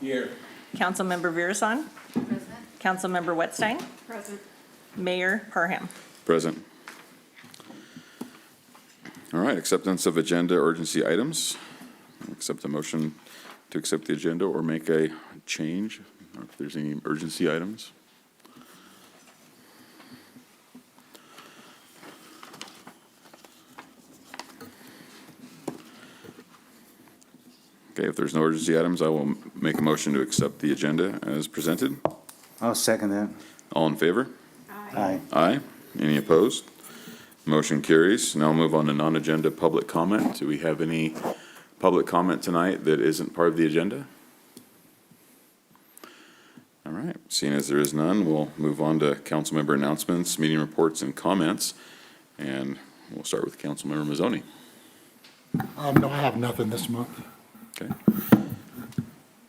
Here. Councilmember Virasan. Present. Councilmember Wetstein. Present. Mayor Parham. Present. All right, acceptance of agenda urgency items. Accept the motion to accept the agenda or make a change, or if there's any urgency items. Okay, if there's no urgency items, I will make a motion to accept the agenda as presented. I'll second that. All in favor? Aye. Aye. Any opposed? Motion carries. Now I'll move on to non-agenda public comment. Do we have any public comment tonight that isn't part of the agenda? All right, seeing as there is none, we'll move on to council member announcements, meeting reports, and comments. And we'll start with Councilmember Mazzoni. No, I have nothing this month. Okay.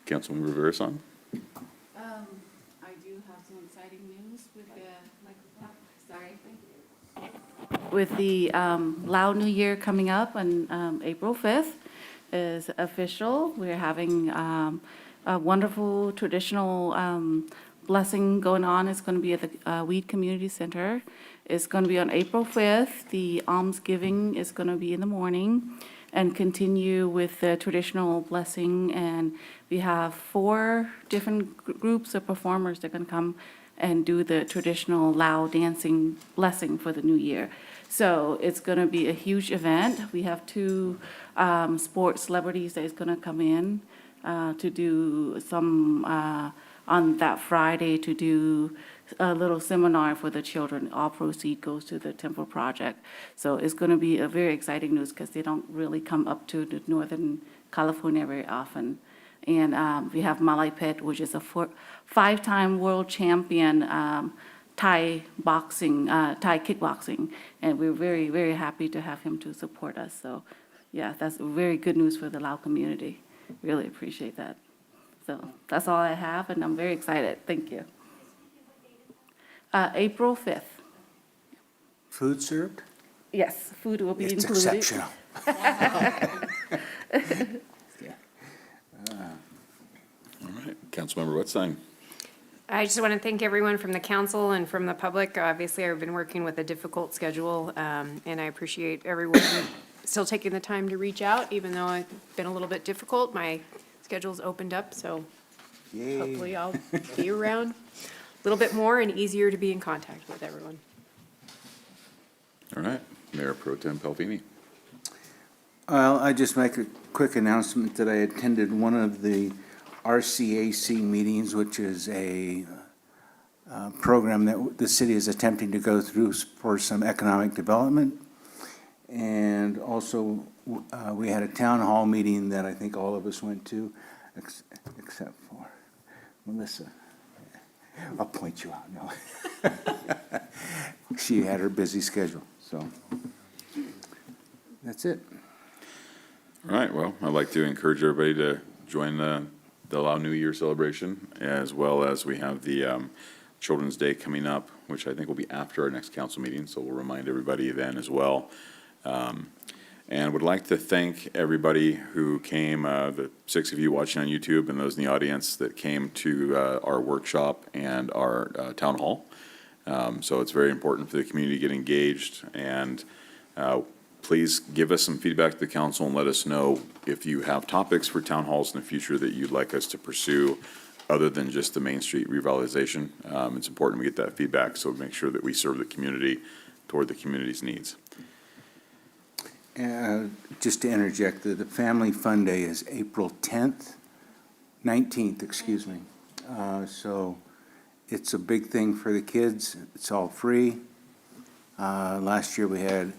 Councilmember Virasan. I do have some exciting news with the Lao New Year coming up on April 5th is official. We're having a wonderful traditional blessing going on. It's going to be at the Weed Community Center. It's going to be on April 5th. The almsgiving is going to be in the morning and continue with the traditional blessing. And we have 4 different groups of performers that are going to come and do the traditional Lao dancing blessing for the new year. So it's going to be a huge event. We have 2 sports celebrities that is going to come in to do some, on that Friday, to do a little seminar for the children. All proceed goes to the Temple Project. So it's going to be a very exciting news because they don't really come up to the Northern California very often. And we have Malai Pet, which is a 5-time world champion Thai kickboxing. And we're very, very happy to have him to support us. So yeah, that's very good news for the Lao community. Really appreciate that. So that's all I have, and I'm very excited. Thank you. April 5th. Food served? Yes, food will be It's included. exceptional. All right, Councilmember Wetstein. I just want to thank everyone from the council and from the public. Obviously, I've been working with a difficult schedule, and I appreciate everyone still taking the time to reach out, even though it's been a little bit difficult. My schedule's opened up, so Yay. hopefully I'll be around a little bit more and easier to be in contact with everyone. All right, Mayor Pro Tem Pelvini. Well, I just make a quick announcement that I attended one of the RCAC meetings, which is a program that the city is attempting to go through for some economic development. And also, we had a town hall meeting that I think all of us went to, except for Melissa. I'll point you out, no. She had her busy schedule, so that's it. All right, well, I'd like to encourage everybody to join the Lao New Year celebration, as well as we have the Children's Day coming up, which I think will be after our next council meeting, so we'll remind everybody then as well. And would like to thank everybody who came, the 6 of you watching on YouTube and those in the audience that came to our workshop and our town hall. So it's very important for the community to get engaged, and please give us some feedback to the council and let us know if you have topics for town halls in the future that you'd like us to pursue other than just the Main Street revitalization. It's important we get that feedback, so make sure that we serve the community toward the community's needs. Just to interject, the Family Fun Day is April 19th, excuse me. So it's a big thing for the kids. It's all free. Last year we had,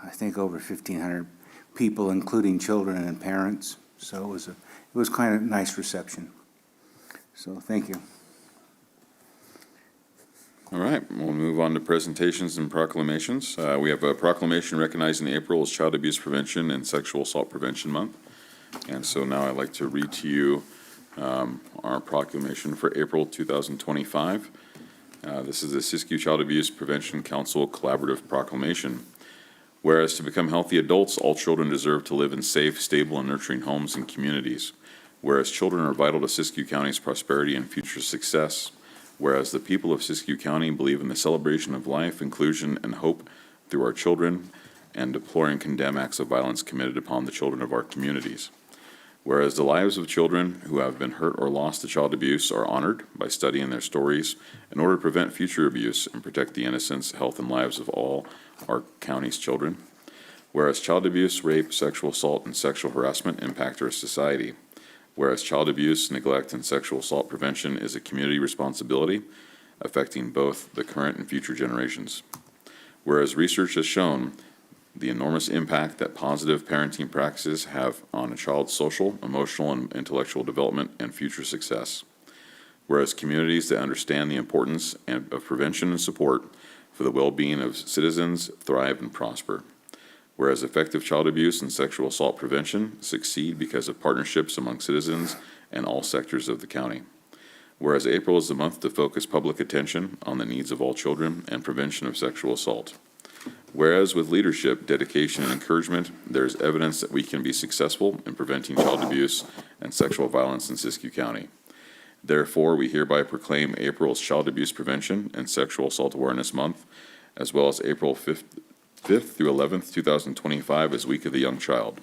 I think, over 1,500 people, including children and parents. So it was kind of a nice reception. So thank you. All right, we'll move on to presentations and proclamations. We have a proclamation recognizing April as Child Abuse Prevention and Sexual Assault Prevention Month. And so now I'd like to read to you our proclamation for April 2025. This is the Siskiyou Child Abuse Prevention Council Collaborative Proclamation. Whereas to become healthy adults, all children deserve to live in safe, stable, and nurturing homes and communities. Whereas children are vital to Siskiyou County's prosperity and future success. Whereas the people of Siskiyou County believe in the celebration of life, inclusion, and hope through our children, and deplore and condemn acts of violence committed upon the children of our communities. Whereas the lives of children who have been hurt or lost to child abuse are honored by studying their stories in order to prevent future abuse and protect the innocence, health, and lives of all our county's children. Whereas child abuse, rape, sexual assault, and sexual harassment impact our society. Whereas child abuse, neglect, and sexual assault prevention is a community responsibility affecting both the current and future generations. Whereas research has shown the enormous impact that positive parenting practices have on a child's social, emotional, and intellectual development and future success. Whereas communities that understand the importance of prevention and support for the well-being of citizens thrive and prosper. Whereas effective child abuse and sexual assault prevention succeed because of partnerships among citizens and all sectors of the county. Whereas April is the month to focus public attention on the needs of all children and prevention of sexual assault. Whereas with leadership, dedication, and encouragement, there is evidence that we can be successful in preventing child abuse and sexual violence in Siskiyou County. Therefore, we hereby proclaim April's Child Abuse Prevention and Sexual Assault Awareness Month, as well as April 5th through 11th, 2025 as Week of the Young Child.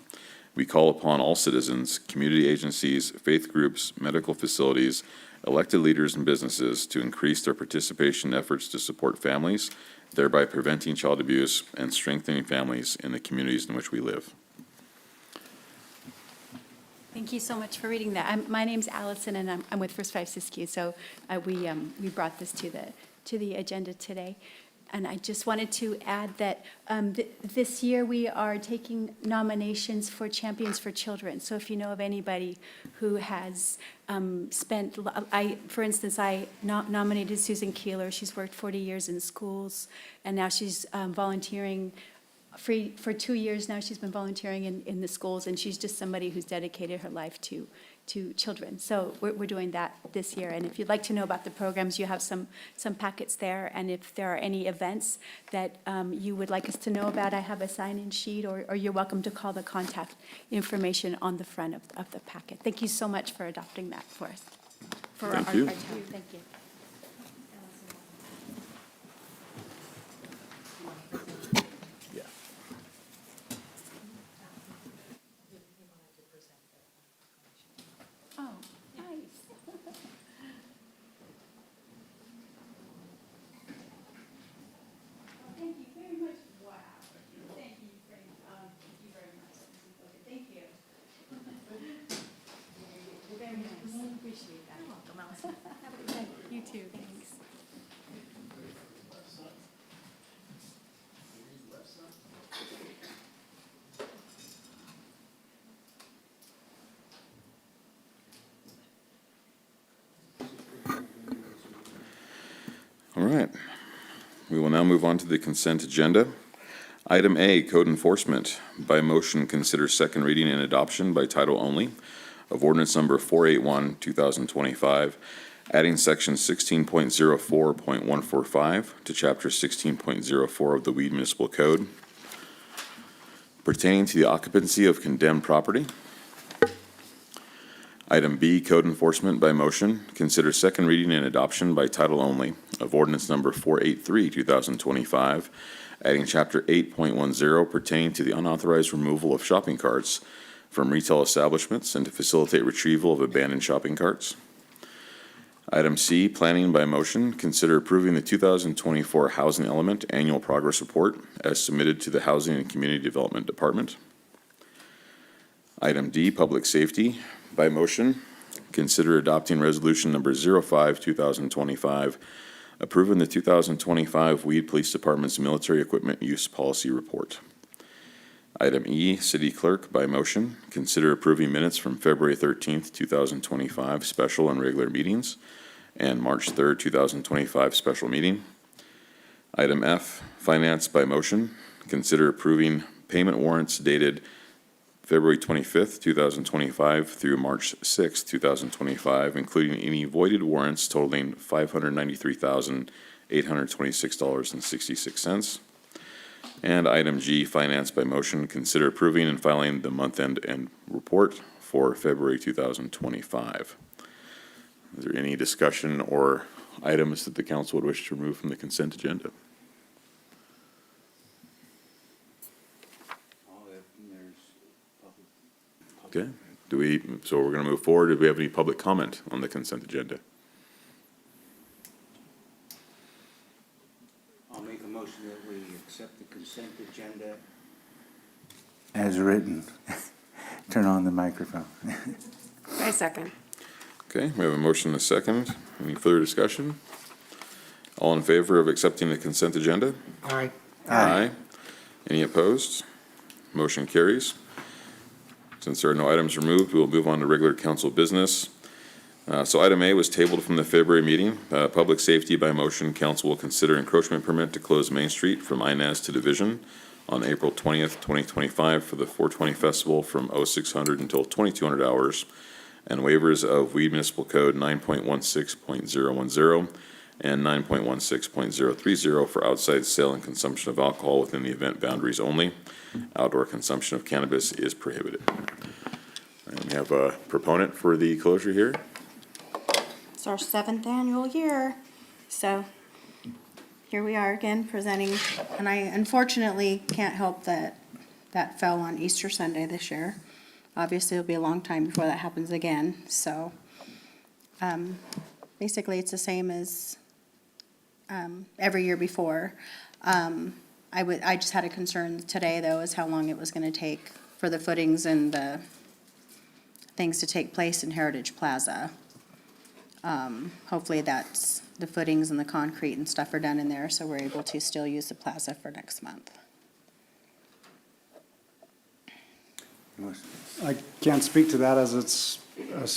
We call upon all citizens, community agencies, faith groups, medical facilities, elected leaders, and businesses to increase their participation efforts to support families, thereby preventing child abuse and strengthening families in the communities in which we live. Thank you so much for reading that. My name's Allison, and I'm with First Five Siskiyou. So we brought this to the agenda today. And I just wanted to add that this year we are taking nominations for Champions for Children. So if you know of anybody who has for instance, I nominated Susan Keeler. She's worked 40 years in schools, and now she's volunteering for 2 years now. She's been volunteering in the schools, and she's just somebody who's dedicated her life to children. So we're doing that this year. And if you'd like to know about the programs, you have some packets there. And if there are any events that you would like us to know about, I have a sign-in sheet, or you're welcome to call the contact information on the front of the packet. Thank you so much for adopting that for us, for our Thank you. town. Thank you. Oh, nice. Thank you very much. Wow. Thank you, Frank. Thank you very much. Thank you. Very nice. Appreciate that. You're welcome, Allison. Have a good day. You too, thanks. All right. We will now move on to the consent agenda. Item A, Code Enforcement. By motion, consider second reading and adoption by title only of ordinance number 481, 2025, adding section 16.04.145 to chapter 16.04 of the Weed Municipal Code pertaining to the occupancy of condemned property. Item B, Code Enforcement by motion, consider second reading and adoption by title only of ordinance number 483, 2025, adding chapter 8.10 pertaining to the unauthorized removal of shopping carts from retail establishments and to facilitate retrieval of abandoned shopping carts. Item C, Planning by motion, consider approving the 2024 Housing Element Annual Progress Report as submitted to the Housing and Community Development Department. Item D, Public Safety. By motion, consider adopting resolution number 05, 2025, approving the 2025 Weed Police Department's Military Equipment Use Policy Report. Item E, City Clerk. By motion, consider approving minutes from February 13th, 2025 special and regular meetings and March 3rd, 2025 special meeting. Item F, Finance. By motion, consider approving payment warrants dated February 25th, 2025 through March 6th, 2025, including any voided warrants totaling $593,826.66. And item G, Finance by motion, consider approving and filing the month-end report for February 2025. Is there any discussion or items that the council would wish to remove from the consent agenda? Okay, so we're going to move forward. Do we have any public comment on the consent agenda? I'll make a motion that we accept the consent agenda as written. Turn on the microphone. I second. Okay, we have a motion and a second. Any further discussion? All in favor of accepting the consent agenda? Aye. Aye. Any opposed? Motion carries. Since there are no items removed, we will move on to regular council business. So item A was tabled from the February meeting. Public safety by motion, council will consider encroachment permit to close Main Street from Inez to Division on April 20th, 2025 for the 420 Festival from 0600 until 2200 hours, and waivers of Weed Municipal Code 9.16.010 and 9.16.030 for outside sale and consumption of alcohol within the event boundaries only. Outdoor consumption of cannabis is prohibited. And we have a proponent for the closure here. It's our 7th annual year, so here we are again presenting, and I unfortunately can't help that fell on Easter Sunday this year. Obviously, it'll be a long time before that happens again, so basically, it's the same as every year before. I just had a concern today, though, is how long it was gonna take for the footings and the things to take place in Heritage Plaza. Hopefully that's, the footings and the concrete and stuff are done in there, so we're able to still use the plaza for next month. I can't speak to that as it's a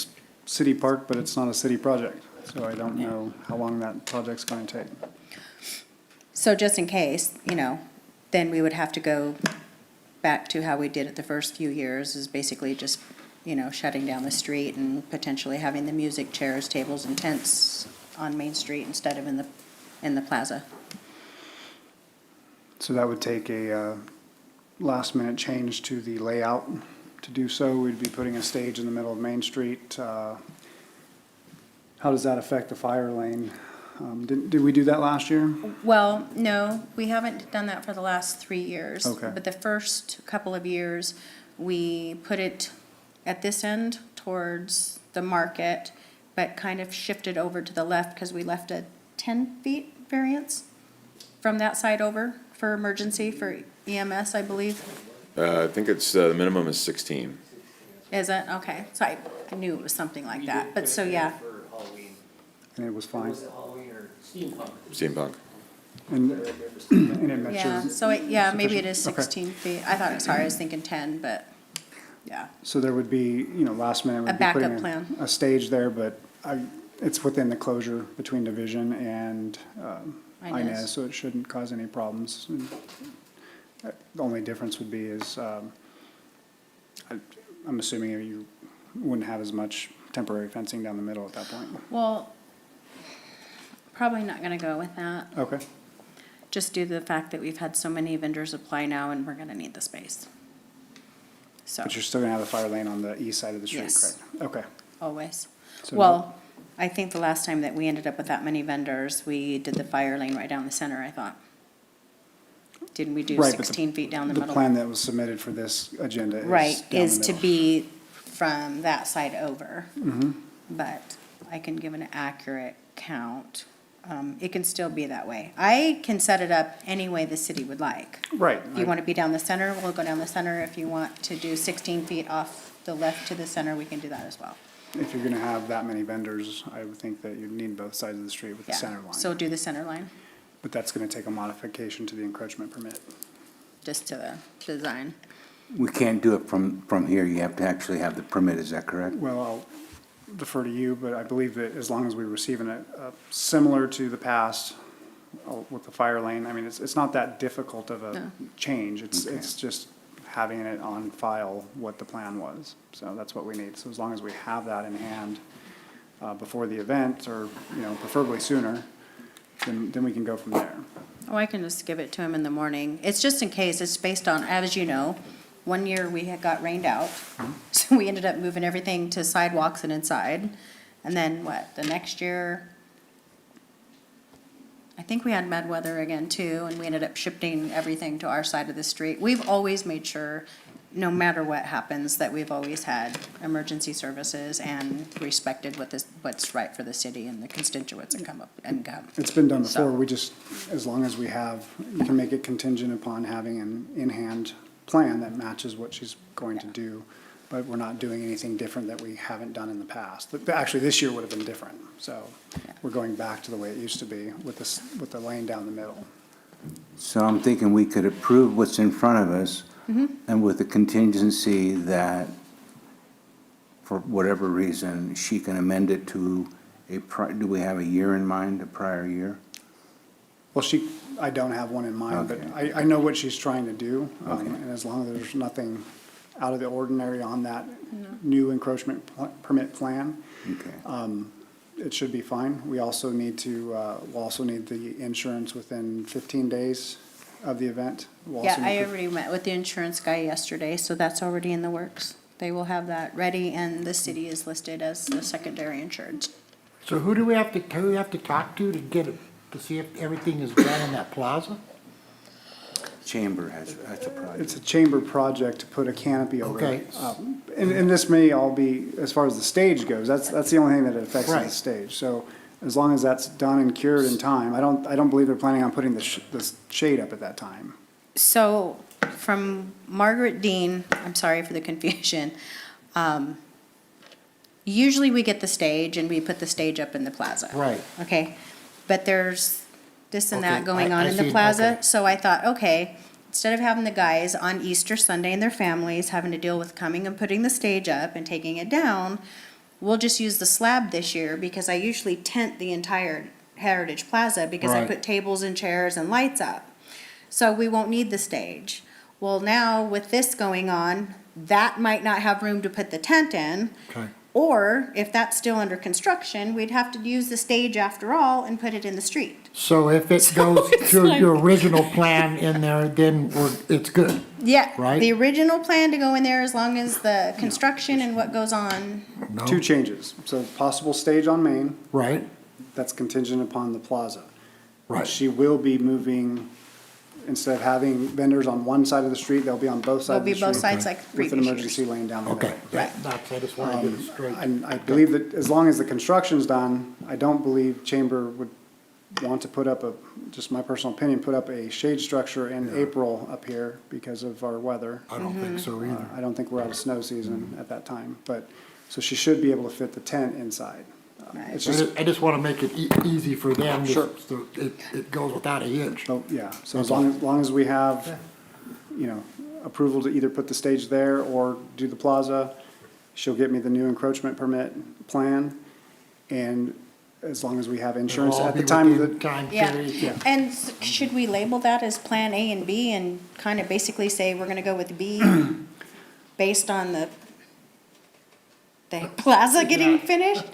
city park, but it's not a city project. So I don't know how long that project's going to take. So just in case, then we would have to go back to how we did it the first few years, is basically just, shutting down the street and potentially having the music chairs, tables, and tents on Main Street instead of in the plaza. So that would take a last minute change to the layout. To do so, we'd be putting a stage in the middle of Main Street. How does that affect the fire lane? Did we do that last year? Well, no, we haven't done that for the last 3 years. Okay. But the first couple of years, we put it at this end towards the market, but kind of shifted over to the left because we left a 10 feet variance from that side over for emergency, for EMS, I believe. I think it's, the minimum is 16. Is it? Okay. So I knew it was something like that. But so, yeah. And it was fine. Steampunk. And it met Yeah, your, so, maybe it is Okay. 16 feet. I thought, sorry, I was thinking 10, but, yeah. so there would be, last minute, A we'd be backup putting plan. a stage there, but it's within the closure between Division and Inez. Inez, so it shouldn't cause any problems. And, the only difference would be is, I'm assuming you wouldn't have as much temporary fencing down the middle at that point. Well, probably not gonna go with that, Okay, just due to the fact that we've had so many vendors apply now and we're gonna need the space. So, but you're still gonna have the fire lane on the east side of the street, Yes. correct? Okay. always. So Well, I think the last time that we ended up with that many vendors, we did the fire lane right down the center, I thought. Didn't we do Right, but the- 16 feet down the The middle? plan that was submitted for this agenda is Right, down the is to middle. be from that side over. Mm-hmm. But I can give an accurate count. It can still be that way. I can set it up any way the city would like. Right. If you want to be down the center, we'll go down the center. If you want to do 16 feet off the left to the center, we can do that as well. If you're gonna have that many vendors, I would think that you'd need both sides of the street with the Yeah. center line. So do the center line, But that's gonna take a modification to the encroachment permit. just to the design. We can't do it from here. You have to actually have the permit, is that correct? Well, I'll defer to you, but I believe that as long as we're receiving it, similar to the past, with the fire lane, I mean, it's not that difficult of a No. change. It's just having it on file what the plan was. So that's what we need. So as long as we have that in hand, before the event, or, preferably sooner, then we can go from there. Oh, I can just give it to him in the morning. It's just in case, it's based on, as you know, One year we had got rained out, so we ended up moving everything to sidewalks and inside. And then what, the next year, I think we had bad weather again too, and we ended up shifting everything to our side of the street. We've always made sure, no matter what happens, that we've always had emergency services and respected what's right for the city and the constituents that come up and come. It's been done So- before, we just, as long as we have, you can make it contingent upon having an in-hand plan that matches what she's going to do, but we're not doing anything different that we haven't done in the past. But actually, this year would have been different, so we're going back to the way it used to be with this, with the lane down the middle. So I'm thinking we could approve what's in front of us, and with the contingency that, for whatever reason, she can amend it to do we have a year in mind, a prior year? Well, I don't have one in mind, but Okay. I know what she's trying to do. Okay. And as long as there's nothing out of the ordinary on that new encroachment permit plan, Okay. it should be fine. We also need to, we'll also need the insurance within 15 days of the event. We'll Yeah, also I need to- already met with the insurance guy yesterday, so that's already in the works. They will have that ready, and the city is listed as the secondary insured. So who do we have to talk to get it, to see if everything is done in that plaza? Chamber has, that's a project. It's a chamber project to put a canopy over Okay. it. And this may all be, as far as the stage goes, that's the only thing that it affects is the Right. stage. So as long as that's done and cured in time, I don't believe they're planning on putting the shade up at that time. So from Margaret Dean, I'm sorry for the confusion. Usually we get the stage and we put the stage up in the plaza. Right. Okay, but there's this and that Okay, going I on in the see, plaza, okay. so I thought, okay, instead of having the guys on Easter Sunday and their families having to deal with coming and putting the stage up and taking it down, we'll just use the slab this year, because I usually tent the entire Heritage Plaza, because I Right. put tables and chairs and lights up. So we won't need the stage. Well, now with this going on, that might not have room to put the tent in. Okay. Or if that's still under construction, we'd have to use the stage after all and put it in the street. So if it goes it's to like- your original plan in there, then it's good. Yeah, Right. the original plan to go in there, as long as the construction and what goes on. No? Two changes. So possible stage on Main, Right, that's contingent upon the plaza. right. She will be moving, instead of having vendors on one side of the street, they'll be on both sides of the They'll be street. both sides like With an previous emergency years. lane down the middle. Okay, Right. that's, I just want to get it straight. And I believe that as long as the construction's done, I don't believe Chamber would want to put up just my personal opinion, put up a shade structure in April up here because of our weather. I don't think so either. I don't think we're out of snow season at that time, but, so she should be able to fit the tent inside. It's just, I just want to make it easy for them, Sure. so it goes without a hitch. oh, yeah, so as long as we have, you know, approval to either put the stage there or do the plaza, she'll get me the new encroachment permit plan, and as long as we have insurance It'll all at the be time within that, time Yeah, period. and should we label that as Plan A and B and kind of basically say we're gonna go with B based on the plaza getting finished?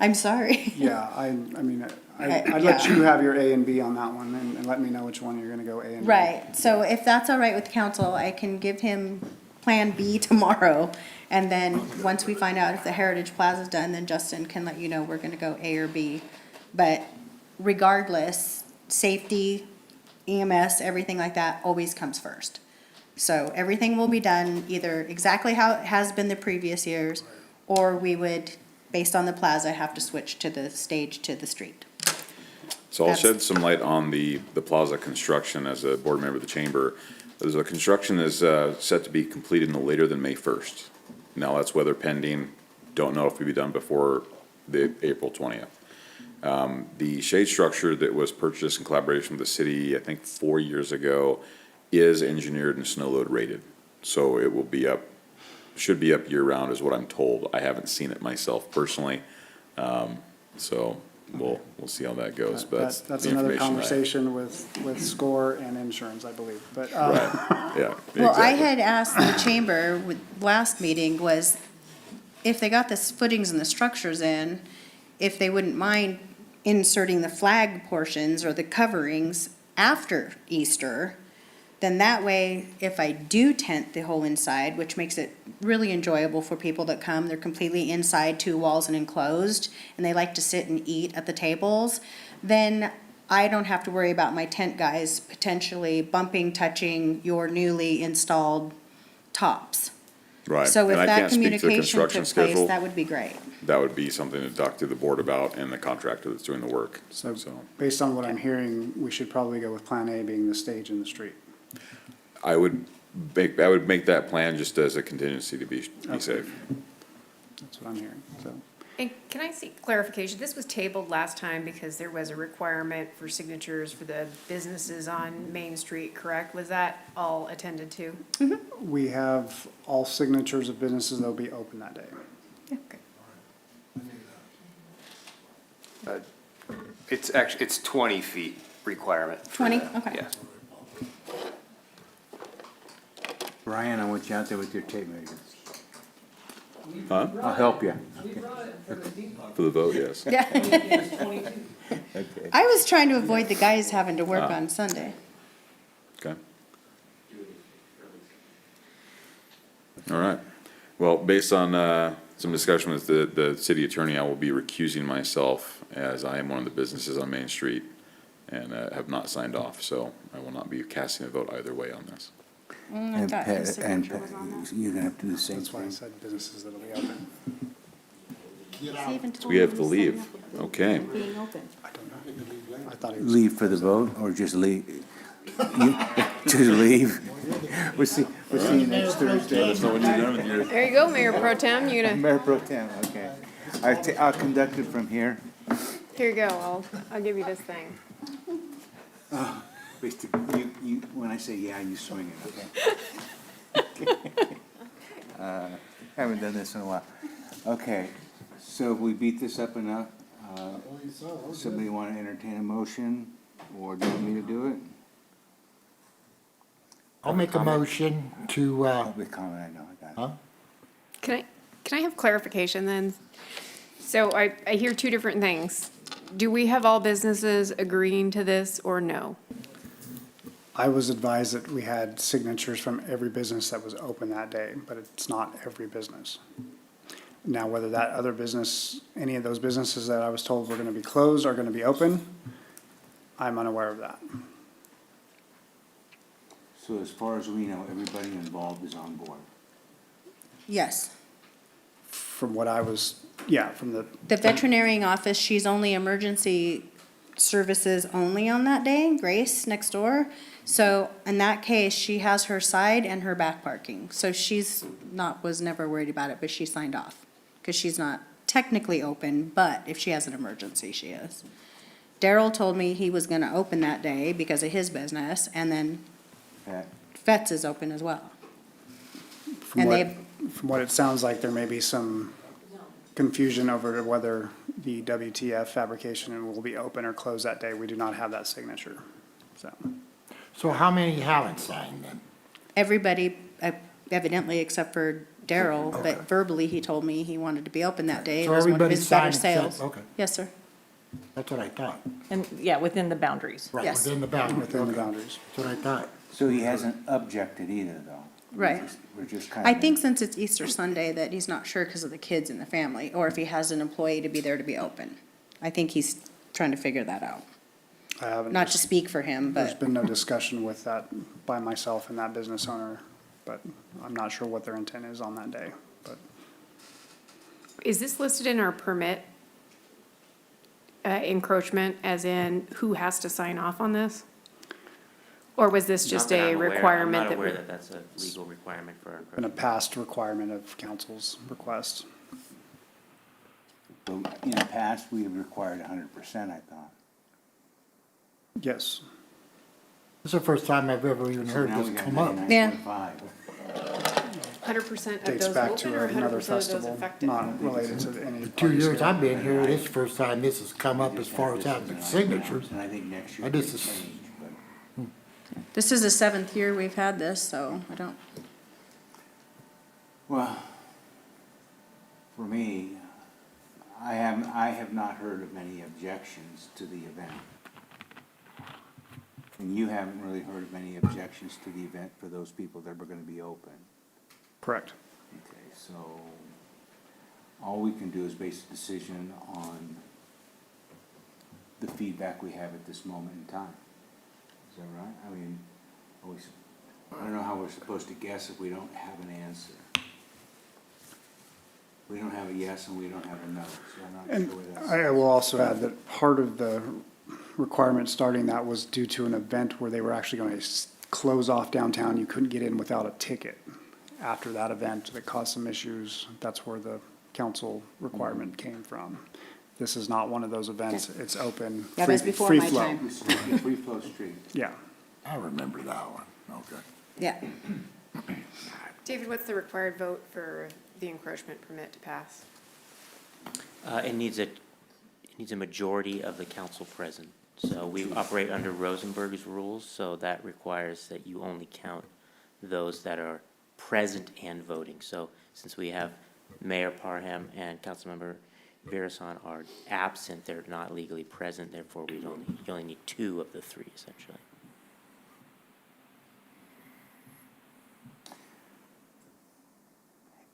I'm sorry. yeah, I mean, Okay, I'd let yeah. you have your A and B on that one, and let me know which one you're gonna go A and B. Right, so if that's all right with council, I can give him Plan B tomorrow. And then, once we find out if the Heritage Plaza's done, then Justin can let you know we're gonna go A or B. But regardless, safety, EMS, everything like that always comes first. So everything will be done either exactly how it has been the previous years, or we would, based on the plaza, have to switch to the stage to the street. So I'll That's- shed some light on the plaza construction as a board member of the chamber. The construction is set to be completed no later than May 1st. Now, that's weather pending. Don't know if it'll be done before the April 20th. The shade structure that was purchased in collaboration with the city, I think 4 years ago, is engineered and snow load rated. So it will be up, should be up year-round is what I'm told. I haven't seen it myself personally. So we'll see how that goes, but that's That's the another information I have. conversation with SCORE and insurance, I believe, but, Right, yeah, Well, I exactly. had asked the chamber with last meeting was if they got the footings and the structures in, if they wouldn't mind inserting the flag portions or the coverings after Easter, then that way, if I do tent the whole inside, which makes it really enjoyable for people that come, they're completely inside, two walls and enclosed, and they like to sit and eat at the tables, then I don't have to worry about my tent guys potentially bumping, touching your newly installed tops. Right. So if And I that can't speak to the communication took construction place, schedule. that would be great. That would be something to talk to the board about and the contractor that's doing the work, So so. based on what I'm hearing, we should probably go with Plan A being the stage in the street. I would make that plan just as a contingency to be safe. That's what I'm hearing, so. And can I seek clarification? This was tabled last time because there was a requirement for signatures for the businesses on Main Street, correct? Was that all attended to? We have all signatures of businesses that will be open that day. Okay. It's 20 feet requirement. for 20? that, Okay. Yeah. Brian, I want you out there with your tape measures. Huh? I'll help you. For the vote, yes. Yeah. I was trying to avoid the guys having to work on Sunday. Okay. All right. Well, based on some discussion with the city attorney, I will be recusing myself as I am one of the businesses on Main Street and have not signed off, so I will not be casting a vote either way on this. I And thought Pat, his and signature was on that. you're gonna have to do the same That's why I thing. said businesses that'll be open. We have to leave. Okay. Being open. I thought he was. Leave for the vote, or just leave? Just leave? We'll see you next Thursday. There you go, Mayor Pro Tem, you gonna, Mayor Pro Tem, okay. I'll conduct it from here. here you go, I'll give you this thing. When I say yeah, you swing it, okay? Haven't done this in a while. Okay, so if we beat this up enough, somebody want to entertain a motion, or do you want me to do it? I'll make a motion to, Public comment, I know, I got huh? Can I have clarification then? So I hear two different things. Do we have all businesses agreeing to this or no? I was advised that we had signatures from every business that was open that day, but it's not every business. Now, whether that other business, any of those businesses that I was told were gonna be closed are gonna be open, I'm unaware of that. So as far as we know, everybody involved is on board. Yes. From what I was, yeah, from the, The veterinarian office, she's only emergency services only on that day, Grace next door. So in that case, she has her side and her back parking. So was never worried about it, but she signed off. Because she's not technically open, but if she has an emergency, she is. Daryl told me he was gonna open that day because of his business, and then Pat? Vets is open as well. from And what, they've- from what it sounds like, there may be some confusion over whether the WTF fabrication will be open or closed that day. We do not have that signature, so. So how many haven't signed then? Everybody evidently except for Daryl, but verbally he told me he wanted to be open that day. It So was one of everybody his better signed except- sales. okay. Yes, sir. That's what I thought. And, yeah, within the boundaries. Right, Yes. within the boundaries. Within the Okay. boundaries. That's what I thought. So he hasn't objected either, though? Right. We're just kind of. I think since it's Easter Sunday that he's not sure because of the kids and the family, or if he has an employee to be there to be open. I think he's trying to figure that out. I haven't. Not to speak for him, There's but been no discussion with that by myself and that business owner, but I'm not sure what their intent is on that day, but. Is this listed in our permit encroachment, as in who has to sign off on this? Or was this just Not that a I'm aware- requirement I'm that not aware we? that that's a legal requirement for our. Been a past requirement of council's request. In the past, we have required 100%, I thought. Yes, This is the first time I've ever even So heard now we this got come up. 99.5. 100% of dates those back to open or 100% another of those festival, affected? not related to any. The 2 years I've been here, this is the first time this has come up as far as having signatures. And I think next year I it may just- change, but. this is the 7th year we've had this, so I don't, Well, for me, I have not heard of many objections to the event. And you haven't really heard of any objections to the event for those people that were gonna be open? Correct. Okay, so all we can do is base a decision on the feedback we have at this moment in time. Is that right? I mean, I don't know how we're supposed to guess if we don't have an answer. We don't have a yes and we don't have a no, so I'm not And sure where that's. I will also add that part of the requirement starting that was due to an event where they were actually going to close off downtown. You couldn't get in without a ticket after that event that caused some issues. That's where the council requirement came from. This is not one of those events. It's open, That was free before free my flow. time. Free flow street. Yeah. I remember that one, okay. Yeah. David, what's the required vote for the encroachment permit to pass? It needs a majority of the council present. So we operate under Rosenberg's rules, so that requires that you only count those that are present and voting. So since we have Mayor Parham and Councilmember Virasan are absent, they're not legally present, therefore you only need 2 of the 3 essentially.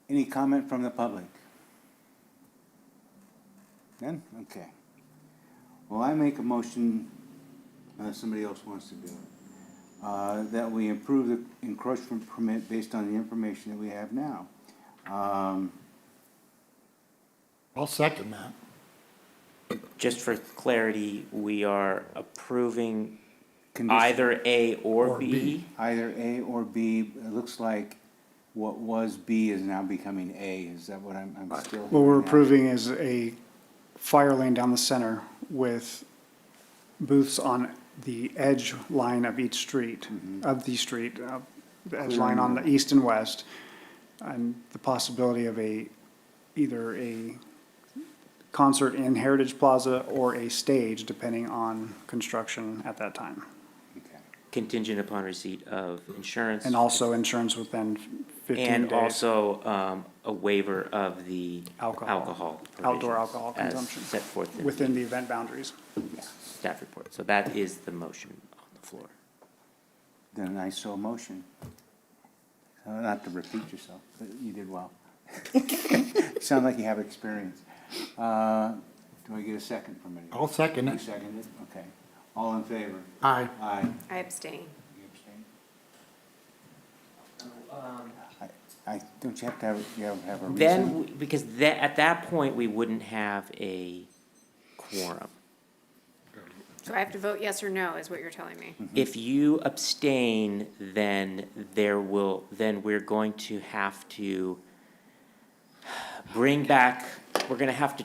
Any comment from the public? None? Okay. Well, I make a motion, unless somebody else wants to do it, that we approve the encroachment permit based on the information that we have now. I'll second that. Just for clarity, we are approving Condition- either A or Or B. B. Either A or B. It looks like what was B is now becoming A. Is that what I'm still? What we're hearing now? approving is a fire lane down the center with booths on the edge line of each street, of the street, the edge line on the east and west, and the possibility of either a concert in Heritage Plaza or a stage, depending on construction at that time. Okay. Contingent upon receipt of insurance. And also insurance within 15 And days. also a waiver of the Alcohol. alcohol. Outdoor provisions alcohol consumption. As set forth in Within the event boundaries. the staff report. So that is the motion on the floor. Then I saw a motion. Not to repeat yourself, but you did well. Sound like you have experience. Do I get a second from anyone? I'll second You it. seconded? Okay. All in favor? Aye. Aye. I abstain. You abstain? Don't you have to have a reason? Then, because at that point, we wouldn't have a quorum. So I have to vote yes or no, is what you're telling me? If you abstain, then we're going to have to bring back, we're gonna have to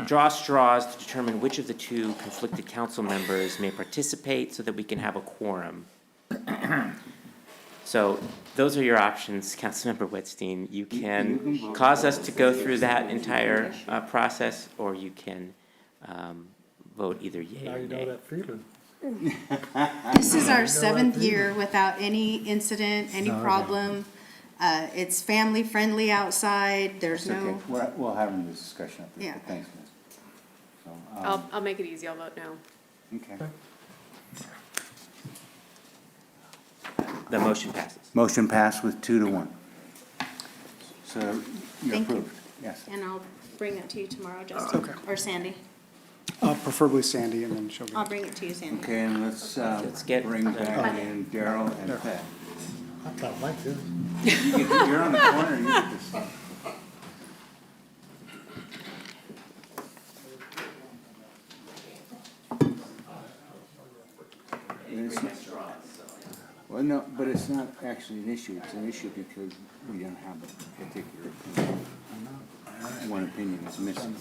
draw straws to determine which of the 2 conflicted council members may participate so that we can have a quorum. So those are your options, Councilmember Whitstein. You can cause us to go through that entire process, or you can vote either yea or nay. feeling. This is our 7th year without any incident, any problem. It's family friendly outside. There's It's okay. no, We'll have a discussion up there. Yeah. but Thanks, Miss. So, I'll make it easy, I'll vote no. okay. The motion passes. Motion passed with 2 to 1. So you're Thank you. approved. Yes. and I'll bring it to you tomorrow, Justin, Okay. or Sandy. Preferably Sandy, and then she'll be. I'll bring it to you, Sandy. Okay, and let's get bring the- back in Daryl and Pat. I thought like this. You're on the corner, you get this. Well, no, but it's not actually an issue. It's an issue because we don't have a particular opinion. One opinion is missing.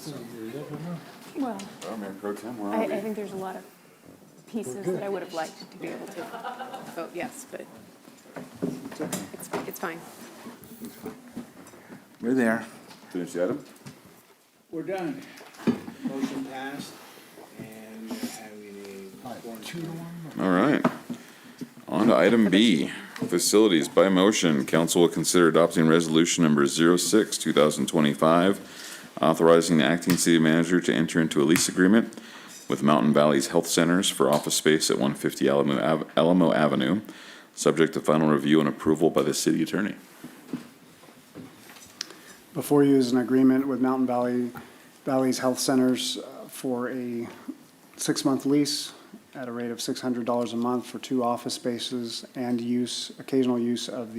Well, Mayor Pro Tem, where are we? I think there's a lot of pieces that I would have liked to be able to vote yes, but it's fine. We're there. Finish the item? We're done. Motion passed, and we're having a. 2 to 1. All right. On to item B, facilities. By motion, council will consider adopting resolution number 06, 2025, authorizing the acting city manager to enter into a lease agreement with Mountain Valley's Health Centers for office space at 150 Alamo Avenue, subject to final review and approval by the city attorney. Before you is an agreement with Valley's Health Centers for a 6-month lease at a rate of $600 a month for 2 office spaces and occasional use of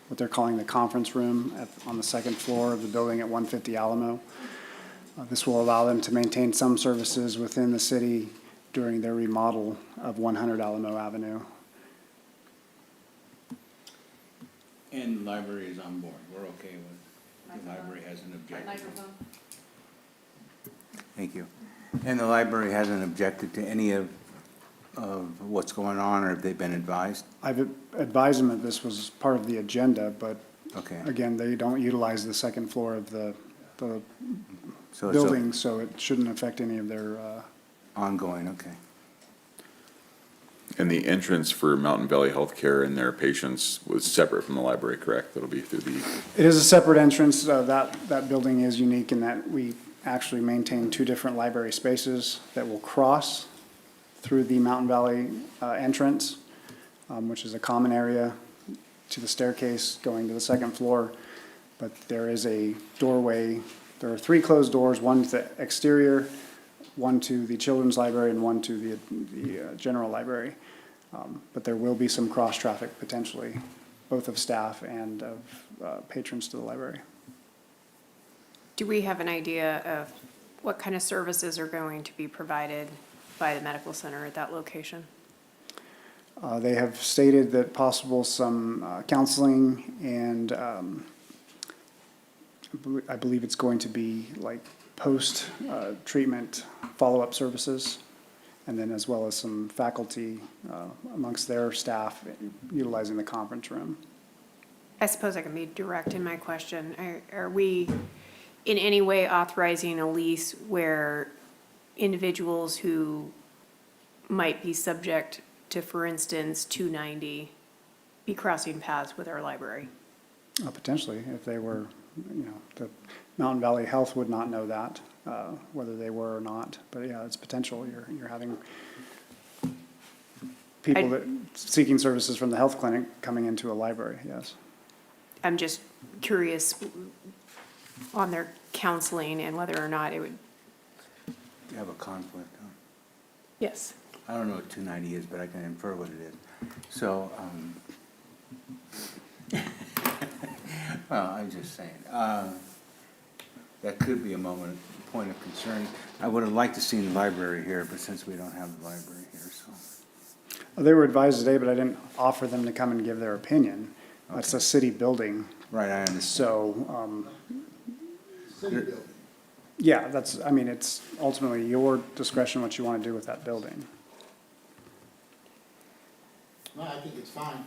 what they're calling the conference room on the 2nd floor of the building at 150 Alamo. This will allow them to maintain some services within the city during their remodel of 100 Alamo Avenue. And the library is on board. We're okay with, the library hasn't objected. Thank you. And the library hasn't objected to any of what's going on, or have they been advised? I've advised them that this was part of the agenda, but Okay. again, they don't utilize the 2nd floor of the So it's building, so it shouldn't affect any of their, ongoing, okay. And the entrance for Mountain Valley Healthcare and their patients was separate from the library, correct? That'll be through the, it is a separate entrance. That building is unique in that we actually maintain 2 different library spaces that will cross through the Mountain Valley entrance, which is a common area to the staircase going to the 2nd floor. But there is a doorway. There are 3 closed doors, one to the exterior, one to the children's library, and one to the general library. But there will be some cross-traffic potentially, both of staff and of patrons to the library. Do we have an idea of what kind of services are going to be provided by the medical center at that location? They have stated that possible some counseling and I believe it's going to be like post-treatment follow-up services, and then as well as some faculty amongst their staff utilizing the conference room. I suppose I can be direct in my question. Are we in any way authorizing a lease where individuals who might be subject to, for instance, 290, be crossing paths with our library? Potentially, if they were, the Mountain Valley Health would not know that, whether they were or not. But yeah, it's potential. You're having people that seeking services from the health clinic coming into a library, yes. I'm just curious on their counseling and whether or not it would. You have a conflict, huh? Yes. I don't know what 290 is, but I can infer what it is. So, well, I'm just saying, that could be a point of concern. I would have liked to seen the library here, but since we don't have the library here, so. They were advised today, but I didn't offer them to come and give their opinion. It's a city building, Right, I understand. so, yeah, it's ultimately your discretion what you want to do with that building. No, I think it's fine.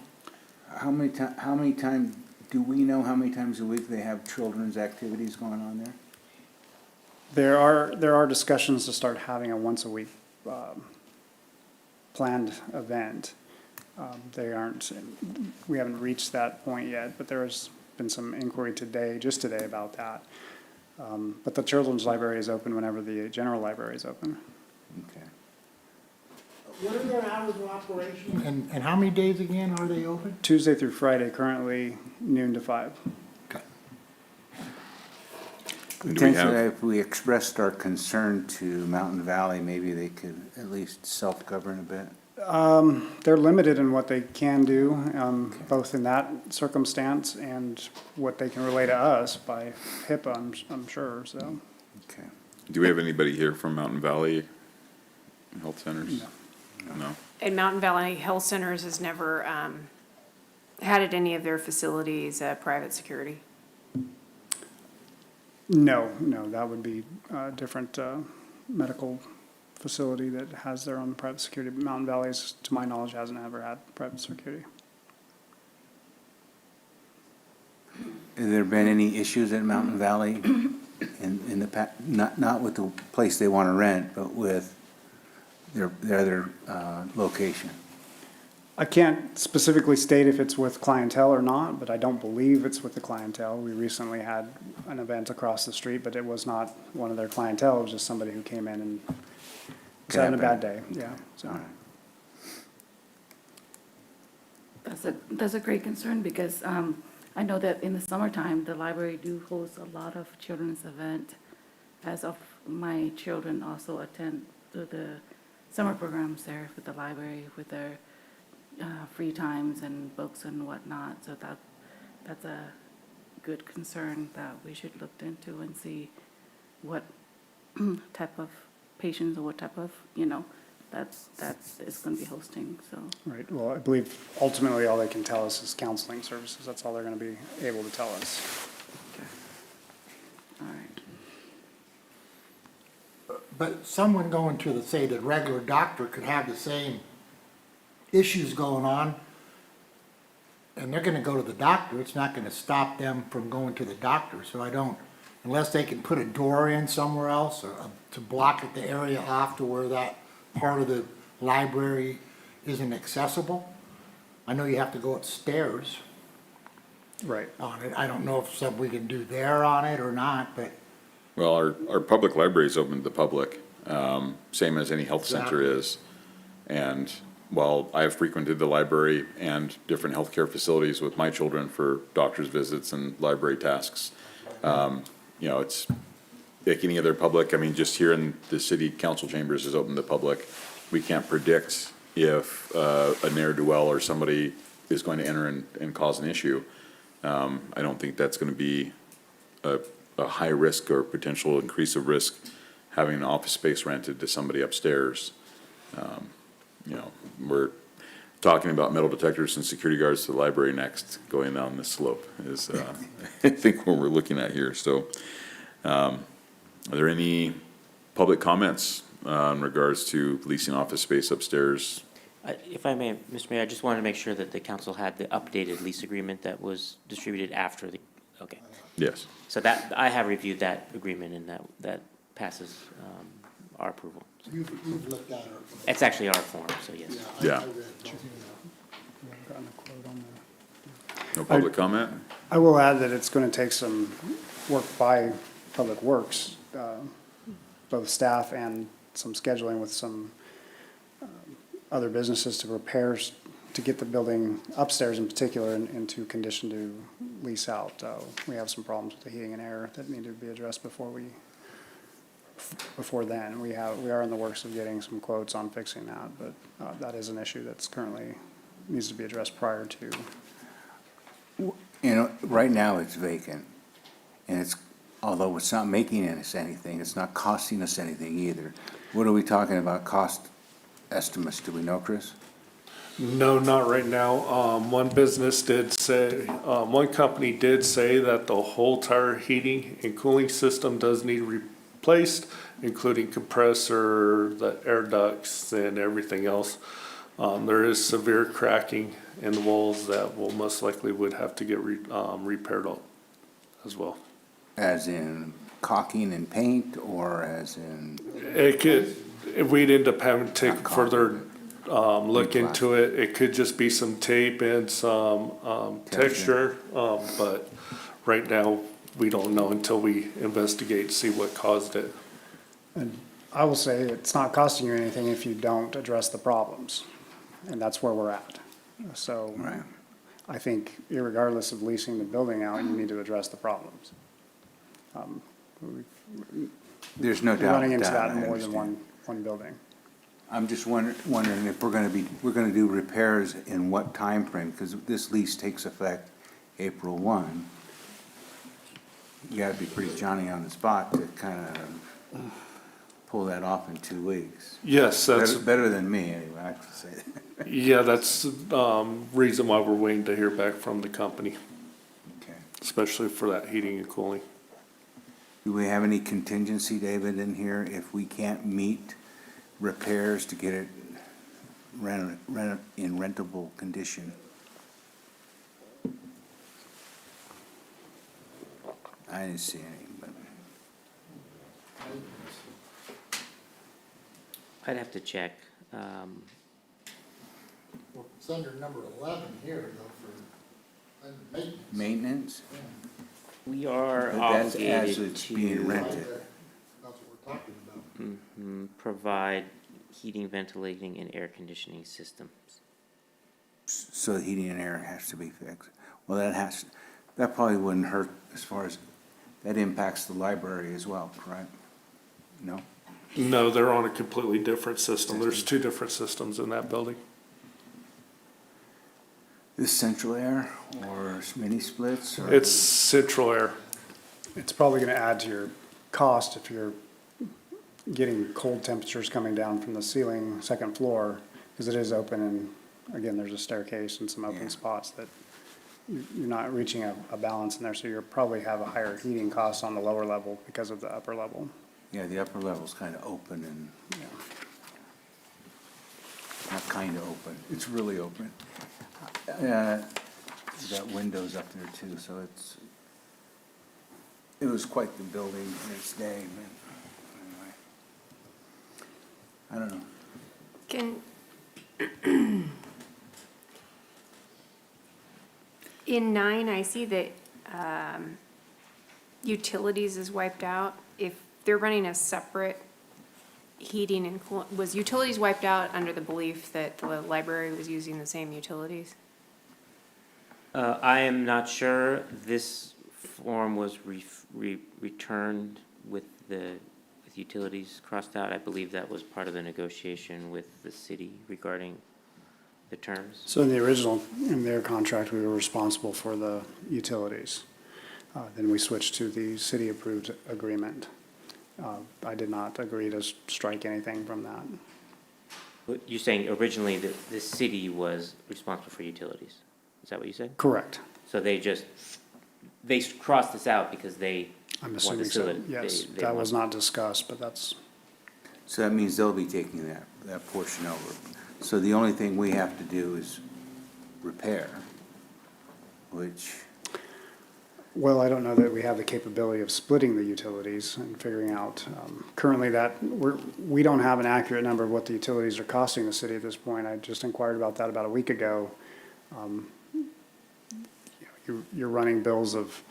How many times, do we know how many times a week they have children's activities going on there? There are discussions to start having a once-a-week planned event. We haven't reached that point yet, but there has been some inquiry just today about that. But the children's library is open whenever the general library is open. Okay. What are their hours of operation? And how many days again are they open? Tuesday through Friday, currently noon to 5. do we Potentially, have, if we expressed our concern to Mountain Valley, maybe they could at least self-govern a bit. They're limited in what they can do, both in that circumstance and what they can relay to us by HIPAA, I'm sure, so. Okay. do we have anybody here from Mountain Valley Health Centers? No? And Mountain Valley Health Centers has never had at any of their facilities private security? No, that would be a different medical facility that has their own private security. Mountain Valley's, to my knowledge, hasn't ever had private security. Have there been any issues at Mountain Valley in the past, not with the place they want to rent, but with their other location? I can't specifically state if it's with clientele or not, but I don't believe it's with the clientele. We recently had an event across the street, but it was not one of their clientele. It was just somebody who came in and It's having a happen. bad day, yeah, so. All right. That's a great concern because I know that in the summertime, the library do host a lot of children's event. As of my children also attend the summer programs there with the library with their free times and books and whatnot. So that's a good concern that we should look into and see what type of patients or what type of, that is going to be hosting, so. Right, well, I believe ultimately all they can tell us is counseling services. That's all they're going to be able to tell us. All right. But someone going to say the regular doctor could have the same issues going on, and they're gonna go to the doctor, it's not gonna stop them from going to the doctor, so I don't, unless they can put a door in somewhere else, or to block it, the area off to where that part of the library isn't accessible. I know you have to go upstairs Right. on it, I don't know if something we can do there on it or not, but Well, our public library is open to the public, same as any health center Exactly. is. And while I have frequented the library and different healthcare facilities with my children for doctor's visits and library tasks, it's like any other public, I mean, just here in the city council chambers is open to the public. We can't predict if a ne'er-do-well or somebody is going to enter and cause an issue. I don't think that's gonna be a high risk or potential increase of risk having an office space rented to somebody upstairs. We're talking about metal detectors and security guards to the library next, going down this slope is, I think what we're looking at here. So, are there any public comments in regards to leasing office space upstairs? If I may, Mr. Mayor, I just wanted to make sure that the council had the updated lease agreement that was distributed after okay. Yes. So that, I have reviewed that agreement and that passes our approval. you've looked at it. It's actually our form, so yes. Yeah. Gotten a quote on that. No public comment? I will add that it's going to take some work by Public Works, both staff and some scheduling with some other businesses to repairs, to get the building upstairs in particular into condition to lease out. We have some problems with the heating and air that need to be addressed before then. We are in the works of getting some quotes on fixing that, but that is an issue that's currently needs to be addressed prior to. Right now it's vacant, and although it's not making us anything, it's not costing us anything either. What are we talking about cost estimates, do we know, Chris? No, not right now. One business did say, one company did say that the whole entire heating and cooling system does need replaced, including compressor, the air ducts, and everything else. There is severe cracking in the walls that will most likely would have to get repaired as well. As in caulking and paint, or as in, It could, if we'd end up having to take Not further look Replat. into it, it could just be some tape and some texture. But right now, we don't know until we investigate, see what caused it. And I will say, it's not costing you anything if you don't address the problems, and that's where we're at. So right? I think irregardless of leasing the building out, you need to address the problems. There's no We're doubt running with into that, that I in more than understand. one building. I'm just wondering if we're gonna do repairs in what time frame? Because this lease takes effect April 1. You gotta be pretty Johnny on the spot to kind of pull that off in 2 weeks. Yes, that's, Better than me, anyway, I have to say that. yeah, that's reason why we're waiting to hear back from the company, Okay. especially for that heating and cooling. Do we have any contingency, David, in here if we can't meet repairs to get it in rentable condition? I didn't see any, but I'd have to check. It's under number 11 here, though, for maintenance. maintenance? We are But that's as obligated it's being to rented. That's what we're talking about. provide heating, ventilating, and air conditioning systems. So the heating and air has to be fixed. Well, that probably wouldn't hurt as far as, that impacts the library as well, correct? No? No, they're on a completely different system. There's two different systems in that building. This central air or mini splits? Or It's central air. It's probably gonna add to your cost if you're getting cold temperatures coming down from the ceiling, second floor, because it is open and, again, there's a staircase and some Yeah. open spots that you're not reaching a balance in there, so you'll probably have a higher heating cost on the lower level because of the upper level. Yeah, the upper level's kind of open and, not kind of open, it's really open. You got windows up there too, so it was quite the building in its day, but anyway. I don't know. Can, in 9, I see that utilities is wiped out. If they're running a separate heating and was utilities wiped out under the belief that the library was using the same utilities? I am not sure. This form was returned with utilities crossed out. I believe that was part of the negotiation with the city regarding the terms. So in the original, in their contract, we were responsible for the utilities. Then we switched to the city-approved agreement. I did not agree to strike anything from that. But you're saying originally that the city was responsible for utilities? Is that what you said? Correct. So they crossed this out because they I'm wanted assuming to so, seal it. yes. They That was want- not discussed, but that's, So that means they'll be taking that portion over. So the only thing we have to do is repair, which, well, I don't know that we have the capability of splitting the utilities and figuring out, currently we don't have an accurate number of what the utilities are costing the city at this point. I just inquired about that about a week ago. You're running bills of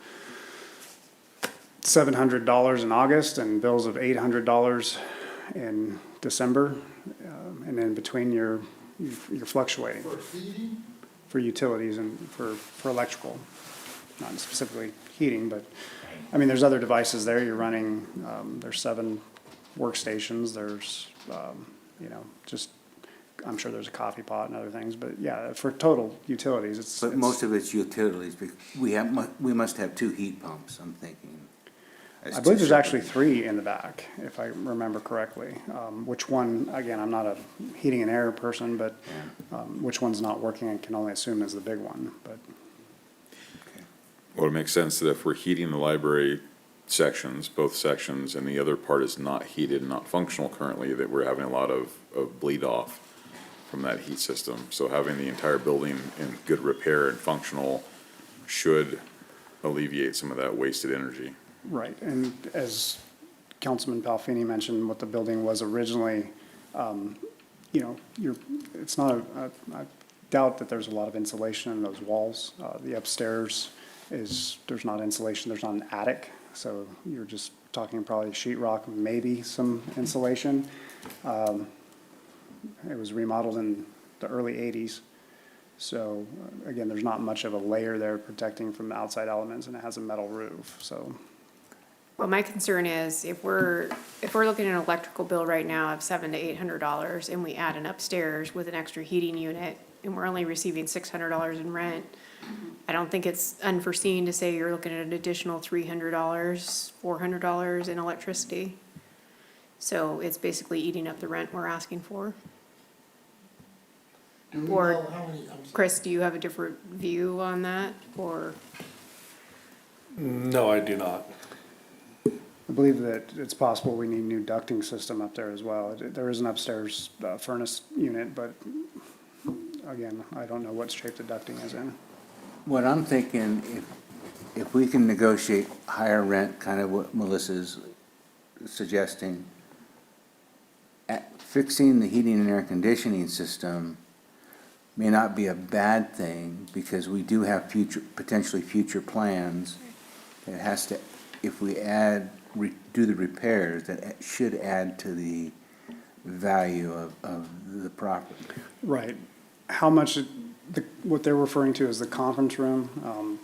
$700 in August and bills of $800 in December. And in between, you're fluctuating For heating, for utilities and for electrical, not specifically heating, but, I mean, there's other devices there. You're running, there's 7 workstations, there's, just, I'm sure there's a coffee pot and other things, but yeah, for total utilities, it's. but most of it's utilities. We must have 2 heat pumps, I'm thinking. I believe there's actually 3 in the back, if I remember correctly. Which one, again, I'm not a heating and air person, but which one's not working, I can only assume is the big one, but. Well, it makes sense that if we're heating the library sections, both sections, and the other part is not heated, not functional currently, that we're having a lot of bleed off from that heat system. So having the entire building in good repair and functional should alleviate some of that wasted energy. Right, and as Councilman Palfini mentioned, what the building was originally, it's not I doubt that there's a lot of insulation in those walls. The upstairs there's not insulation, there's not an attic, so you're just talking probably sheetrock, maybe some insulation. It was remodeled in the early 80s. So again, there's not much of a layer there protecting from the outside elements, and it has a metal roof, so. Well, my concern is if we're looking at an electrical bill right now of $700 to $800 and we add an upstairs with an extra heating unit and we're only receiving $600 in rent, I don't think it's unforeseen to say you're looking at an additional $300, $400 in electricity. So it's basically eating up the rent we're asking for. do we Or- know how many, I'm sorry. Chris, do you have a different view on that, or? No, I do not. I believe that it's possible we need a new ducting system up there as well. There is an upstairs furnace unit, but again, I don't know what shape the ducting is in. What I'm thinking, if we can negotiate higher rent, kind of what Melissa's suggesting, fixing the heating and air conditioning system may not be a bad thing, because we do have potentially future plans. It has to, if we do the repairs, that should add to the value of the property. Right. How much, what they're referring to is the conference room.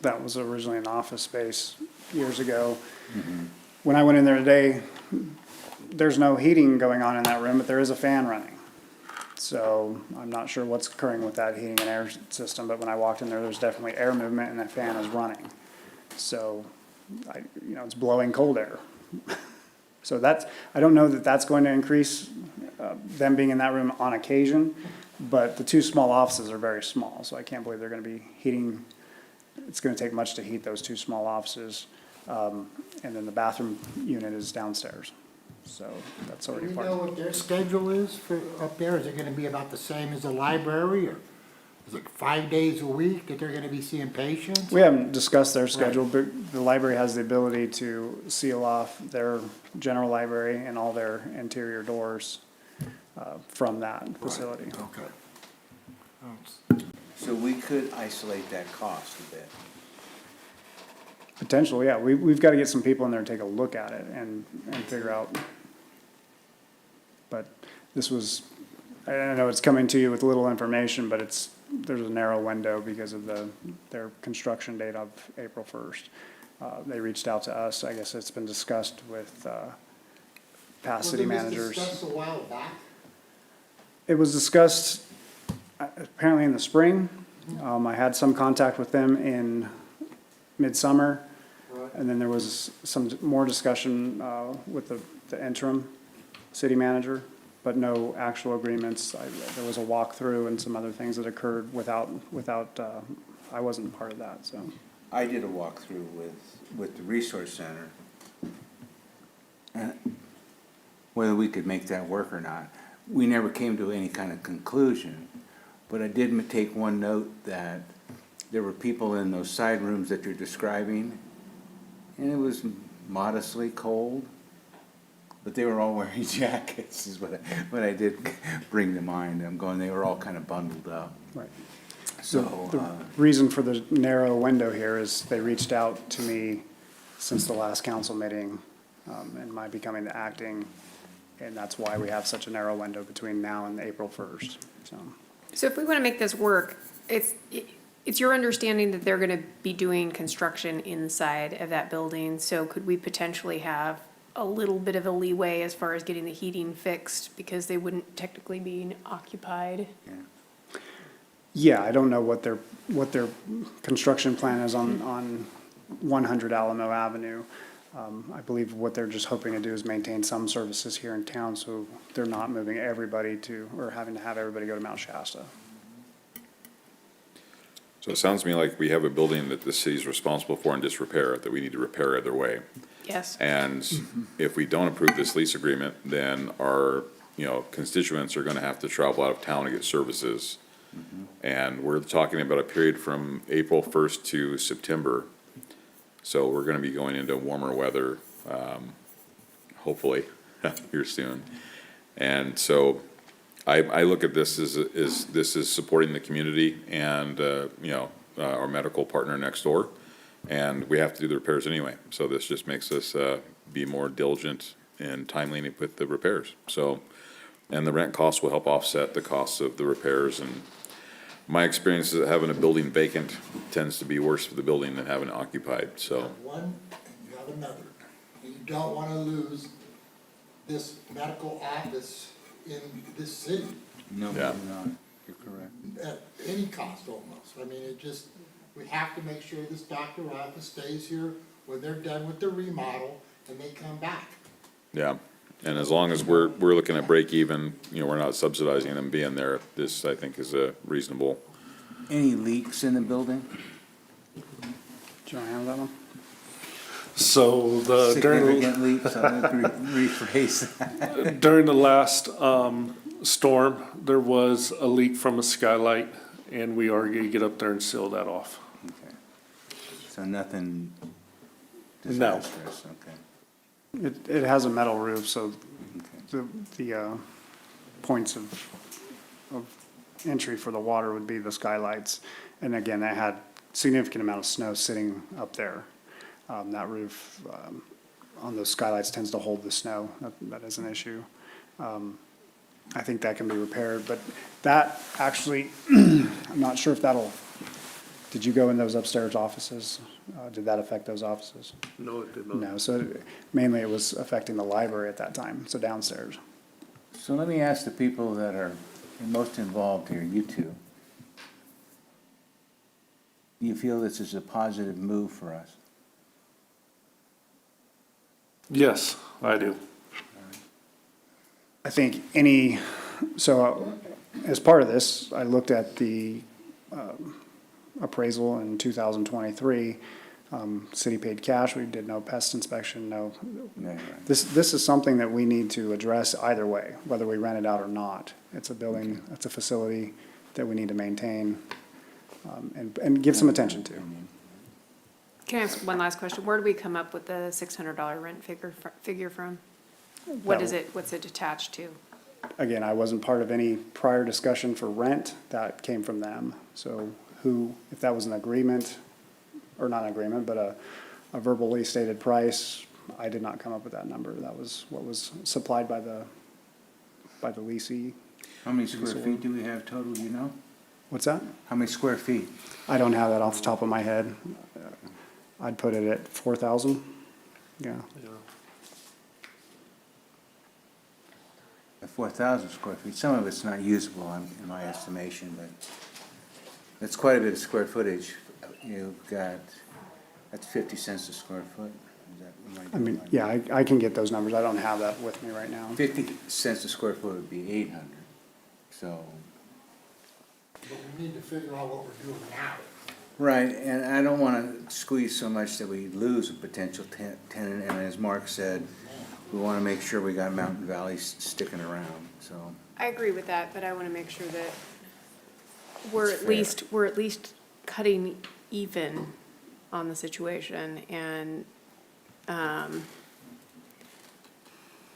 That was originally an office space years ago. When I went in there today, there's no heating going on in that room, but there is a fan running. So I'm not sure what's occurring with that heating and air system, but when I walked in there, there's definitely air movement and that fan is running. So, it's blowing cold air. So I don't know that that's going to increase, them being in that room on occasion, but the two small offices are very small, so I can't believe they're gonna be heating, it's gonna take much to heat those two small offices. And then the bathroom unit is downstairs, so that's Do already we part. know what their schedule is for up there? Is it gonna be about the same as the library, or is it 5 days a week that they're gonna be seeing patients? We haven't discussed their schedule, but the library has the ability to seal off their general library and all their interior doors from that facility. Okay. So we could isolate that cost a bit. Potentially, yeah. We've got to get some people in there to take a look at it and figure out. But this was, I know it's coming to you with little information, but there's a narrow window because of their construction date of April 1st. They reached out to us. I guess it's been discussed with past city managers. Was it discussed a while back? It was discussed apparently in the spring. I had some contact with them in midsummer. Right. And then there was some more discussion with the interim city manager, but no actual agreements. There was a walkthrough and some other things that occurred without, I wasn't part of that, so. I did a walkthrough with the resource center. And whether we could make that work or not, we never came to any kind of conclusion. But I did take one note that there were people in those side rooms that you're describing, and it was modestly cold, but they were all wearing jackets, is what I did bring to mind. I'm going, they were all kind of bundled up. Right. So, The reason for the narrow window here is they reached out to me since the last council meeting, and my becoming the acting, and that's why we have such a narrow window between now and April 1st, so. So if we want to make this work, it's your understanding that they're going to be doing construction inside of that building. So could we potentially have a little bit of a leeway as far as getting the heating fixed because they wouldn't technically be occupied? Yeah, I don't know what their construction plan is on 100 Alamo Avenue. I believe what they're just hoping to do is maintain some services here in town, so they're not moving everybody or having to have everybody go to Mount Shasta. So it sounds to me like we have a building that the city's responsible for in disrepair, that we need to repair either way. Yes. And if we don't approve this lease agreement, then our, constituents are gonna have to travel out of town to get services. And we're talking about a period from April 1st to September. So we're gonna be going into warmer weather, hopefully, here soon. And so I look at this as this is supporting the community and, our medical partner next door. And we have to do the repairs anyway. So this just makes us be more diligent and timely with the repairs. So, and the rent costs will help offset the costs of the repairs. And my experience is that having a building vacant tends to be worse for the building than having it occupied, You so. have one, and you have another. And you don't wanna lose this medical office in this city no, Yeah. not, you're correct. at any cost almost. I mean, we have to make sure this doctor office stays here when they're done with the remodel and they come back. Yeah, and as long as we're looking at break even, we're not subsidizing them being there, this, I think, is a reasonable. Any leaks in the building? Do you want to handle that one? So Significant leaks, I'm gonna rephrase that. during the last, storm, there was a leak from a skylight, and we are gonna get up there and seal that off. Okay. So nothing No. disastrous, okay. It has a metal roof, so Okay. the points of entry for the water would be the skylights. And again, that had significant amount of snow sitting up there. That roof on those skylights tends to hold the snow. That is an issue. I think that can be repaired, but that actually, I'm not sure if that'll, did you go in those upstairs offices? Did that affect those offices? No, it did not. No, so mainly it was affecting the library at that time, so downstairs. So let me ask the people that are most involved here, you two. Do you feel this is a positive move for us? Yes, I do. I think so as part of this, I looked at the appraisal in 2023. City paid cash, we did no pest inspection, no. No, right. This is something that we need to address either way, whether we rent it out or not. It's a building, it's a facility that we need to maintain, and give some attention to. Can I ask one last question? Where do we come up with the $600 rent figure from? What is it, what's it attached to? Again, I wasn't part of any prior discussion for rent, that came from them. So if that was an agreement, or not an agreement, but a verbally stated price, I did not come up with that number. That was what was supplied by the leasee. How many square feet do we have total, you know? What's that? How many square feet? I don't have that off the top of my head. I'd put it at 4,000, yeah. 4,000 square feet. Some of it's not usable in my estimation, but that's quite a bit of square footage. You've got, that's 50 cents a square foot. Is that, am I mean, doing that? yeah, I can get those numbers. I don't have that with me right now. 50 cents a square foot would be 800. So, But we need to figure out what we're doing now. right, and I don't want to squeeze so much that we lose a potential tenant. And as Mark said, we want to make sure we got Mountain Valley sticking around, so. I agree with that, but I want to make sure that we're It's at fair. least cutting even on the situation, and,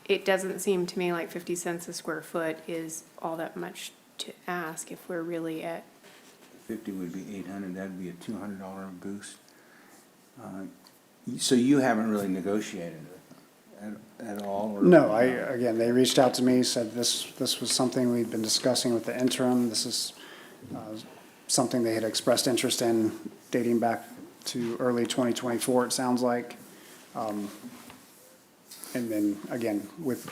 it doesn't seem to me like 50 cents a square foot is all that much to ask if we're really at, 50 would be 800, that'd be a $200 boost. So you haven't really negotiated at all? Or? No, again, they reached out to me, said this was something we'd been discussing with the interim. This is something they had expressed interest in dating back to early 2024, it sounds like. And then, again, with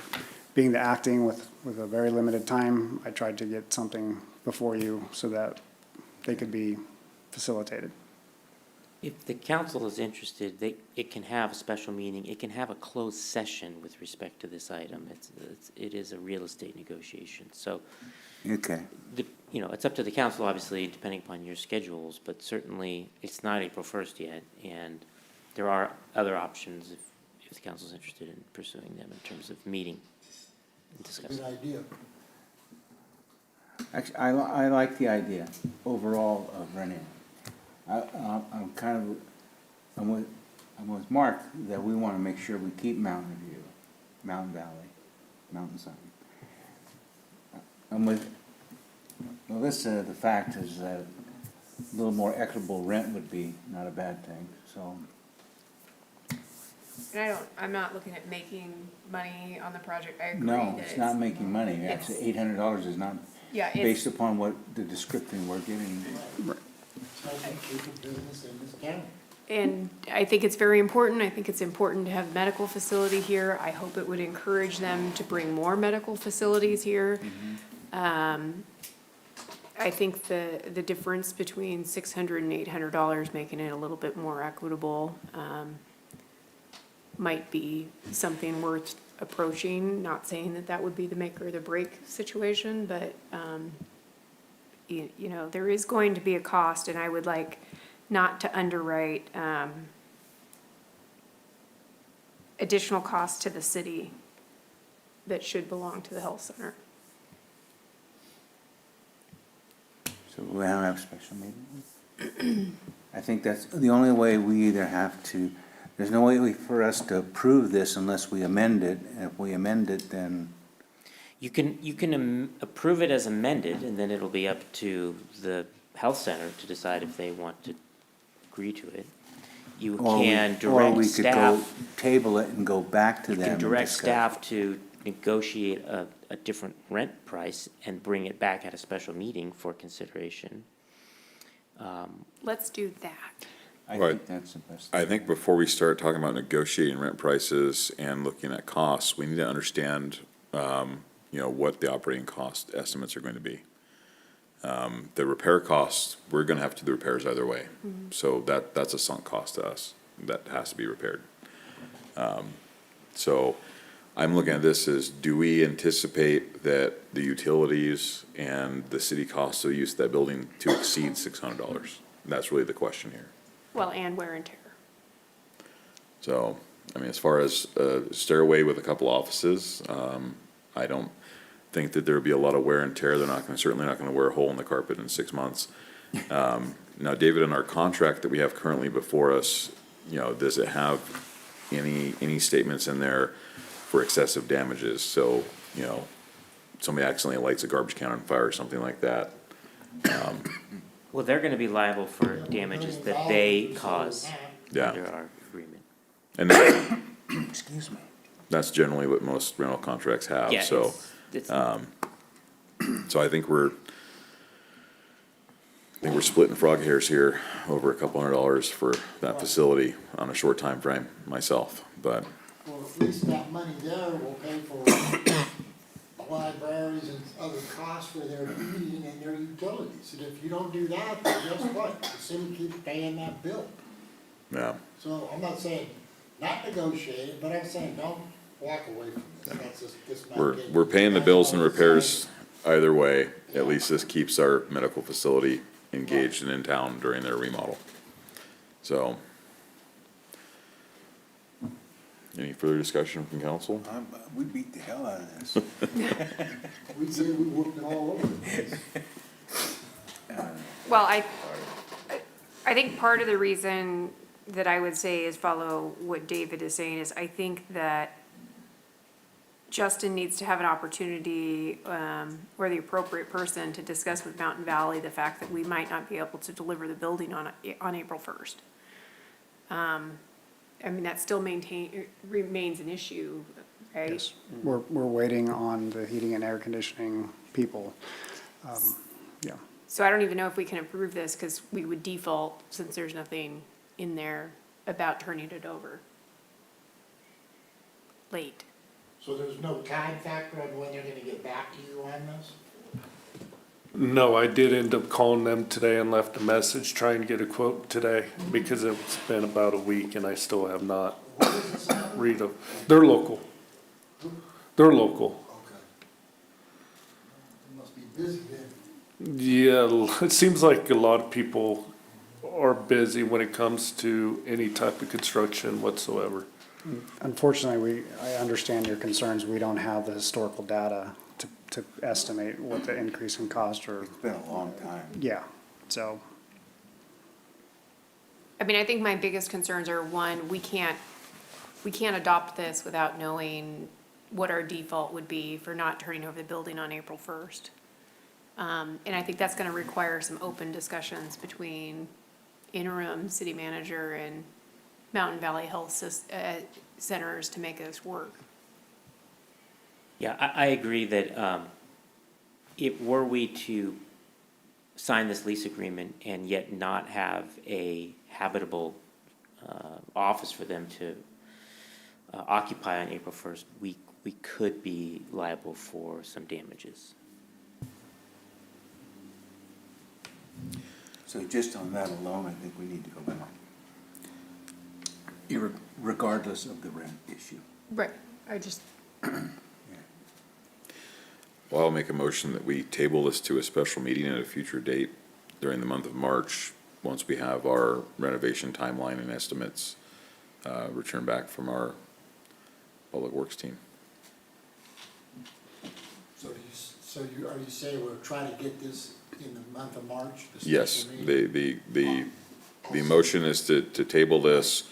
being the acting with a very limited time, I tried to get something before you so that they could be facilitated. If the council is interested, it can have a special meeting, it can have a closed session with respect to this item. It is a real estate negotiation, so, Okay. it's up to the council, obviously, depending upon your schedules, but certainly, it's not April 1st yet, and there are other options if the council's interested in pursuing them in terms of meeting and discussing. Good idea. Actually, I like the idea overall of renting. I'm with Mark that we want to make sure we keep Mountain View, Mountain Valley, Mountain Sun. I'm with Melissa, the fact is that a little more equitable rent would be not a bad thing, so. and I'm not looking at making money on the project. I agree No, that it's not making money. Actually, $800 is not Yeah, it's, based upon what the description we're giving. Business in this county. and I think it's very important. I think it's important to have a medical facility here. I hope it would encourage them to bring more medical facilities here. I think the difference between $600 and $800, making it a little bit more equitable, might be something worth approaching. Not saying that that would be the make or the break situation, but, there is going to be a cost, and I would like not to underwrite, additional costs to the city that should belong to the health center. So we'll have a special meeting. I think that's the only way. We either have to, there's no way for us to approve this unless we amend it. And if we amend it, then, You can approve it as amended, and then it'll be up to the health center to decide if they want to agree to it. You or can or direct we could go staff, table it and go back to you them. can and direct discuss. staff to negotiate a different rent price and bring it back at a special meeting for consideration. Let's do that. I Right. think that's the best. I think before we start talking about negotiating rent prices and looking at costs, we need to understand, what the operating cost estimates are going to be. The repair costs, we're gonna have to do the repairs either way. So that's a sunk cost to us. That has to be repaired. So I'm looking at this as, do we anticipate that the utilities and the city costs of use of that building to exceed $600? That's really the question here. Well, and wear and tear. So, I mean, as far as a stairway with a couple offices, I don't think that there would be a lot of wear and tear. They're certainly not gonna wear a hole in the carpet in 6 months. Now, David, in our contract that we have currently before us, does it have any statements in there for excessive damages? So, somebody accidentally lights a garbage can on fire or something like that. Well, they're gonna be liable for damages that they cause Yeah. under our agreement. And that- Excuse me. that's generally what most rental contracts have, Yeah, so. So I think we're splitting frog hairs here over $200 for that facility on a short time frame myself, but Well, at least that money there will pay for libraries and other costs for their heating and their utilities. And if you don't do that, then guess what? The city keeps paying that bill. yeah. So I'm not saying not negotiate it, but I'm saying don't walk away from this. That's just my opinion. We're paying the bills and repairs either way. At least this keeps our medical facility engaged and in town during their remodel. So. Any further discussion from council? We beat the hell out of this. We say we worked it all over the place. Well, I think part of the reason that I would say is follow what David is saying is I think that Justin needs to have an opportunity, or the appropriate person to discuss with Mountain Valley the fact that we might not be able to deliver the building on April 1st. I mean, that still remains an issue, right? Yes, we're waiting on the heating and air conditioning people. Yeah, So I don't even know if we can approve this, because we would default, since there's nothing in there about turning it over late. So there's no time factor on when they're gonna get back to you on this? No, I did end up calling them today and left a message trying to get a quote today because it's been about a week and I still have not read them. They're local. They're local. Okay. You must be busy then. Yeah, it seems like a lot of people are busy when it comes to any type of construction whatsoever. unfortunately, I understand your concerns. We don't have the historical data to estimate what the increase in cost or, It's been a long time. yeah, so. I mean, I think my biggest concerns are, one, we can't adopt this without knowing what our default would be for not turning over the building on April 1st. And I think that's gonna require some open discussions between interim city manager and Mountain Valley Health Centers to make this work. Yeah, I agree that if were we to sign this lease agreement and yet not have a habitable office for them to occupy on April 1st, we could be liable for some damages. So just on that alone, I think we need to go back. Regardless of the rent issue. Right. I just, Well, I'll make a motion that we table this to a special meeting at a future date during the month of March, once we have our renovation timeline and estimates returned back from our Public Works team. So are you saying we're trying to get this in the month of March? the Yes, special meeting? the motion is to table this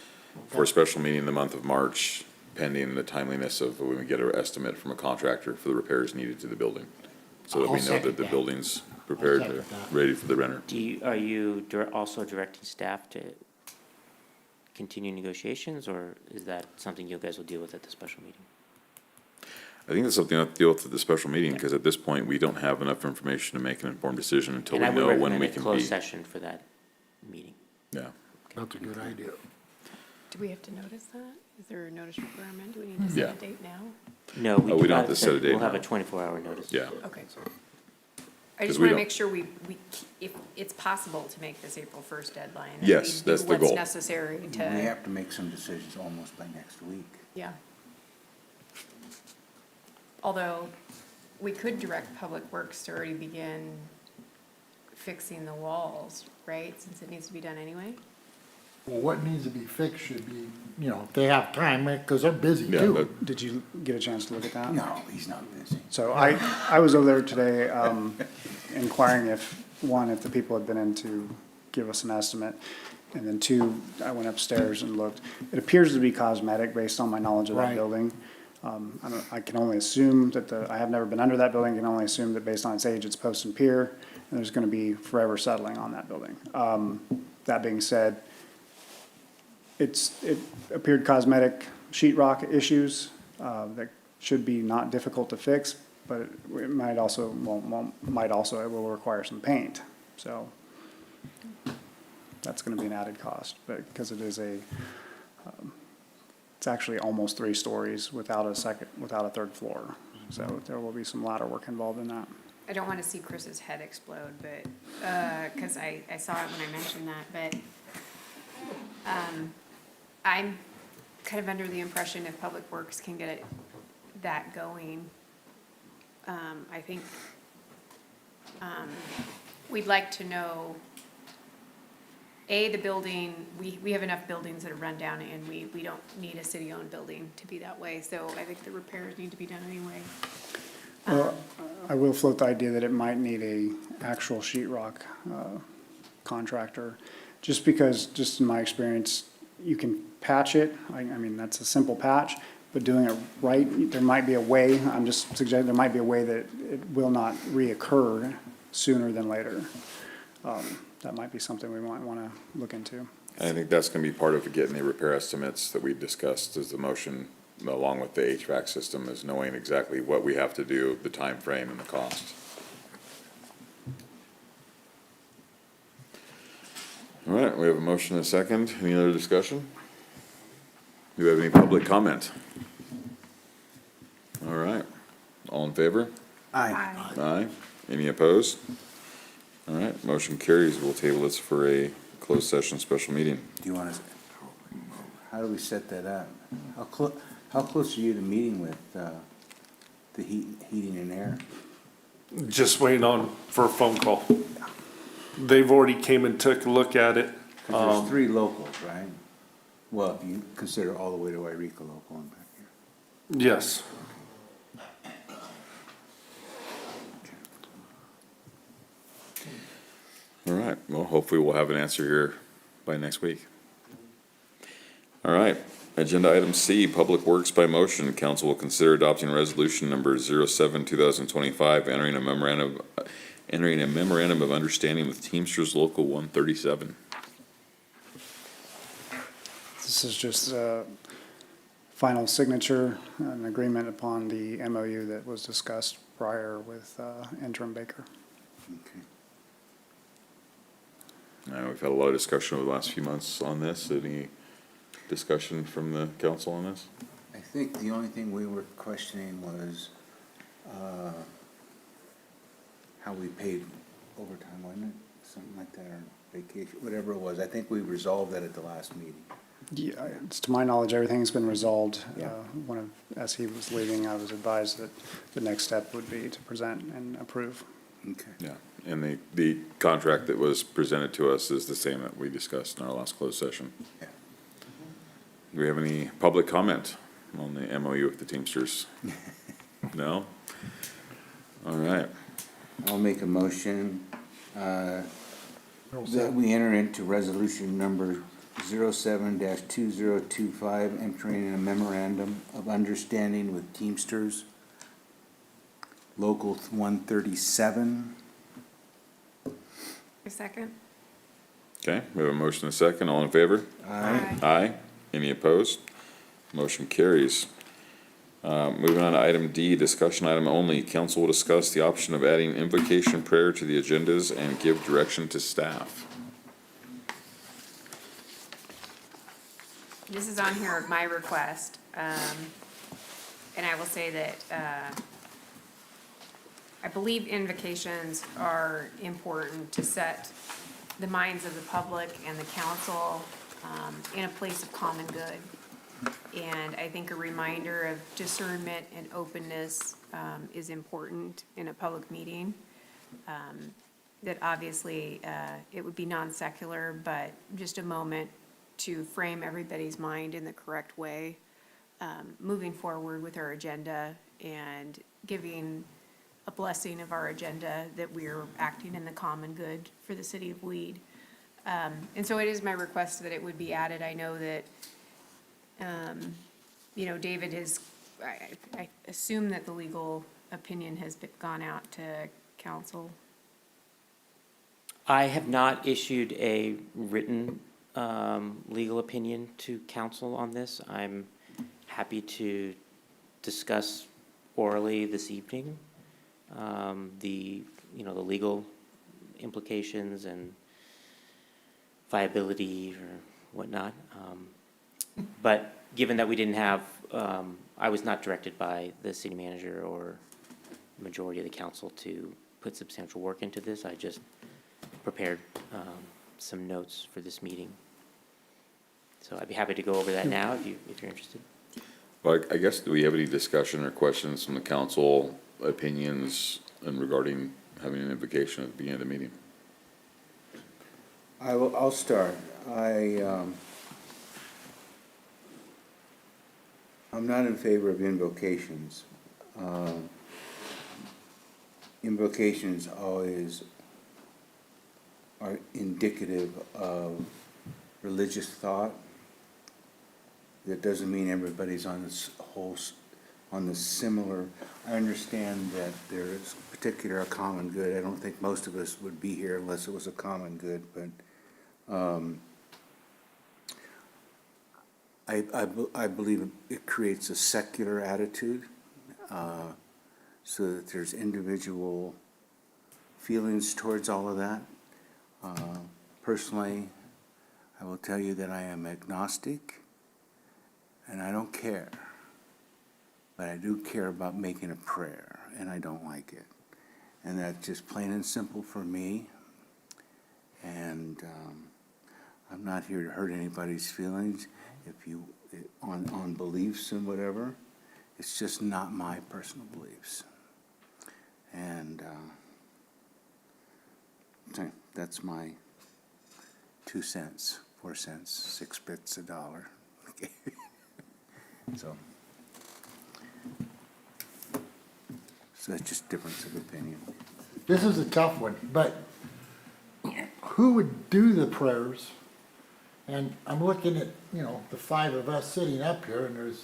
for a special meeting in the month of March, pending the timeliness of when we get our estimate from a contractor for the repairs needed to the building. So that I'll we know second that the that. building's prepared, second that. ready for the renter. Are you also directing staff to continue negotiations, or is that something you guys will deal with at the special meeting? I think that's something I'll have to deal with at the special meeting, because at this point, we don't have enough information to make an informed decision until And we I would know when recommend we a can closed be. session for that meeting. Yeah. That's a good idea. Do we have to notice that? Is there a notice requirement? Do we need to Yeah. set a date now? No, Oh, we do don't not have to set a date We'll have now. a 24-hour notice. Yeah. Okay. I 'Cause just we want to don't- make sure we, if it's possible to make this April 1st deadline. and Yes, we that's do the goal. What's necessary We to, have to make some decisions almost by next week. yeah. Although, we could direct Public Works to already begin fixing the walls, right? Since it needs to be done anyway? Well, what needs to be fixed should be, you know, if they have time, because they're busy Yeah, too. but Did you get a chance to look at that? No, he's not busy. So I was over there today, inquiring if the people had been in to give us an estimate. And then two, I went upstairs and looked. It appears to be cosmetic based on my knowledge of that Right. building. I can only assume that I have never been under that building, can only assume that based on its age, it's post and pier, and there's gonna be forever settling on that building. That being said, it appeared cosmetic sheetrock issues, that should be not difficult to fix, but it might also, it will require some paint, so. That's gonna be an added cost, but, because it is it's actually almost 3 stories without a third floor. So there will be some ladder work involved in that. I don't want to see Chris's head explode, but, because I saw it when I mentioned that, but, I'm kind of under the impression if Public Works can get that going, I think, we'd like to know, the building, we have enough buildings that are run down and we don't need a city-owned building to be that way, so I think the repairs need to be done anyway. Well, I will float the idea that it might need a actual sheetrock contractor, just because, just in my experience, you can patch it, I mean, that's a simple patch, but doing it right, there might be a way, I'm just suggesting, there might be a way that it will not reoccur sooner than later. That might be something we might wanna look into. I think that's gonna be part of getting the repair estimates that we discussed as the motion, along with the HVAC system, is knowing exactly what we have to do, the time frame, and the cost. All right, we have a motion and a second. Any other discussion? Do we have any public comment? All right, all in favor? Aye. Aye. Any opposed? All right, motion carries. We'll table this for a closed session special meeting. Do you want to, how do we set that up? How close are you to meeting with, the heating and air? Just waiting for a phone call. They've already came and took a look at it. 'Cause there's 3 locals, right? Well, if you consider all the way to Wairika local and back here. Yes. All right, well, hopefully we'll have an answer here by next week. All right, agenda item C, Public Works by motion. Council will consider adopting resolution number 07-2025, entering a memorandum of understanding with Teamsters Local 137. This is just a final signature, an agreement upon the MOU that was discussed prior with Interim Baker. Okay. I know we've had a lot of discussion over the last few months on this. Any discussion from the council on this? I think the only thing we were questioning was, how we paid overtime, wasn't it? Something like that, or vacation, whatever it was. I think we resolved that at the last meeting. Yeah, it's to my knowledge, everything's been resolved. Yeah. As he was leaving, I was advised that the next step would be to present and approve. Okay. Yeah, and the contract that was presented to us is the same that we discussed in our last closed session. Yeah. Do we have any public comment on the MOU with the Teamsters? No? All right, I'll make a motion, that we enter into resolution number 07-2025, entering in a memorandum of understanding with Teamsters Local 137. A second? okay, we have a motion and a second. All in favor? Aye. Aye. Any opposed? Motion carries. Moving on to item D, discussion item only. Council will discuss the option of adding invocation prayer to the agendas and give direction to staff. This is on here at my request, and I will say that, I believe invocations are important to set the minds of the public and the council, in a place of common good. And I think a reminder of discernment and openness, is important in a public meeting. That obviously, it would be non-secular, but just a moment to frame everybody's mind in the correct way, moving forward with our agenda and giving a blessing of our agenda that we're acting in the common good for the city of Weed. And so it is my request that it would be added. I know that, David has, I assume that the legal opinion has gone out to council. I have not issued a written legal opinion to council on this. I'm happy to discuss orally this evening the legal implications and viability or whatnot. But given that we didn't have, I was not directed by the city manager or majority of the council to put substantial work into this. I just prepared some notes for this meeting. So I'd be happy to go over that now if you're interested. Well, I guess, do we have any discussion or questions from the council, opinions regarding having an invocation at the beginning of the meeting? I'll start. I'm not in favor of invocations. Invocations always are indicative of religious thought. That doesn't mean everybody's on the similar. I understand that there is particular common good. I don't think most of us would be here unless it was a common good, but I believe it creates a secular attitude, so that there's individual feelings towards all of that. Personally, I will tell you that I am agnostic, and I don't care. But I do care about making a prayer, and I don't like it. And that's just plain and simple for me. And I'm not here to hurt anybody's feelings. On beliefs and whatever, it's just not my personal beliefs. And so that's my 2 cents, 4 cents, 6 bits a dollar. Okay. So that's just difference of opinion. This is a tough one, but who would do the prayers? And I'm looking at, the 5 of us sitting up here, and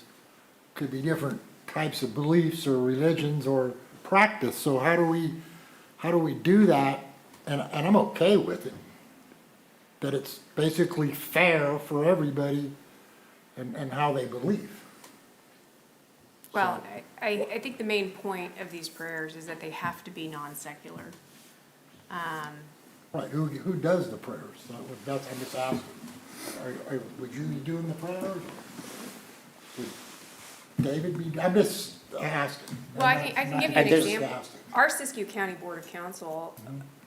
could be different types of beliefs or religions or practice. So how do we do that? And I'm okay with it. That it's basically fair for everybody and how they believe. Well, I think the main point of these prayers is that they have to be non-secular. Right, who does the prayers? I'm just asking. Would you be doing the prayers? Would David be, I'm just asking. Well, I can give you an And there's- example. Our Siskiyou County Board of Council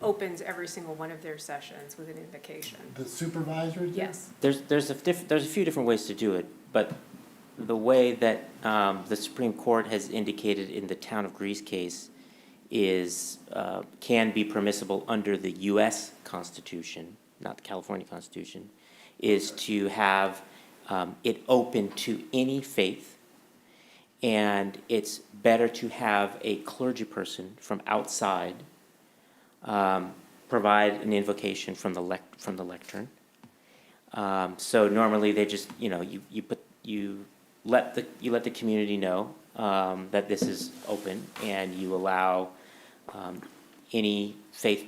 opens every single one of their sessions with an invocation. The supervisors do? Yes. There's a few different ways to do it, but the way that the Supreme Court has indicated in the Town of Greece case is, can be permissible under the U.S. Constitution, not the California Constitution, is to have it open to any faith. And it's better to have a clergy person from outside provide an invocation from the lectern. So normally they just, you let the community know that this is open, and you allow any faith,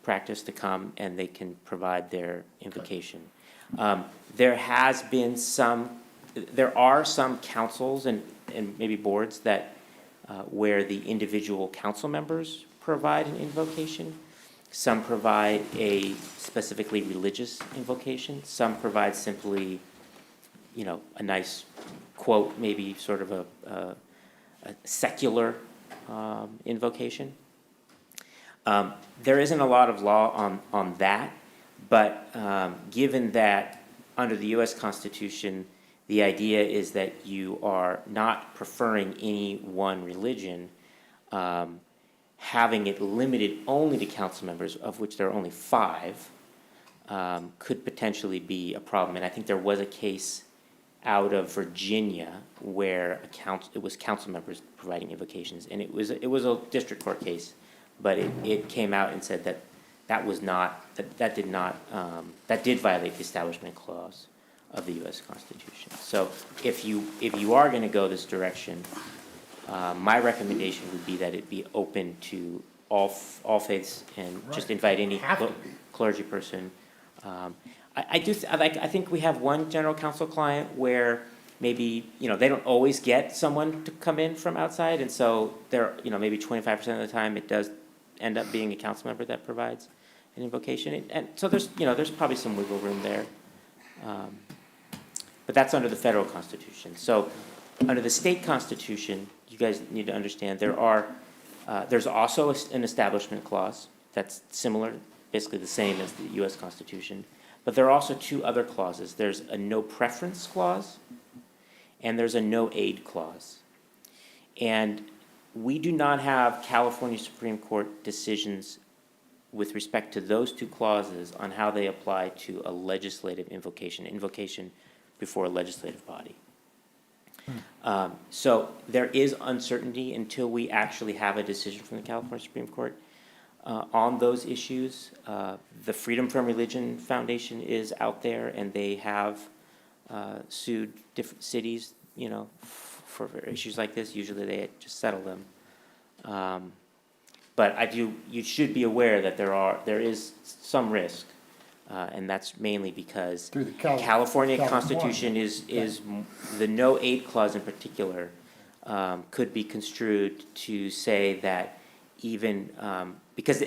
practice to come, and they can provide their invocation. There are some councils, and and maybe boards that, where the individual council members provide an invocation. Some provide a specifically religious invocation. Some provide simply, you know, a nice quote, maybe sort of a secular invocation. There isn't a lot of law on that, but given that under the U.S. Constitution, the idea is that you are not preferring any one religion, having it limited only to council members, of which there are only 5, could potentially be a problem. And I think there was a case out of Virginia where it was council members providing invocations, and it was a district court case, but it came out and said that that did violate the Establishment Clause of the U.S. Constitution. So if you are going to go this direction, my recommendation would be that it be open to all faiths and just invite any Have to be. clergy person. I think we have one general counsel client where maybe, you know, they don't always get someone to come in from outside, and so they're, you know, maybe 25% of the time it does end up being a council member that provides an invocation. And so there's, you know, there's probably some wiggle room there. But that's under the federal constitution. So under the state constitution, you guys need to understand there's also an establishment clause that's similar, basically the same as the U.S. Constitution. But there are also 2 other clauses. There's a no preference clause, and there's a no aid clause. And we do not have California Supreme Court decisions with respect to those 2 clauses on how they apply to a legislative invocation before a legislative body. So there is uncertainty until we actually have a decision from the California Supreme Court on those issues. The Freedom from Religion Foundation is out there, and they have sued different cities, you know, for issues like this. Usually they just settle them. But you should be aware that there is some risk, and that's mainly because Through the California California. Constitution is the no aid clause in particular could be construed to say that even because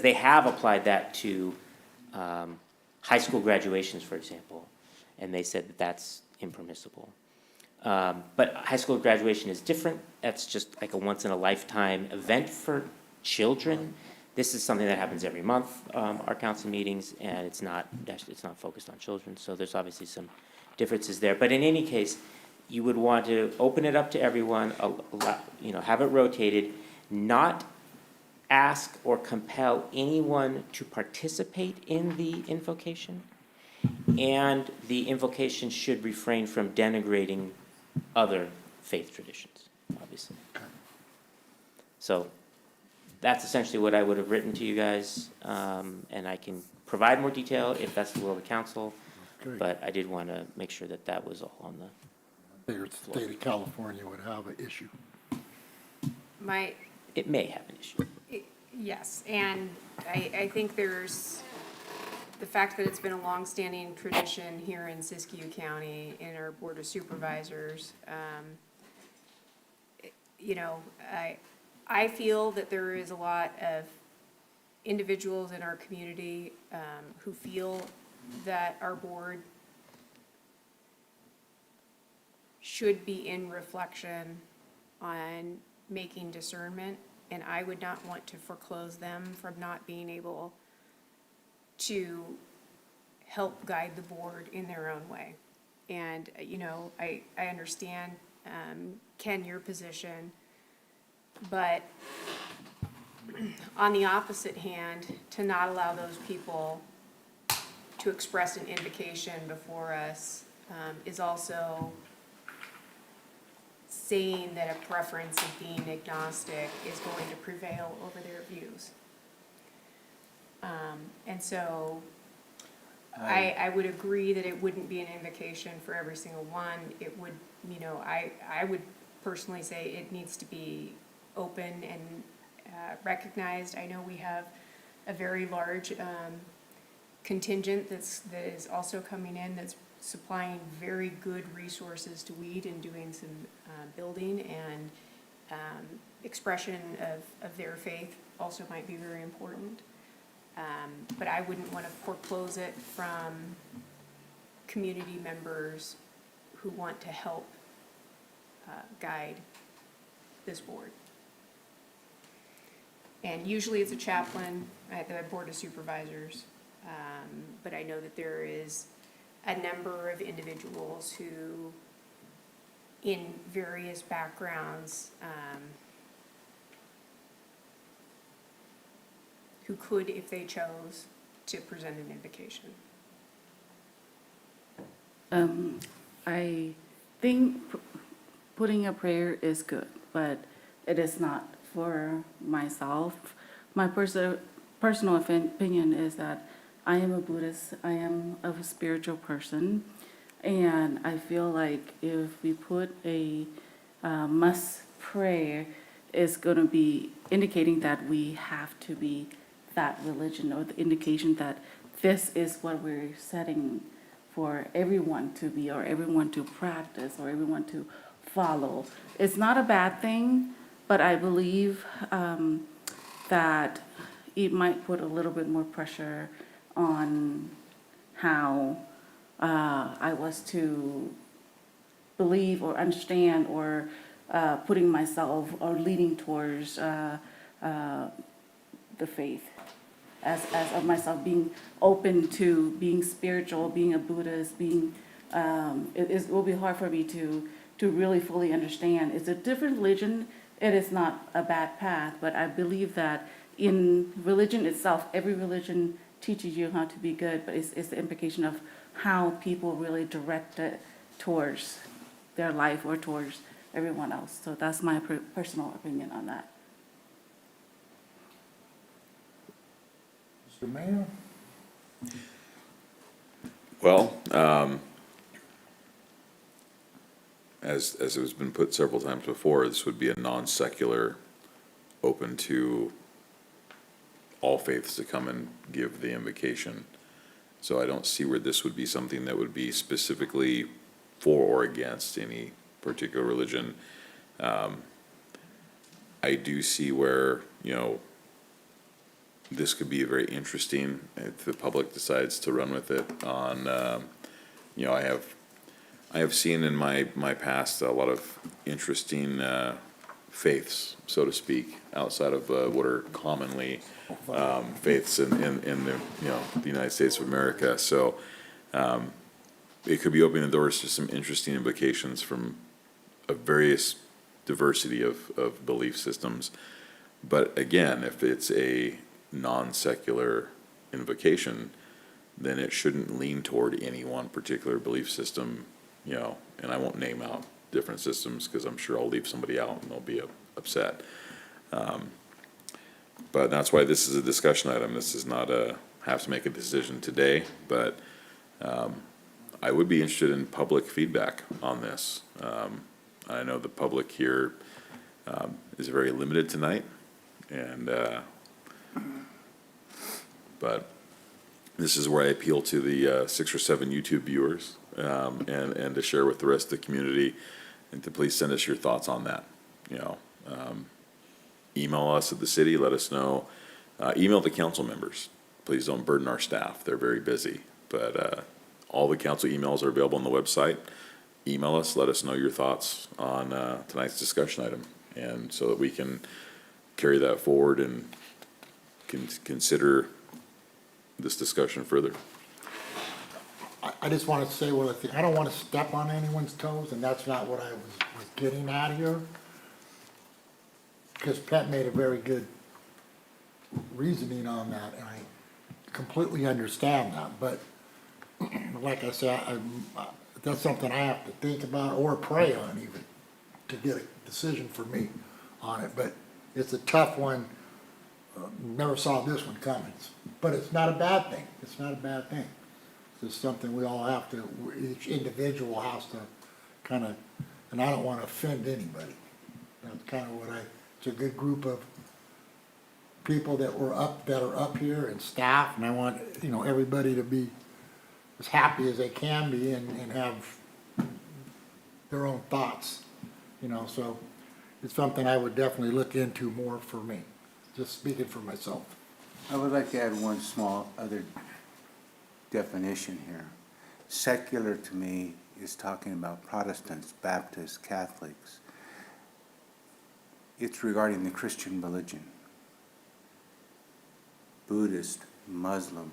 they have applied that to high school graduations, for example, and they said that that's impermissible. But high school graduation is different. That's just like a once in a lifetime event for children. This is something that happens every month, our council meetings, and it's not focused on children. So there's obviously some differences there. But in any case, you would want to open it up to everyone, you know, have it rotated, not ask or compel anyone to participate in the invocation, and the invocation should refrain from denigrating other faith traditions, obviously. So that's essentially what I would have written to you guys, and I can provide more detail if that's the will of the council, Great. but I did want to make sure that that was all on the, The state of California would have an issue. it may have an issue. Yes, and I think there's the fact that it's been a longstanding tradition here in Siskiyou County in our Board of Supervisors. You know, I feel that there is a lot of individuals in our community who feel that our board should be in reflection on making discernment, and I would not want to foreclose them from not being able to help guide the board in their own way. And, you know, I understand, Ken, your position, but on the opposite hand, to not allow those people to express an invocation before us is also saying that a preference of being agnostic is going to prevail over their views. And so I would agree that it wouldn't be an invocation for every single one. It would, you know, I would personally say it needs to be open and recognized. I know we have a very large contingent that is also coming in that's supplying very good resources to Weed and doing some building and expression of their faith also might be very important. But I wouldn't want to foreclose it from community members who want to help guide this board. And usually it's a chaplain at the Board of Supervisors, but I know that there is a number of individuals who, in various backgrounds, who could, if they chose, to present an invocation. I think putting a prayer is good, but it is not for myself. My personal opinion is that I am a Buddhist, I am a spiritual person, and I feel like if we put a must prayer, it's going to be indicating that we have to be that religion, or the indication that this is what we're setting for everyone to be, or everyone to practice, or everyone to follow. It's not a bad thing, but I believe that it might put a little bit more pressure on how I was to believe or understand, or putting myself or leading towards the faith. As of myself being open to being spiritual, being a Buddhist, being, it will be hard for me to really fully understand. It's a different religion. It is not a bad path, but I believe that in religion itself, every religion teaches you how to be good, but it's the implication of how people really direct it towards their life or towards everyone else. So that's my personal opinion on that. Mr. Mayor? Well, as it has been put several times before, this would be a non-secular, open to all faiths to come and give the invocation. So I don't see where this would be something that would be specifically for or against any particular religion. I do see where, this could be very interesting if the public decides to run with it on, I have seen in my past a lot of interesting faiths, so to speak, outside of what are commonly faiths in the the United States of America. So it could be opening the doors to some interesting implications from a various diversity of belief systems. But again, if it's a non-secular invocation, then it shouldn't lean toward any one particular belief system, and I won't name out different systems because I'm sure I'll leave somebody out and they'll be upset. But that's why this is a discussion item. This is not have to make a decision today, but I would be interested in public feedback on this. I know the public here is very limited tonight, and but this is where I appeal to the 6 or 7 YouTube viewers, and to share with the rest of the community, and to please send us your thoughts on that. Email us at the city, let us know. Email the council members. Please don't burden our staff. They're very busy. But all the council emails are available on the website. Email us, let us know your thoughts on tonight's discussion item, and so that we can carry that forward and consider this discussion further. I just want to say what I think. I don't want to step on anyone's toes, and that's not what I was getting at here. Because Pat made a very good reasoning on that, and I completely understand that. But like I said, that's something I have to think about or pray on even to get a decision for me on it. But it's a tough one. Never saw this one coming. But it's not a bad thing. It's not a bad thing. It's just something we all have to, each individual has to kind of, and I don't want to offend anybody. That's kind of what it's a good group of people that are up here and staff, and I want, everybody to be as happy as they can be and have their own thoughts, you know, so it's something I would definitely look into more for me, just speaking for myself. I would like to add one small other definition here. Secular to me is talking about Protestants, Baptists, Catholics. It's regarding the Christian religion. Buddhist, Muslim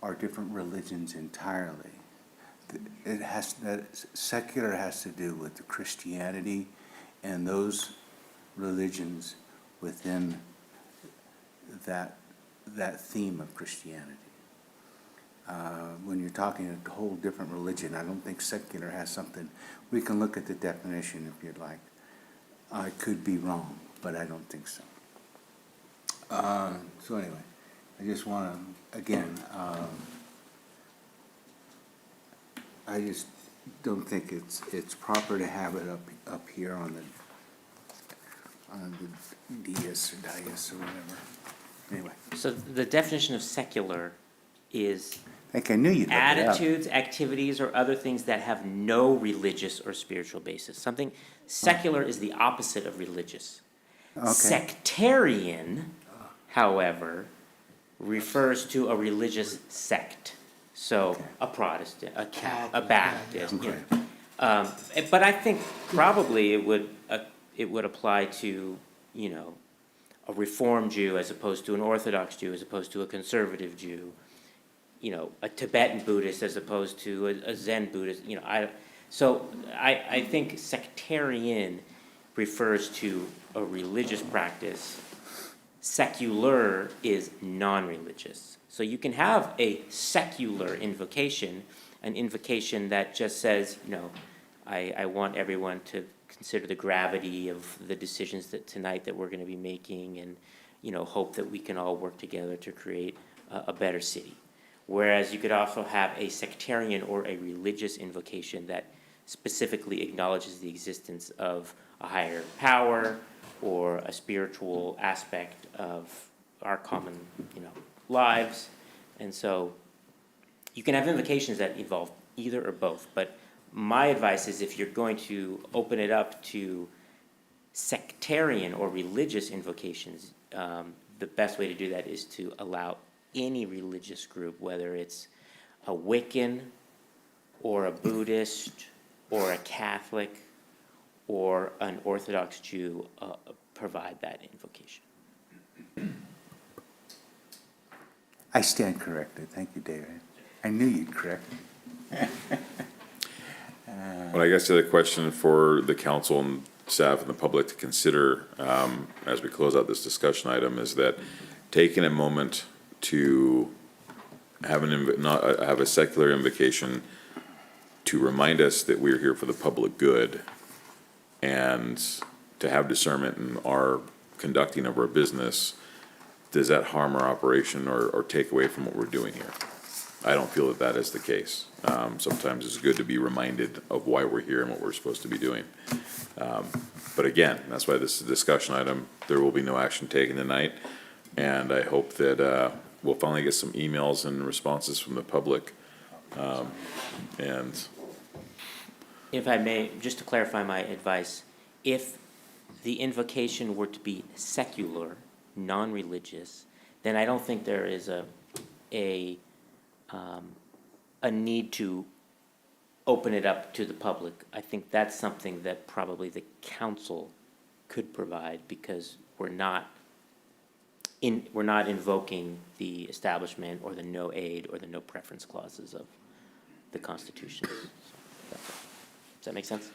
are different religions entirely. Secular has to do with the Christianity and those religions within that theme of Christianity. When you're talking a whole different religion, I don't think secular has something, we can look at the definition if you'd like. I could be wrong, but I don't think so. So anyway, I just want to, again, I just don't think it's proper to have it up here on the dais or dais or whatever. Anyway, So the definition of secular is I think I knew you'd look it up. attitudes, activities, or other things that have no religious or spiritual basis. Something, secular is the opposite of religious. Okay. Sectarian, however, refers to a religious sect. So a Protestant, a Baptist, you know. But I think probably it would apply to, you know, a Reformed Jew as opposed to an Orthodox Jew, as opposed to a conservative Jew, you know, a Tibetan Buddhist as opposed to a Zen Buddhist, you know, I think sectarian refers to a religious practice. Secular is non-religious. So you can have a secular invocation, an invocation that just says, you know, I want everyone to consider the gravity of the decisions that we're gonna be making, and, you know, hope that we can all work together to create a better city. Whereas you could also have a sectarian or a religious invocation that specifically acknowledges the existence of a higher power or a spiritual aspect of our common, you know, lives. And so you can have invocations that involve either or both, but my advice is if you're going to open it up to sectarian or religious invocations, the best way to do that is to allow any religious group, whether it's a Wiccan or a Buddhist or a Catholic or an Orthodox Jew, provide that invocation. I stand corrected. Thank you, David. I knew you'd correct me. Well, I guess the other question for the council and staff and the public to consider, as we close out this discussion item, is that taking a moment to have have a secular invocation to remind us that we're here for the public good and to have discernment in our conducting of our business, does that harm our operation or take away from what we're doing here? I don't feel that that is the case. Sometimes it's good to be reminded of why we're here and what we're supposed to be doing. But again, that's why this is a discussion item. There will be no action taken tonight. And I hope that we'll finally get some emails and responses from the public. And If I may, just to clarify my advice, if the invocation were to be secular, non-religious, then I don't think there is a need to open it up to the public. I think that's something that probably the council could provide, because we're not invoking the establishment or the no aid or the no preference clauses of the Constitution. Does that make sense?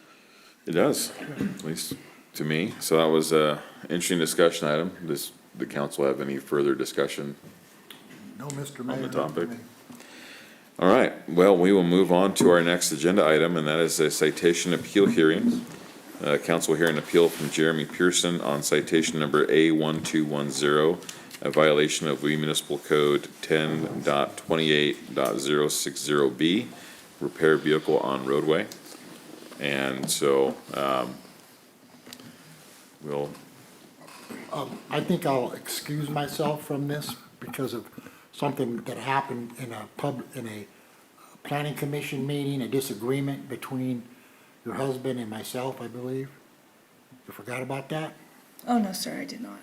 it does, at least to me. So that was a interesting discussion item. Does the council have any further discussion? No, Mr. On Mayor. the not topic. for me. All right, well, we will move on to our next agenda item, and that is a citation appeal hearing. Council hearing appeal from Jeremy Pearson on citation number A1210, a violation of Lee Municipal Code 10.28.060B, repair vehicle on roadway. And so, we'll, I think I'll excuse myself from this because of something that happened in a planning commission meeting, a disagreement between your husband and myself, I believe. You forgot about that? Oh, no, sir, I did not.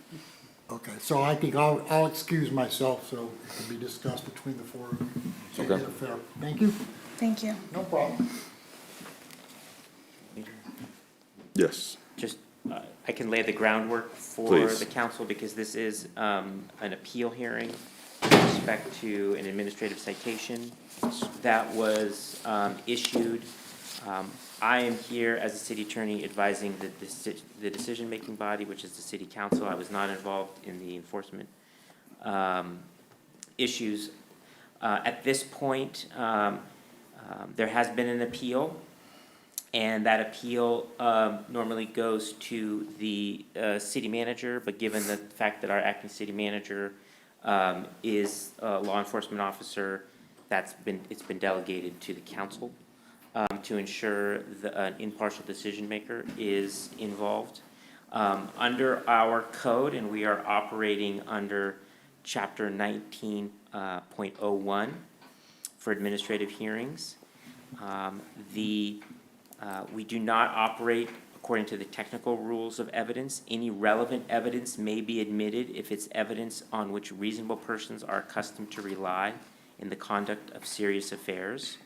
Okay, so I think I'll excuse myself, so it can be discussed between the four of you. So Okay. get it fair. Thank you. Thank you. No problem. Yes. Just, I can lay the groundwork for Please. the council because this is an appeal hearing with respect to an administrative citation that was issued. I am here as a city attorney advising the decision-making body, which is the city council. I was not involved in the enforcement issues. At this point, there has been an appeal. And that appeal normally goes to the city manager, but given the fact that our acting city manager is a law enforcement officer, it's been delegated to the council to ensure an impartial decision maker is involved. Under our code, and we are operating under chapter 19.01 for administrative hearings, we do not operate according to the technical rules of evidence. Any relevant evidence may be admitted if it's evidence on which reasonable persons are accustomed to rely in the conduct of serious affairs,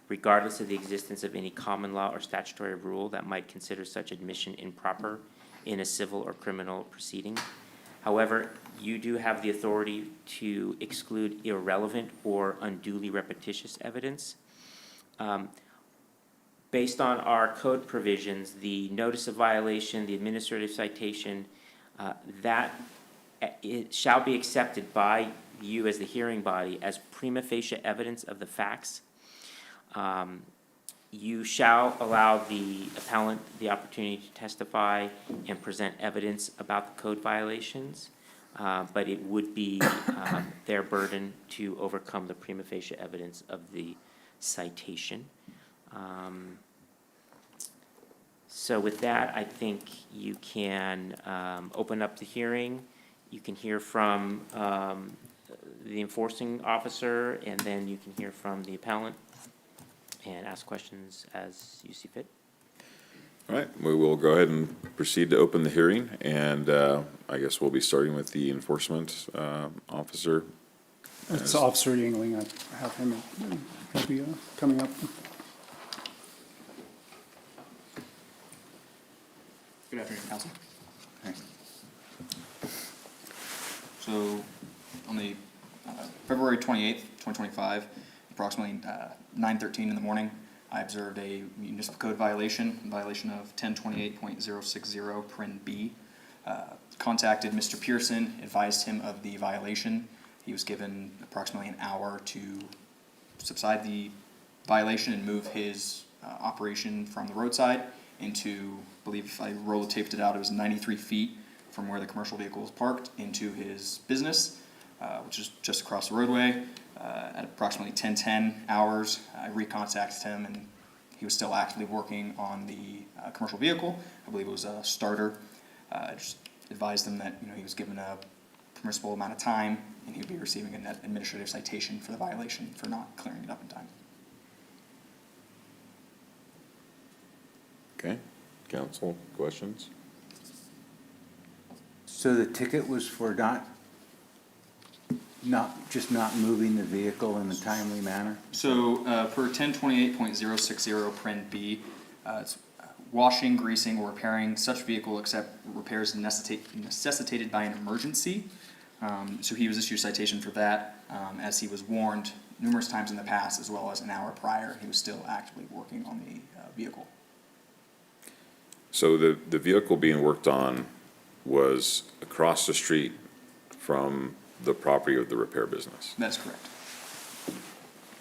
regardless of the existence of any common law or statutory rule that might consider such admission improper in a civil or criminal proceeding. However, you do have the authority to exclude irrelevant or unduly repetitious evidence. Based on our code provisions, the notice of violation, the administrative citation, it shall be accepted by you as the hearing body as prima facie evidence of the facts. You shall allow the appellant the opportunity to testify and present evidence about the code violations, but it would be their burden to overcome the prima facie evidence of the citation. So with that, I think you can open up the hearing. You can hear from the enforcing officer, and then you can hear from the appellant and ask questions as you see fit. All right, we will go ahead and proceed to open the hearing, and I guess we'll be starting with the enforcement officer. It's Officer Yingling. I have him, he'll be coming up. Good afternoon, council. So, on the February 28th, 2025, approximately 9:13 in the morning, I observed a municipal code violation of 1028.060, paren B. Contacted Mr. Pearson, advised him of the violation. He was given approximately an hour to subside the violation and move his operation from the roadside into, I believe if I rolled-taped it out, it was 93 feet from where the commercial vehicle was parked into his business, which is just across the roadway. At approximately 10:10 hours, I recontacted him, and he was still actively working on the commercial vehicle. I believe it was a starter. I just advised him that he was given a permissible amount of time, and he would be receiving an administrative citation for the violation for not clearing it up in time. Okay, council, questions? So the ticket was for not moving the vehicle in a timely manner? So, per 1028.060, paren B, it's washing, greasing, or repairing such vehicle except repairs necessitated by an emergency. So he was issued a citation for that, as he was warned numerous times in the past, as well as an hour prior. He was still actively working on the vehicle. So the vehicle being worked on was across the street from the property of the repair business? That's correct.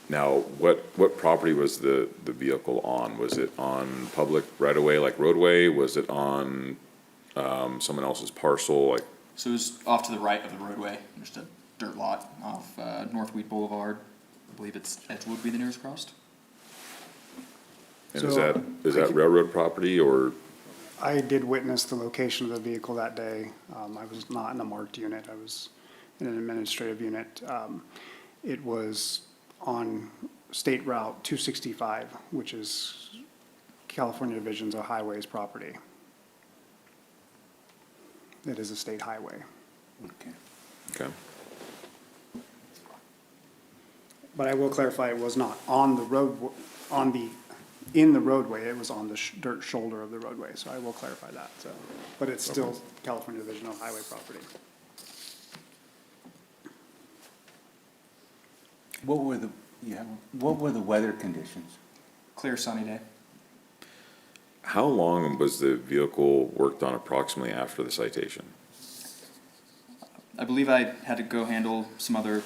Now, what property was the vehicle on? Was it on public right-of-way, like roadway? Was it on someone else's parcel, like? So it was off to the right of the roadway, just a dirt lot off North Wheat Boulevard. I believe it's Edgewood would be the nearest crossed. And So, is that railroad property, or? I did witness the location of the vehicle that day. I was not in a marked unit. I was in an administrative unit. It was on State Route 265, which is California Divisions of Highways property. It is a state highway. Okay. Okay. But I will clarify, it was not on the road, in the roadway, it was on the dirt shoulder of the roadway, so I will clarify that, so. But it's still California Division of Highway property. What were the weather conditions? Clear sunny day. How long was the vehicle worked on approximately after the citation? I believe I had to go handle some other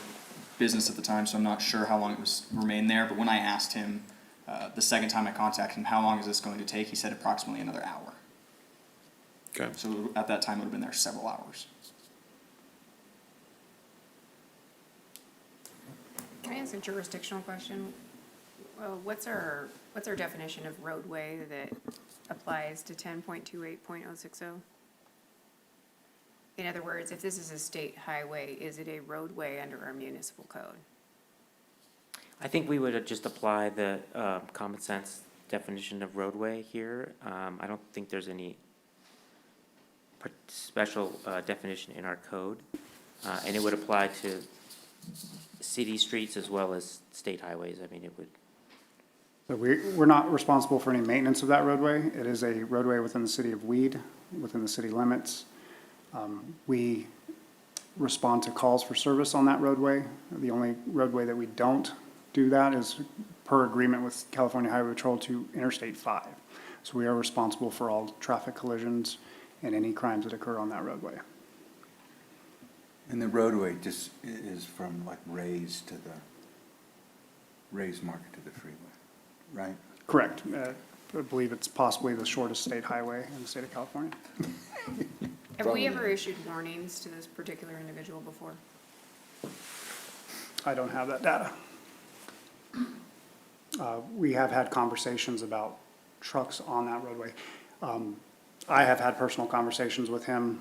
business at the time, so I'm not sure how long it was remained there, but when I asked him, the second time I contacted him, how long is this going to take, he said approximately another hour. Okay. So at that time, it would have been there several hours. Can I ask a jurisdictional question? What's our definition of roadway that applies to 10.28.060? In other words, if this is a state highway, is it a roadway under our municipal code? I think we would just apply the common sense definition of roadway here. I don't think there's any special definition in our code. And it would apply to city streets as well as state highways. I mean, it would. So we're not responsible for any maintenance of that roadway. It is a roadway within the city of Weed, within the city limits. We respond to calls for service on that roadway. The only roadway that we don't do that is per agreement with California Highway Patrol to Interstate 5. So we are responsible for all traffic collisions and any crimes that occur on that roadway. And the roadway just is from like Ray's Market to the freeway, right? Correct. I believe it's possibly the shortest state highway in the state of California. Have we ever issued warnings to this particular individual before? I don't have that data. We have had conversations about trucks on that roadway. I have had personal conversations with him,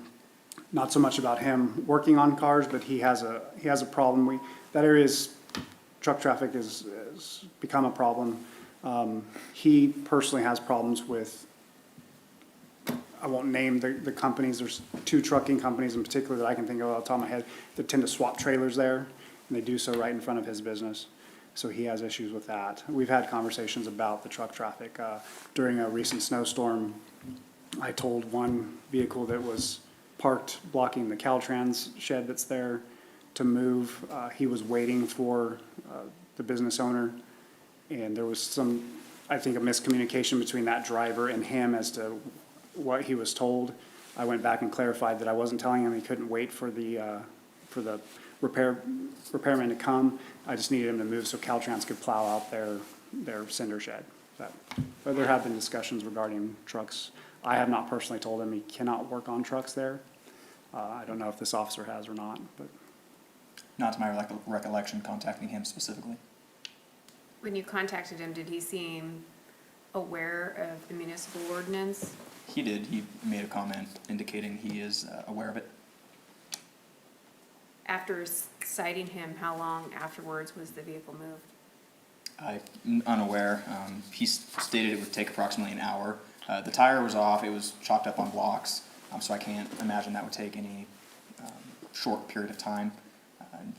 not so much about him working on cars, but he has a problem. That area's truck traffic has become a problem. He personally has problems with, I won't name the companies, there's 2 trucking companies in particular that I can think of off the top of my head that tend to swap trailers there, and they do so right in front of his business. So he has issues with that. We've had conversations about the truck traffic. During a recent snowstorm, I told one vehicle that was parked blocking the Caltrans shed that's there to move. He was waiting for the business owner, and there was some, I think, a miscommunication between that driver and him as to what he was told. I went back and clarified that I wasn't telling him he couldn't wait for the repairman to come. I just needed him to move so Caltrans could plow out their cinder shed. But there have been discussions regarding trucks. I have not personally told him he cannot work on trucks there. I don't know if this officer has or not, but. Not to my recollection, contacting him specifically. When you contacted him, did he seem aware of the municipal ordinance? He did. He made a comment indicating he is aware of it. After citing him, how long afterwards was the vehicle moved? I'm unaware. He stated it would take approximately an hour. The tire was off. It was chalked up on blocks, so I can't imagine that would take any short period of time.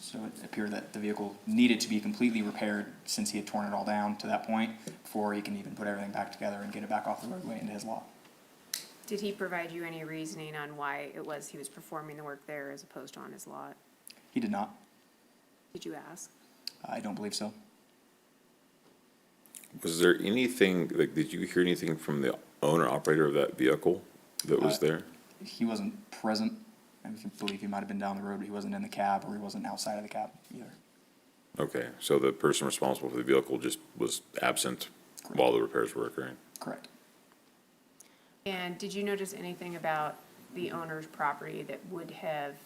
So it appeared that the vehicle needed to be completely repaired since he had torn it all down to that point before he can even put everything back together and get it back off the roadway into his lot. Did he provide you any reasoning on why it was he was performing the work there as opposed to on his lot? He did not. Did you ask? I don't believe so. Was there anything, like, did you hear anything from the owner operator of that vehicle that was there? He wasn't present. I believe he might have been down the road, but he wasn't in the cab or he wasn't outside of the cab either. Okay, so the person responsible for the vehicle just was absent while the repairs were occurring? Correct. And did you notice anything about the owner's property that would have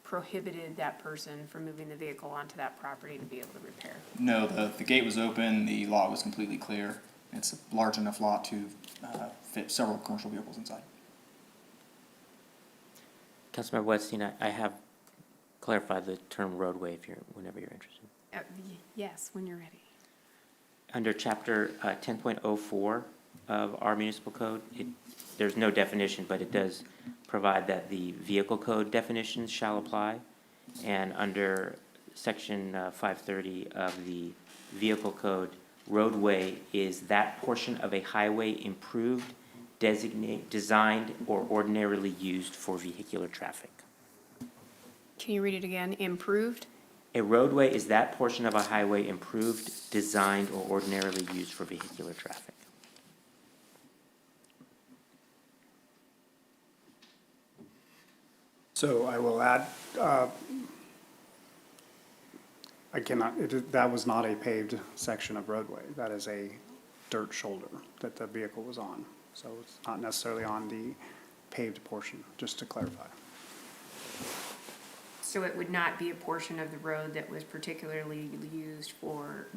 prohibited that person from moving the vehicle onto that property to be able to repair? No, the gate was open, the lot was completely clear. It's a large enough lot to fit several commercial vehicles inside. Councilmember Wetstein, I have clarified the term roadway whenever you're interested. Yes, when you're ready. Under chapter 10.04 of our municipal code, there's no definition, but it does provide that the vehicle code definitions shall apply. And under section 530 of the vehicle code, roadway is that portion of a highway improved, designed, or ordinarily used for vehicular traffic. Can you read it again? Improved? A roadway is that portion of a highway improved, designed, or ordinarily used for vehicular traffic. So I will add, I cannot, that was not a paved section of roadway. That is a dirt shoulder that the vehicle was on. So it's not necessarily on the paved portion, just to clarify. So it would not be a portion of the road that was particularly used for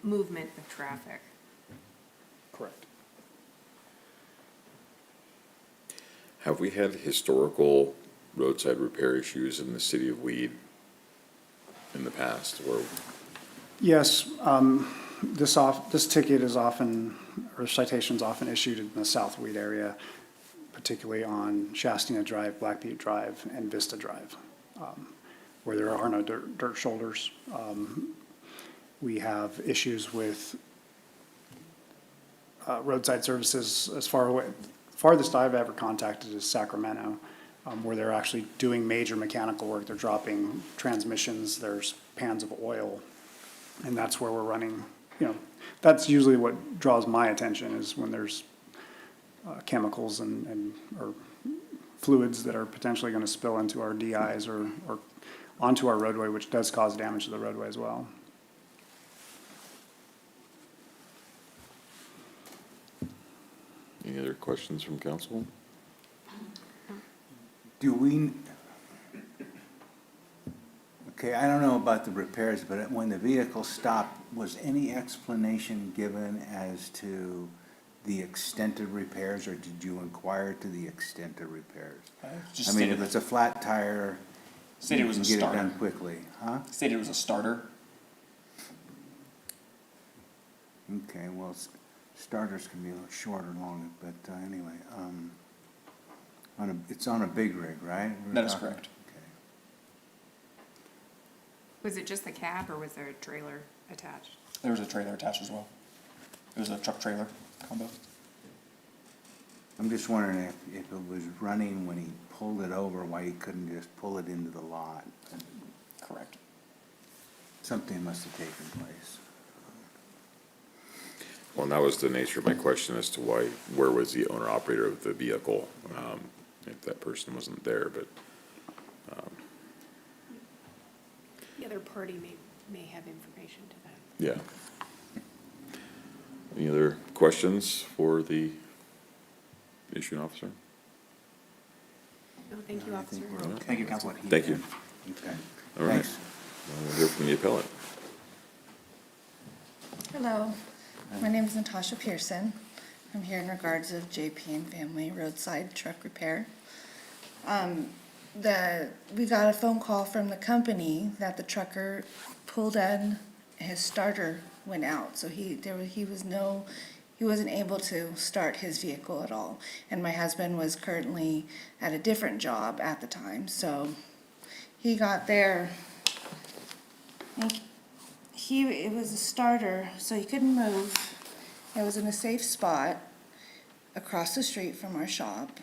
movement of traffic? Correct. Have we had historical roadside repair issues in the city of Weed in the past, or? Yes, this ticket is often, or citation's often issued in the South Weed area, particularly on Shastina Drive, Black Butte Drive, and Vista Drive, where there are no dirt shoulders. We have issues with roadside services as far away. Farthest I've ever contacted is Sacramento, where they're actually doing major mechanical work. They're dropping transmissions, there's pans of oil, and that's where we're running, that's usually what draws my attention, is when there's chemicals or fluids that are potentially gonna spill into our DIs or onto our roadway, which does cause damage to the roadway as well. Any other questions from council? Do we, okay, I don't know about the repairs, but when the vehicle stopped, was any explanation given as to the extent of repairs, or did you inquire to the extent of repairs? Just I mean, if stated- it's a flat tire, Stated you it was can a get it starter. done quickly, huh? Stated it was a starter. Okay, well, starters can be a little short or long, but anyway, it's on a big rig, right? That is correct. Okay. Was it just the cab, or was there a trailer attached? There was a trailer attached as well. It was a truck trailer combo. I'm just wondering if it was running when he pulled it over, why he couldn't just pull it into the lot? Correct. Something must have taken place. Well, and that was the nature of my question as to where was the owner operator of the vehicle, if that person wasn't there, but, The other party may have information to that. yeah. Any other questions for the issuing officer? No, thank you, I officer. think we're okay Thank you, with Council. what he Thank you. did. Okay. All right. Thanks. We'll hear from the appellant. Hello, my name is Natasha Pearson. I'm here in regards of JP and Family Roadside Truck Repair. We got a phone call from the company that the trucker pulled in, his starter went out, so he wasn't able to start his vehicle at all. And my husband was currently at a different job at the time, so he got there. It was a starter, so he couldn't move. It was in a safe spot across the street from our shop.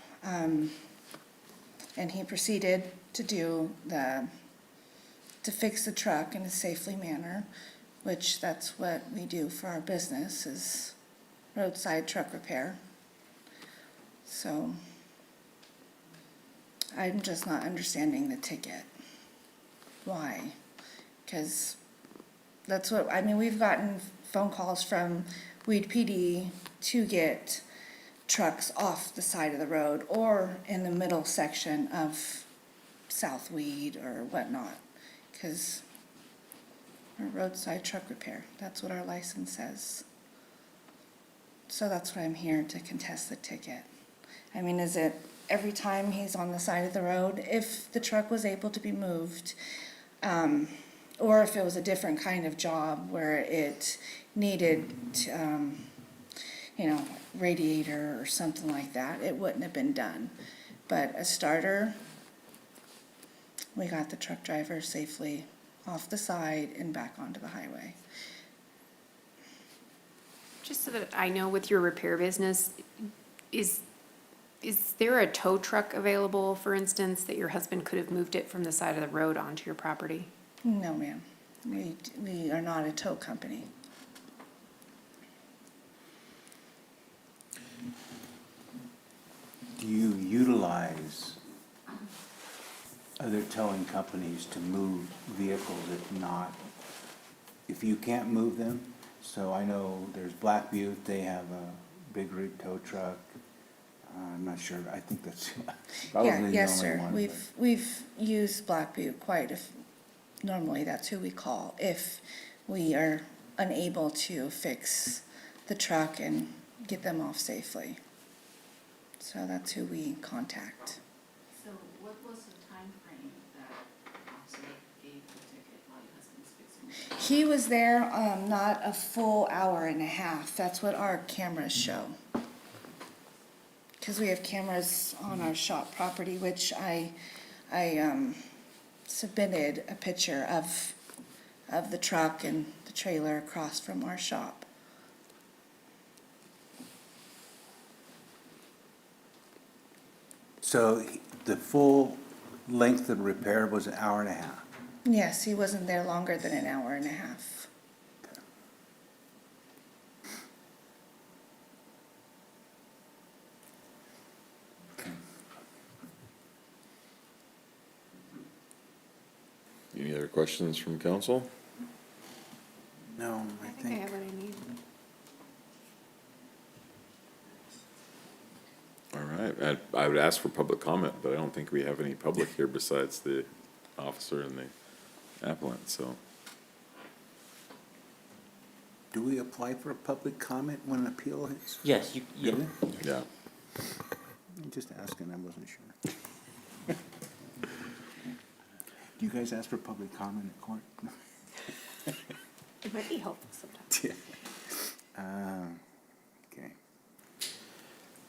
And he proceeded to fix the truck in a safely manner, which that's what we do for our business, is roadside truck repair. So I'm just not understanding the ticket. Why? Because that's what, I mean, we've gotten phone calls from Weed PD to get trucks off the side of the road or in the middle section of South Weed or whatnot, because we're roadside truck repair, that's what our license says. So that's why I'm here, to contest the ticket. I mean, is it every time he's on the side of the road? If the truck was able to be moved, or if it was a different kind of job where it needed, you know, radiator or something like that, it wouldn't have been done. But a starter, we got the truck driver safely off the side and back onto the highway. Just so that I know with your repair business, is there a tow truck available, for instance, that your husband could have moved it from the side of the road onto your property? No, ma'am. We are not a tow company. Do you utilize other towing companies to move vehicles if not, if you can't move them? So I know there's Black Butte, they have a big rig tow truck. I'm not sure, I think that's probably the only one. Yes, sir. but- We've used Black Butte normally that's who we call if we are unable to fix the truck and get them off safely. So that's who we contact. So what was the time frame that officer gave the ticket while your husband's fixing it? He was there, not a full hour and a half. That's what our cameras show. Because we have cameras on our shop property, which I submitted a picture of the truck and the trailer across from our shop. So the full length of repair was an hour and a half? Yes, he wasn't there longer than an hour and a half. Any other questions from council? No, I I think I think, have what I need. All right, and I would ask for public comment, but I don't think we have any public here besides the officer and the applicant, so. do we apply for a public comment when an appeal is? Yes, you, Really? Yeah. I'm just asking, I wasn't sure. Do you guys ask for public comment in court? It might be helpful sometimes. Okay.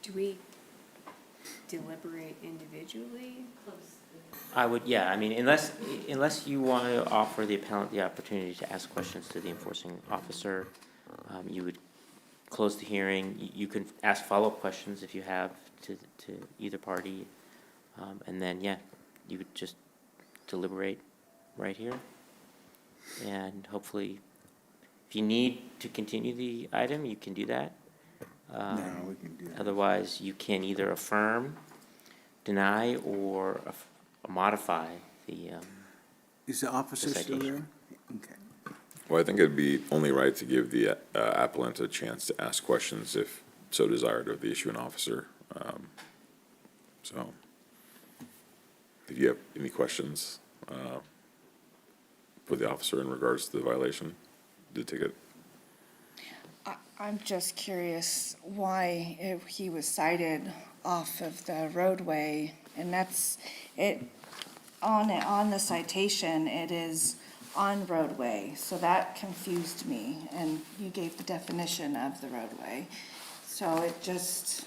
Do we deliberate individually? I would, yeah, I mean, unless you want to offer the appellant the opportunity to ask questions to the enforcing officer, you would close the hearing. You can ask follow-up questions if you have to either party. And then, yeah, you would just deliberate right here. And hopefully, if you need to continue the item, you can do that. No, we can do that. Otherwise, you can either affirm, deny, or modify the, Is the officer still there? citation. Okay. Well, I think it'd be only right to give the applicant a chance to ask questions if so desired of the issuing officer. So, if you have any questions for the officer in regards to the violation, the ticket. I'm just curious why he was cited off of the roadway, and that's, on the citation, it is on roadway, so that confused me, and you gave the definition of the roadway. So it just,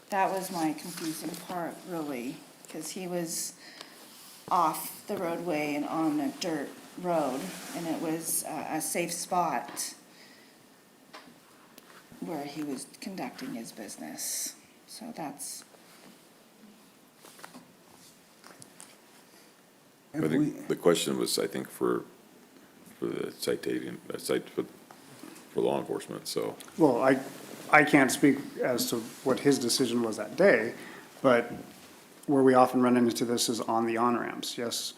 that was my confusing part, really, because he was off the roadway and on a dirt road, and it was a safe spot where he was conducting his business. So that's, I Have we- think the question was, I think, for the citation, for law enforcement, so. Well, I can't speak as to what his decision was that day, but where we often run into this is on the on-ramps, yes.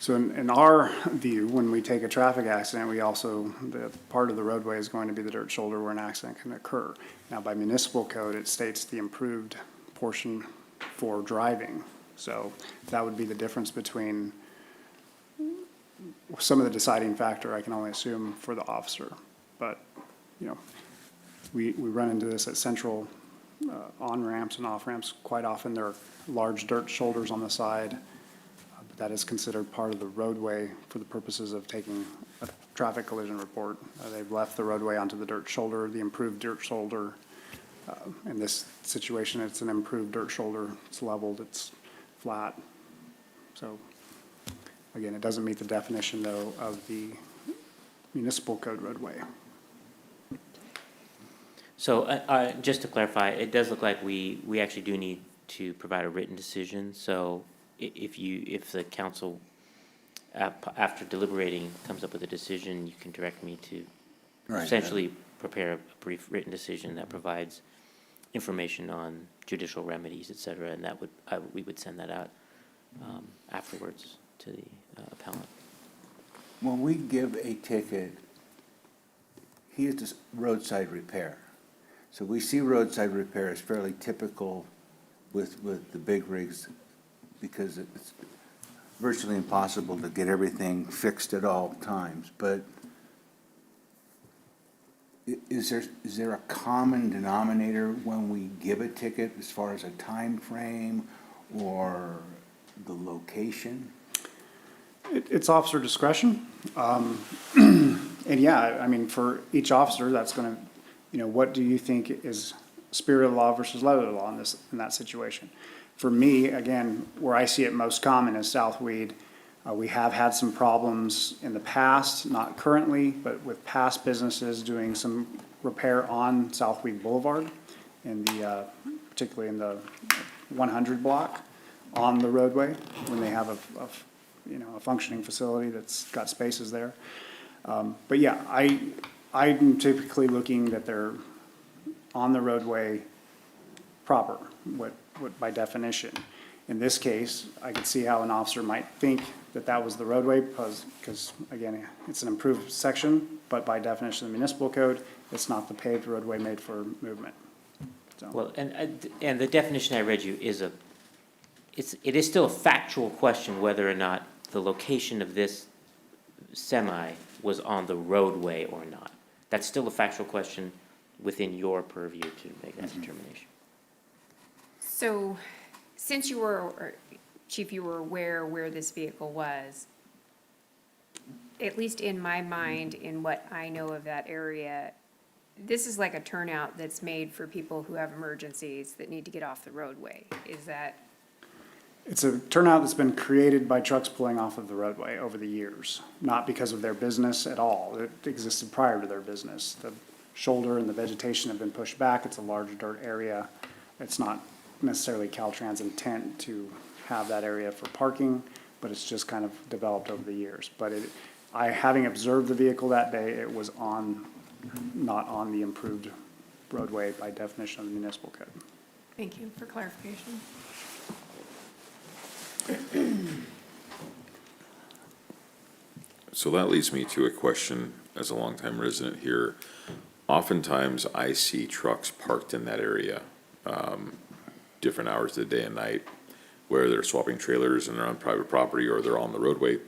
So in our view, when we take a traffic accident, we also, the part of the roadway is going to be the dirt shoulder where an accident can occur. Now, by municipal code, it states the improved portion for driving. So that would be the difference between some of the deciding factor, I can only assume, for the officer. But, you know, we run into this at central on-ramps and off-ramps quite often. There are large dirt shoulders on the side, That is considered part of the roadway for the purposes of taking a traffic collision report. They've left the roadway onto the dirt shoulder, the improved dirt shoulder. In this situation, it's an improved dirt shoulder. It's leveled, it's flat. So, again, it doesn't meet the definition, though, of the municipal code roadway. So, just to clarify, it does look like we actually do need to provide a written decision. So if the council, after deliberating, comes up with a decision, you can direct me to Right. essentially prepare a brief written decision that provides information on judicial remedies, et cetera, and that we would send that out afterwards to the appellant. When we give a ticket, here's this roadside repair. So we see roadside repair as fairly typical with the big rigs because it's virtually impossible to get everything fixed at all times. But is there a common denominator when we give a ticket as far as a time frame or the location? It's officer discretion. And yeah, I mean, for each officer, that's gonna, what do you think is spirit of the law versus letter of the law in that situation? For me, again, where I see it most common is South Weed. We have had some problems in the past, not currently, but with past businesses doing some repair on South Weed Boulevard in the, particularly in the 100 block on the roadway, when they have a functioning facility that's got spaces there. But yeah, I'm typically looking that they're on the roadway proper, what by definition. In this case, I could see how an officer might think that that was the roadway, because again, it's an improved section, but by definition of the municipal code, it's not the paved roadway made for movement. So, Well, and the definition I read you is it is still a factual question whether or not the location of this semi was on the roadway or not. That's still a factual question within your purview to make that determination. So, since you were, or Chief, you were aware where this vehicle was, at least in my mind, in what I know of that area, this is like a turnout that's made for people who have emergencies that need to get off the roadway. Is that? it's a turnout that's been created by trucks pulling off of the roadway over the years, not because of their business at all. It existed prior to their business. The shoulder and the vegetation have been pushed back. It's a large dirt area. It's not necessarily Caltrans' intent to have that area for parking, but it's just kind of developed over the years. But having observed the vehicle that day, it was not on the improved roadway by definition of the municipal code. Thank you for clarification. So that leads me to a question as a longtime resident here. Oftentimes I see trucks parked in that area, different hours of the day and night, where they're swapping trailers and they're on private property or they're on the roadway,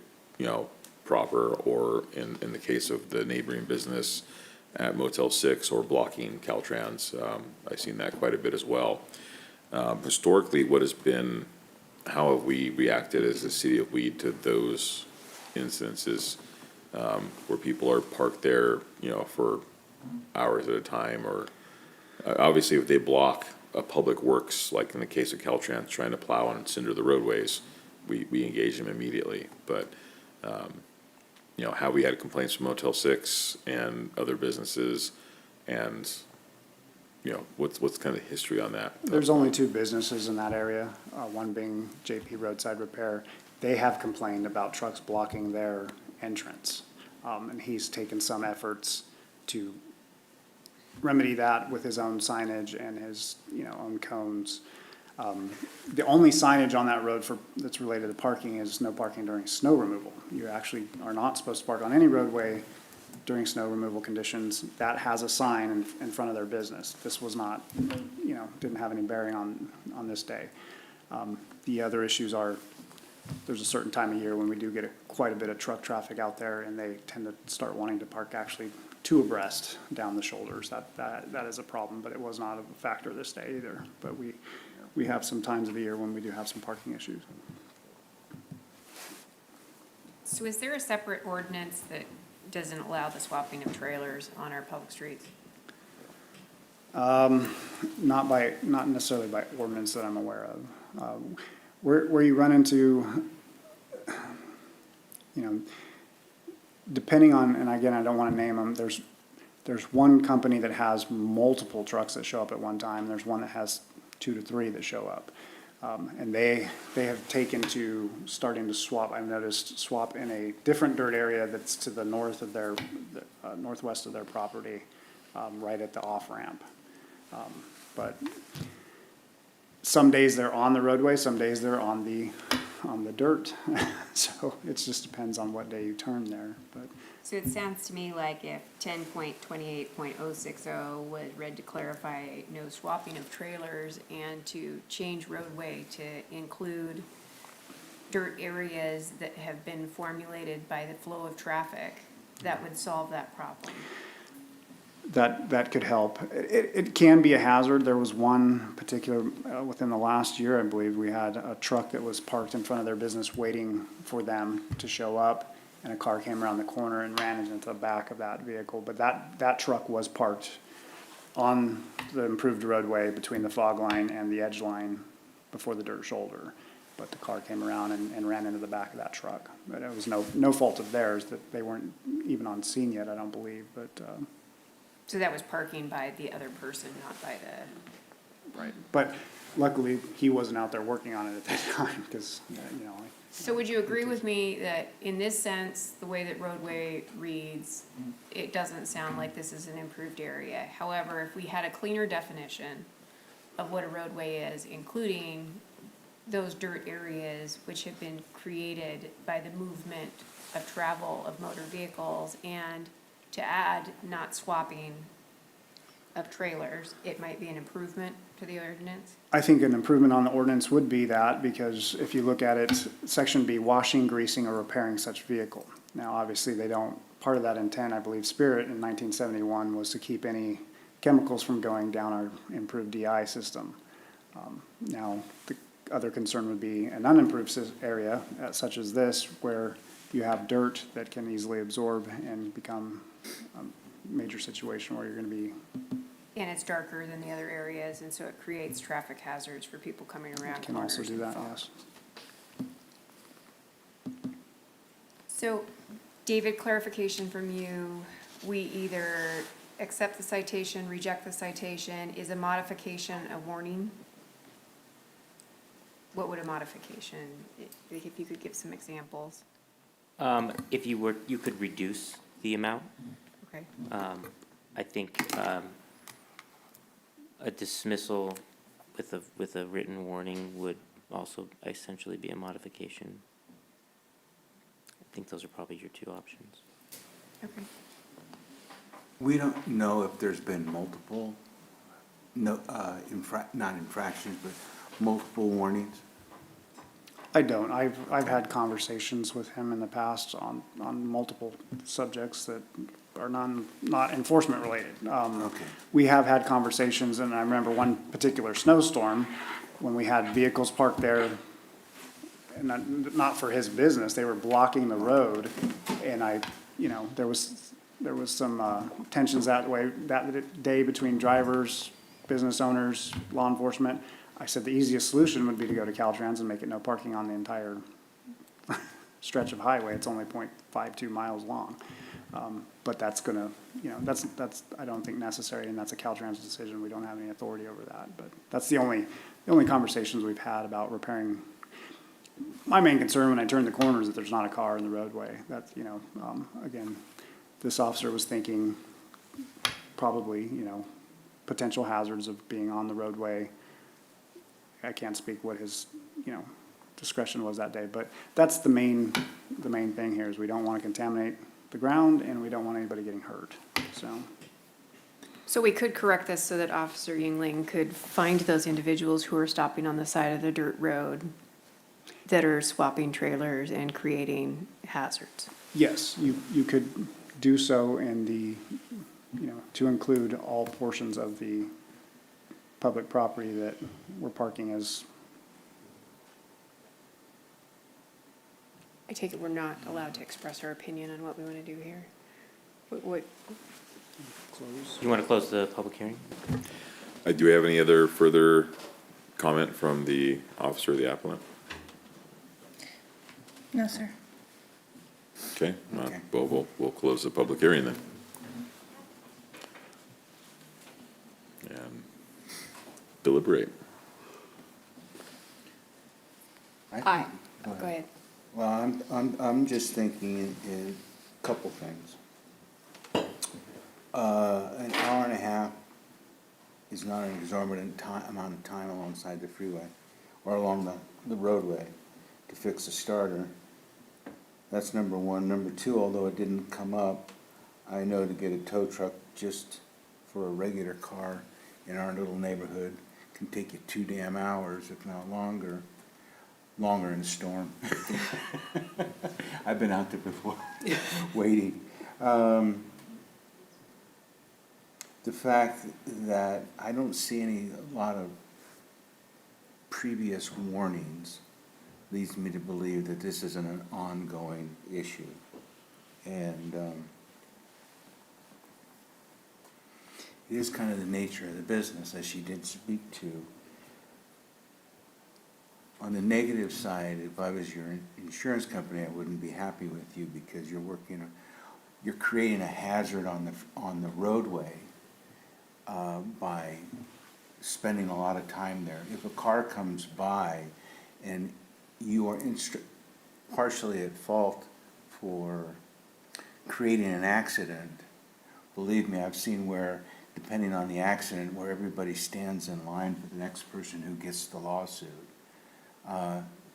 proper, or in the case of the neighboring business at Motel 6 or blocking Caltrans. I've seen that quite a bit as well. Historically, how have we reacted as the city of Weed to those instances where people are parked there, for hours at a time, or obviously if they block a public works, like in the case of Caltrans trying to plow and cinder the roadways, we engage them immediately. But have we had complaints from Motel 6 and other businesses, and what's kind of the history on that? There's only two businesses in that area, one being JP Roadside Repair. They have complained about trucks blocking their entrance, and he's taken some efforts to remedy that with his own signage and his, own cones. The only signage on that road that's related to parking is no parking during snow removal. You actually are not supposed to park on any roadway during snow removal conditions. That has a sign in front of their business. This was not, didn't have any bearing on this day. The other issues are, there's a certain time of year when we do get quite a bit of truck traffic out there, and they tend to start wanting to park actually two abreast down the shoulders. That is a problem, but it was not a factor this day either. But we have some times of the year when we do have some parking issues. So is there a separate ordinance that doesn't allow the swapping of trailers on our public streets? Not necessarily by ordinance that I'm aware of. Where you run into, you know, depending on, and again, I don't want to name them, there's one company that has multiple trucks that show up at one time, there's one that has 2 to 3 that show up. And they have taken to starting to swap, I've noticed, swap in a different dirt area that's to the north of their, northwest of their property, right at the off-ramp. But some days they're on the roadway, some days they're on the dirt. So it just depends on what day you turn there, but. So it sounds to me like if 10.28.060 was read to clarify no swapping of trailers and to change roadway to include dirt areas that have been formulated by the flow of traffic, that would solve that problem. That could help. It can be a hazard. There was one particular, within the last year, I believe, we had a truck that was parked in front of their business waiting for them to show up, and a car came around the corner and ran into the back of that vehicle. But that truck was parked on the improved roadway between the fog line and the edge line before the dirt shoulder. But the car came around and ran into the back of that truck. But it was no fault of theirs, that they weren't even on scene yet, I don't believe, but. So that was parking by the other person, not by the. Right. But luckily, he wasn't out there working on it at that time, because, you know. So would you agree with me that in this sense, the way that roadway reads, it doesn't sound like this is an improved area? However, if we had a cleaner definition of what a roadway is, including those dirt areas which have been created by the movement of travel of motor vehicles, and to add not swapping of trailers, it might be an improvement to the ordinance? I think an improvement on the ordinance would be that, because if you look at it, section B, washing, greasing, or repairing such vehicle. Now, obviously, they don't, part of that intent, I believe, Spirit in 1971 was to keep any chemicals from going down our improved DI system. Now, the other concern would be an unimproved area, such as this, where you have dirt that can easily absorb and become a major situation where you're gonna be. And it's darker than the other areas, and so it creates traffic hazards for people coming around. Can also corners do and that, fog. yes. So, David, clarification from you, we either accept the citation, reject the citation, is a modification a warning? What would a modification, if you could give some examples? If you were, you could reduce the amount. Okay. I think, a dismissal with a written warning would also essentially be a modification. I think those are probably your two options. Okay. We don't know if there's been multiple, not infractions, but multiple warnings. I don't. I've had conversations with him in the past on multiple subjects that are not enforcement related. Okay. We have had conversations, and I remember one particular snowstorm when we had vehicles parked there, and not for his business, they were blocking the road, and there was some tensions that way, that day between drivers, business owners, law enforcement. I said the easiest solution would be to go to Caltrans and make it no parking on the entire stretch of highway. It's only 0.52 miles long. But that's gonna, that's, I don't think necessary, and that's a Caltrans decision. We don't have any authority over that. But that's the only conversations we've had about repairing. My main concern when I turn the corner is that there's not a car in the roadway. That's, again, this officer was thinking probably, potential hazards of being on the roadway. I can't speak what his, discretion was that day, but that's the main thing here is we don't want to contaminate the ground and we don't want anybody getting hurt, so. So we could correct this so that Officer Yingling could find those individuals who are stopping on the side of the dirt road that are swapping trailers and creating hazards. Yes, you could do so in the, to include all portions of the public property that we're parking as I take it we're not allowed to express our opinion on what we want to do here? What, You want to close the public hearing? Do we have any other further comment from the officer of the appellant? No, sir. Okay, Okay. well, we'll close the public hearing then. And deliberate. Aye. Go ahead. Well, I'm just thinking a couple things. An hour and a half is not an exorbitant amount of time alongside the freeway or along the roadway to fix a starter. That's number one. Number two, although it didn't come up, I know to get a tow truck just for a regular car in our little neighborhood can take you 2 damn hours, if not longer in a storm. I've been out there before, waiting. The fact that I don't see a lot of previous warnings leads me to believe that this isn't an ongoing issue. And it is kind of the nature of the business, as she did speak to. On the negative side, if I was your insurance company, I wouldn't be happy with you because you're creating a hazard on the roadway by spending a lot of time there. If a car comes by and you are partially at fault for creating an accident, believe me, I've seen where, depending on the accident, where everybody stands in line for the next person who gets the lawsuit.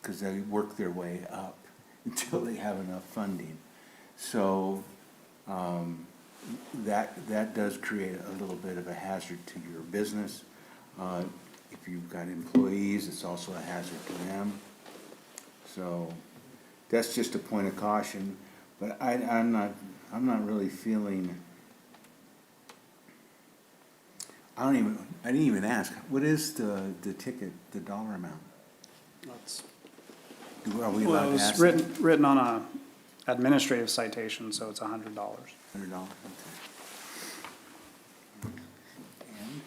Because they work their way up until they have enough funding. So that does create a little bit of a hazard to your business. If you've got employees, it's also a hazard to them. So that's just a point of caution. But I'm not really feeling. I didn't even ask. What is the ticket, the dollar amount? Are we Well, allowed it to was ask? written on a administrative citation, so it's $100. $100, okay. And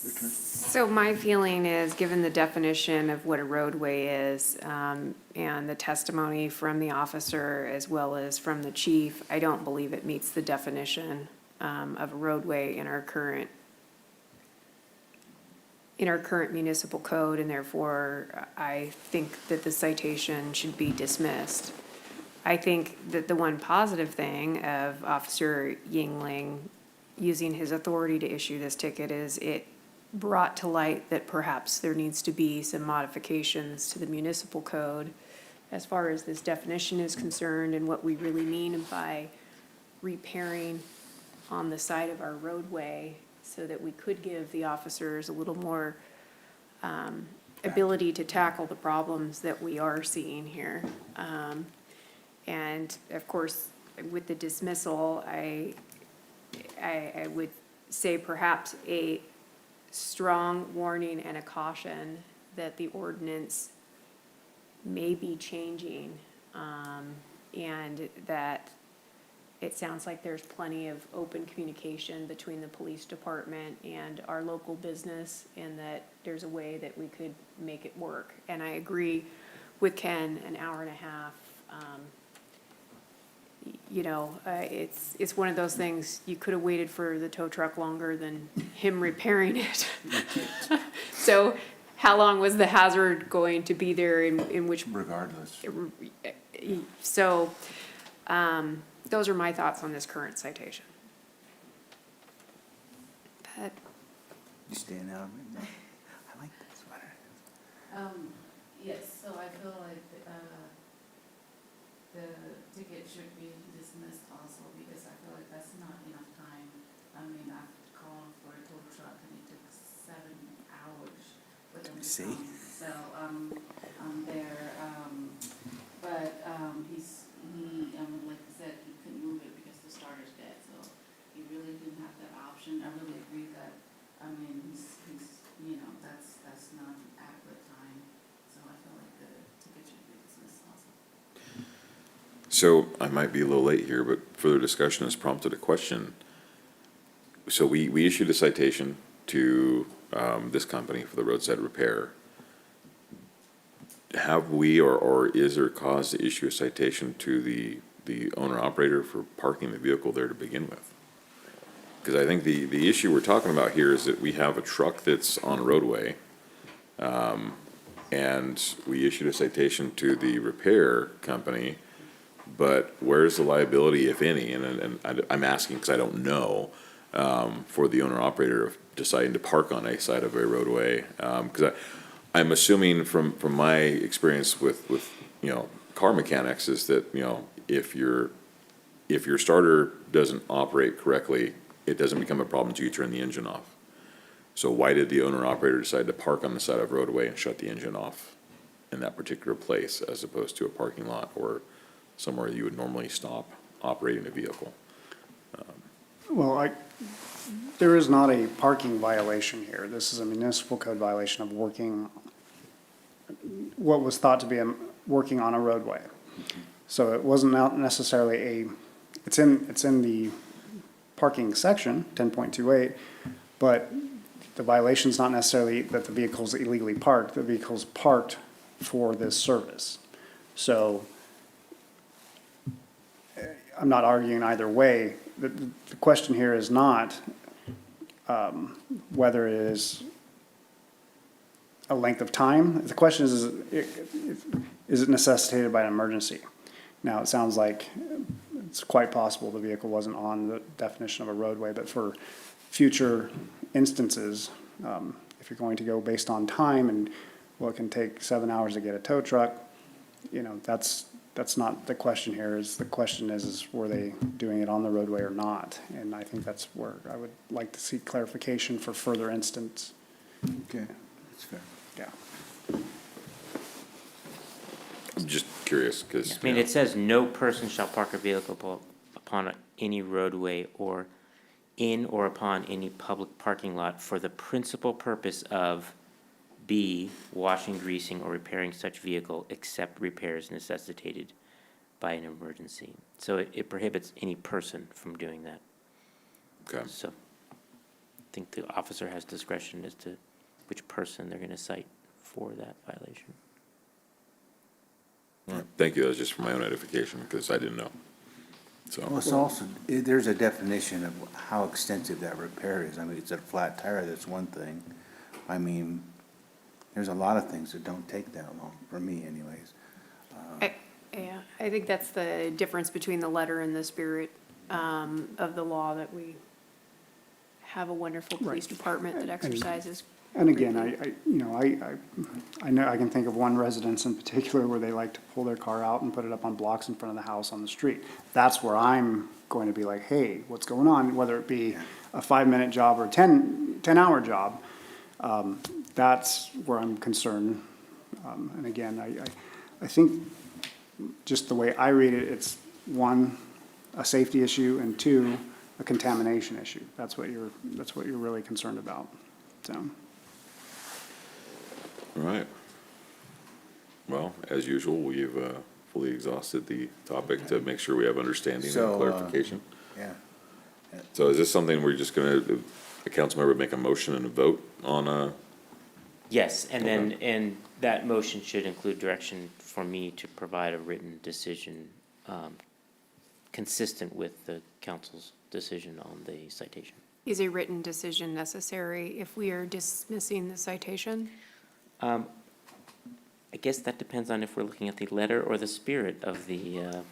your turn. So my feeling is, given the definition of what a roadway is, and the testimony from the officer as well as from the chief, I don't believe it meets the definition of a roadway in our current municipal code, and therefore I think that the citation should be dismissed. I think that the one positive thing of Officer Yingling using his authority to issue this ticket is it brought to light that perhaps there needs to be some modifications to the municipal code as far as this definition is concerned and what we really mean by repairing on the side of our roadway, so that we could give the officers a little more ability to tackle the problems that we are seeing here. And of course, with the dismissal, I would say perhaps a strong warning and a caution that the ordinance may be changing, and that it sounds like there's plenty of open communication between the police department and our local business, and that there's a way that we could make it work. And I agree with Ken, an hour and a half, it's one of those things, you could have waited for the tow truck longer than him repairing it. So how long was the hazard going to be there in which? Regardless. So, those are my thoughts on this current citation. Pat? You stand out. I like this sweater. Yes, so I feel like the ticket should be dismissed also, because I feel like that's not enough time. I mean, I've called for a tow truck and it took 7 hours for them to See? come. So, I'm there, but, like I said, he couldn't move it because the starter's dead, so he really didn't have that option. I really agree that, he's, that's not adequate time, so I feel like the ticket should be dismissed also. So I might be a little late here, but further discussion has prompted a question. So we issued a citation to this company for the roadside repair. Have we, or is there cause to issue a citation to the owner operator for parking the vehicle there to begin with? Because I think the issue we're talking about here is that we have a truck that's on a roadway, and we issued a citation to the repair company, but where's the liability, if any? And I'm asking because I don't know, for the owner operator of deciding to park on a side of a roadway. Because I'm assuming from my experience with, you know, car mechanics is that, you know, if your starter doesn't operate correctly, it doesn't become a problem until you turn the engine off. So why did the owner operator decide to park on the side of a roadway and shut the engine off in that particular place as opposed to a parking lot or somewhere you would normally stop operating a vehicle? Well, there is not a parking violation here. This is a municipal code violation of what was thought to be working on a roadway. So it wasn't not necessarily it's in the parking section, 10.28, but the violation's not necessarily that the vehicle's illegally parked, the vehicle's parked for this service. So I'm not arguing either way. The question here is not whether it is a length of time. The question is it necessitated by an emergency? Now, it sounds like it's quite possible the vehicle wasn't on the definition of a roadway, but for future instances, if you're going to go based on time and, well, it can take 7 hours to get a tow truck, you know, that's not the question here. The question is were they doing it on the roadway or not? And I think that's where I would like to see clarification for further instance. Okay, that's fair. Yeah. I'm just curious, because. I mean, it says no person shall park a vehicle upon any roadway or in or upon any public parking lot for the principal purpose of B, washing, greasing, or repairing such vehicle except repairs necessitated by an emergency. So it prohibits any person from doing that. Okay. So I think the officer has discretion as to which person they're gonna cite for that violation. All right. Thank you. That was just for my own edification, because I didn't know. Well, So, it's also, there's a definition of how extensive that repair is. I mean, it's a flat tire, that's one thing. I mean, there's a lot of things that don't take that long, for me anyways. Yeah, I think that's the difference between the letter and the spirit of the law, that we have a wonderful police department that exercises. And again, I know, I can think of one residence in particular where they like to pull their car out and put it up on blocks in front of the house on the street. That's where I'm going to be like, hey, what's going on? Whether it be a 5-minute job or a 10-hour job, that's where I'm concerned. And again, I think just the way I read it, it's one, a safety issue, and two, a contamination issue. That's what you're really concerned about, so. all right. Well, as usual, we've fully exhausted the topic to make sure we have understanding So, and clarification. Yeah. So is this something we're just gonna, a council member make a motion and a vote on Yes, and then, and that motion should include direction for me to provide a written decision consistent with the council's decision on the citation. Is a written decision necessary if we are dismissing the citation? I guess that depends on if we're looking at the letter or the spirit of the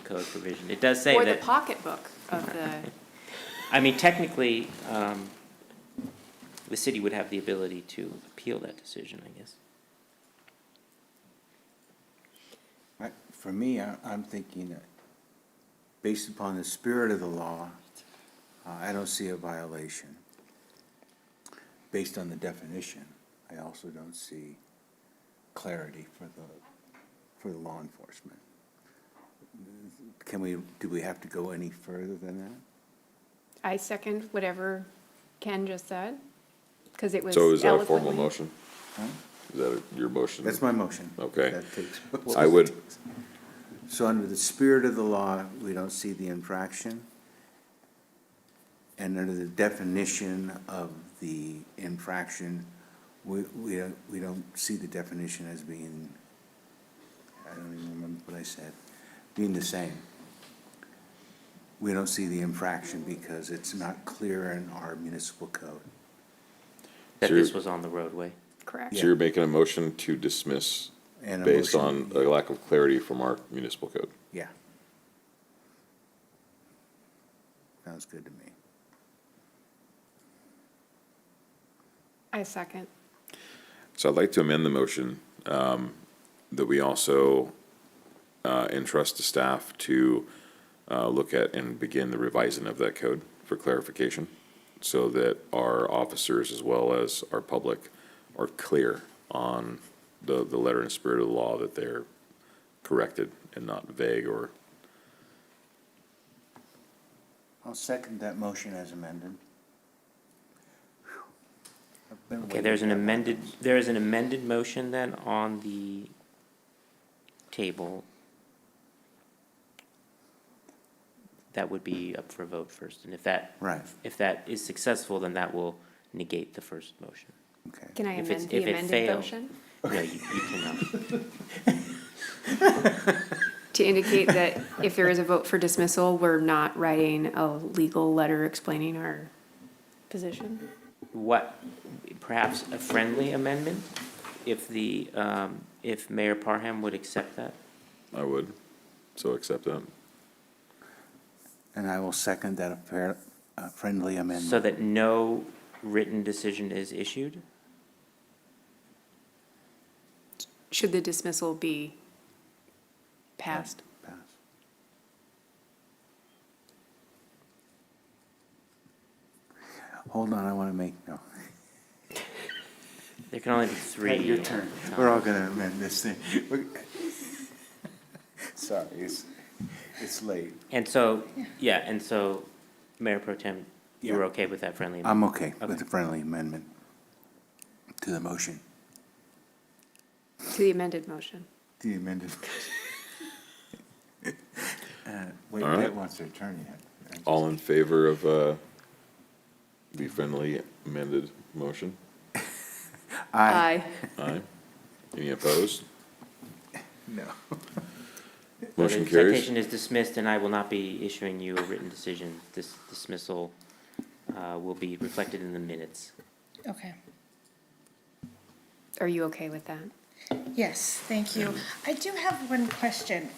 code provision. It does say Or the that, pocketbook of the, I mean, technically, the city would have the ability to appeal that decision, I guess. For me, I'm thinking that based upon the spirit of the law, I don't see a violation. Based on the definition, I also don't see clarity for the law enforcement. Do we have to go any further than that? I second whatever Ken just said, because it was So is that a formal eloquently- motion? Is that your motion? That's my motion. Okay. That takes- I would, So under the spirit of the law, we don't see the infraction. And under the definition of the infraction, we don't see the definition as being, I don't even remember what I said, being the same. We don't see the infraction because it's not clear in our municipal code. That Sure. this was on the roadway. Correct. So you're making a motion to dismiss And a based motion- on a lack of clarity from our municipal code. Yeah. Sounds good to me. I second. So I'd like to amend the motion, that we also, entrust the staff to, look at and begin the revising of that code for clarification, so that our officers as well as our public are clear on the letter and spirit of the law, that they're corrected and not vague or. I'll second that motion as amended. I've been Okay, waiting there's an for that. amended motion then on the table. That would be up for a vote first, and Right, if that is successful, then that will negate the first motion. okay. Can I If it's- amend the if it amended fails- motion? No, you cannot. To indicate that if there is a vote for dismissal, we're not writing a legal letter explaining our position? What, perhaps a friendly amendment, if if Mayor Parham would accept that? I would, so accept that. And I will second that friendly amendment. So that no written decision is issued? Should the dismissal be passed? Pass. Hold on, I want to make, no. There can only be three. Your turn. We're all going to amend this thing. Sorry, it's late. And so, and so, Mayor Pro Tem, you're Yeah. okay with that friendly I'm amendment? okay with the friendly amendment to the motion, To the amended motion? the amended. Wait, All right. Matt wants to turn yet. All in favor of, the friendly amended motion? Aye. Aye. Any opposed? No. Motion The carries. citation is dismissed, and I will not be issuing you a written decision. This dismissal will be reflected in the minutes. Okay. Are you okay with that? Yes, thank you. I do have one question.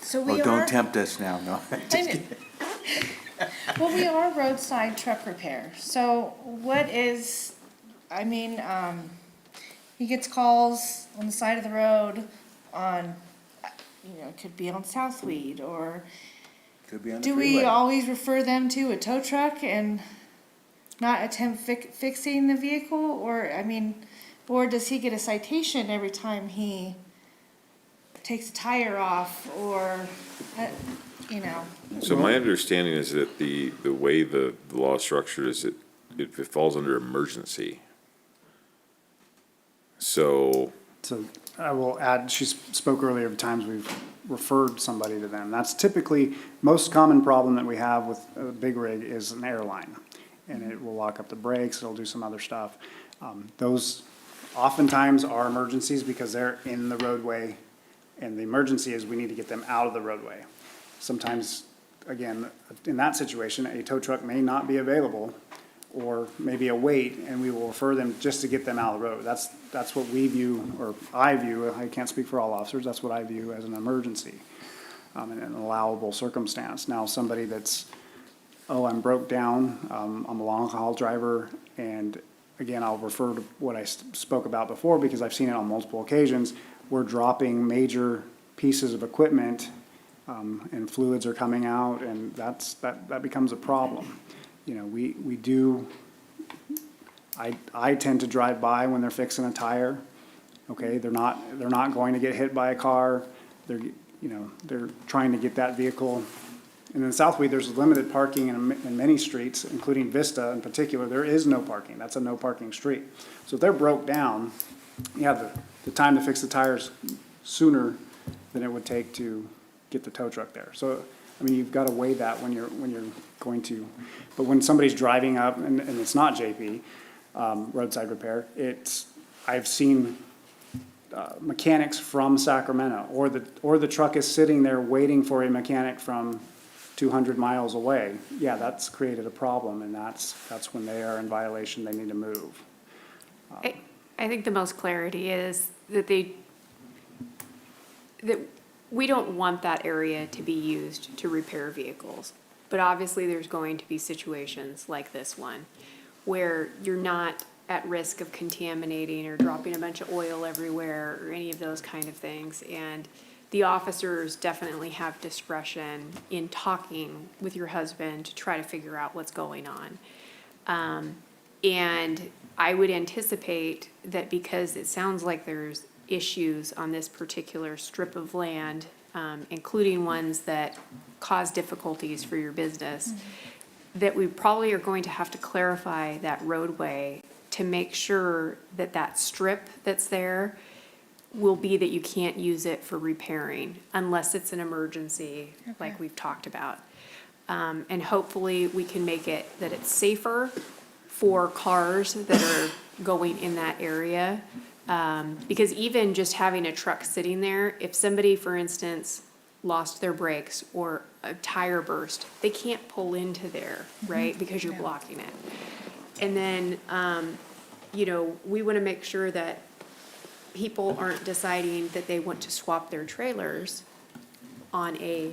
So Oh, we are. don't tempt us now, no. I know. Well, we are roadside truck repair, so what is, I mean, he gets calls on the side of the road on, it could be on Southweed, or Could be on the do we freeway. always refer them to a tow truck and not attempt fixing the vehicle, or, I mean, or does he get a citation every time he takes a tire off, or, you know? So my understanding is that the way the law is structured is it falls under emergency. So, So I will add, she spoke earlier of times we've referred somebody to them. That's typically, most common problem that we have with a big rig is an airline. And it will lock up the brakes, it'll do some other stuff. Those oftentimes are emergencies because they're in the roadway. And the emergency is we need to get them out of the roadway. Sometimes, again, in that situation, a tow truck may not be available or maybe a wait, and we will refer them just to get them out of the road. That's what we view, or I view, I can't speak for all officers, that's what I view as an emergency, in an allowable circumstance. Now, somebody that's, I'm broke down, I'm a long haul driver, and again, I'll refer to what I spoke about before because I've seen it on multiple occasions. We're dropping major pieces of equipment, and fluids are coming out, and that becomes a problem. You know, we do, I tend to drive by when they're fixing a tire, okay? They're not going to get hit by a car, they're trying to get that vehicle. And in Southweed, there's limited parking in many streets, including Vista in particular, there is no parking, that's a no parking street. So if they're broke down, you have the time to fix the tires sooner than it would take to get the tow truck there. So, I mean, you've got to weigh that when you're going to, but when somebody's driving up, and it's not JP, roadside repair, I've seen mechanics from Sacramento, or the truck is sitting there waiting for a mechanic from 200 miles away. Yeah, that's created a problem, and that's when they are in violation, they need to move. I think the most clarity is that that we don't want that area to be used to repair vehicles. But obviously, there's going to be situations like this one where you're not at risk of contaminating or dropping a bunch of oil everywhere or any of those kind of things. And the officers definitely have discretion in talking with your husband to try to figure out what's going on. And I would anticipate that because it sounds like there's issues on this particular strip of land, including ones that cause difficulties for your business, that we probably are going to have to clarify that roadway to make sure that that strip that's there will be that you can't use it for repairing unless it's an emergency, like we've talked about. And hopefully we can make it that it's safer for cars that are going in that area. Because even just having a truck sitting there, if somebody, for instance, lost their brakes or a tire burst, they can't pull into there, right? Because you're blocking it. And then, we want to make sure that people aren't deciding that they want to swap their trailers on a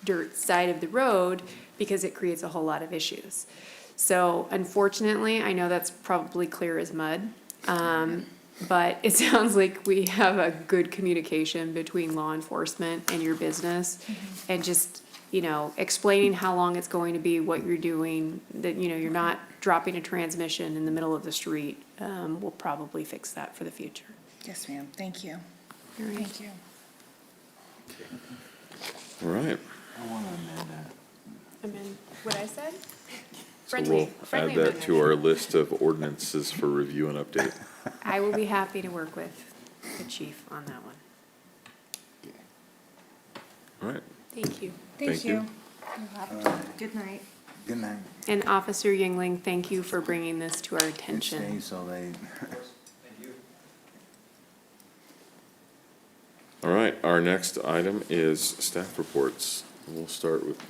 dirt side of the road because it creates a whole lot of issues. So unfortunately, I know that's probably clear as mud. But it sounds like we have a good communication between law enforcement and your business. And just, explaining how long it's going to be, what you're doing, that, you're not dropping a transmission in the middle of the street, will probably fix that for the future. Yes, ma'am. Thank you. All right. Thank you. All right. Amend what I said? So we'll add that to our list of ordinances for review and update. I will be happy to work with the chief on that one. All right. Thank you. Thank you. Good night. Good night. And Officer Yingling, thank you for bringing this to our Stay attention. so late. All right, our next item is staff reports. We'll start with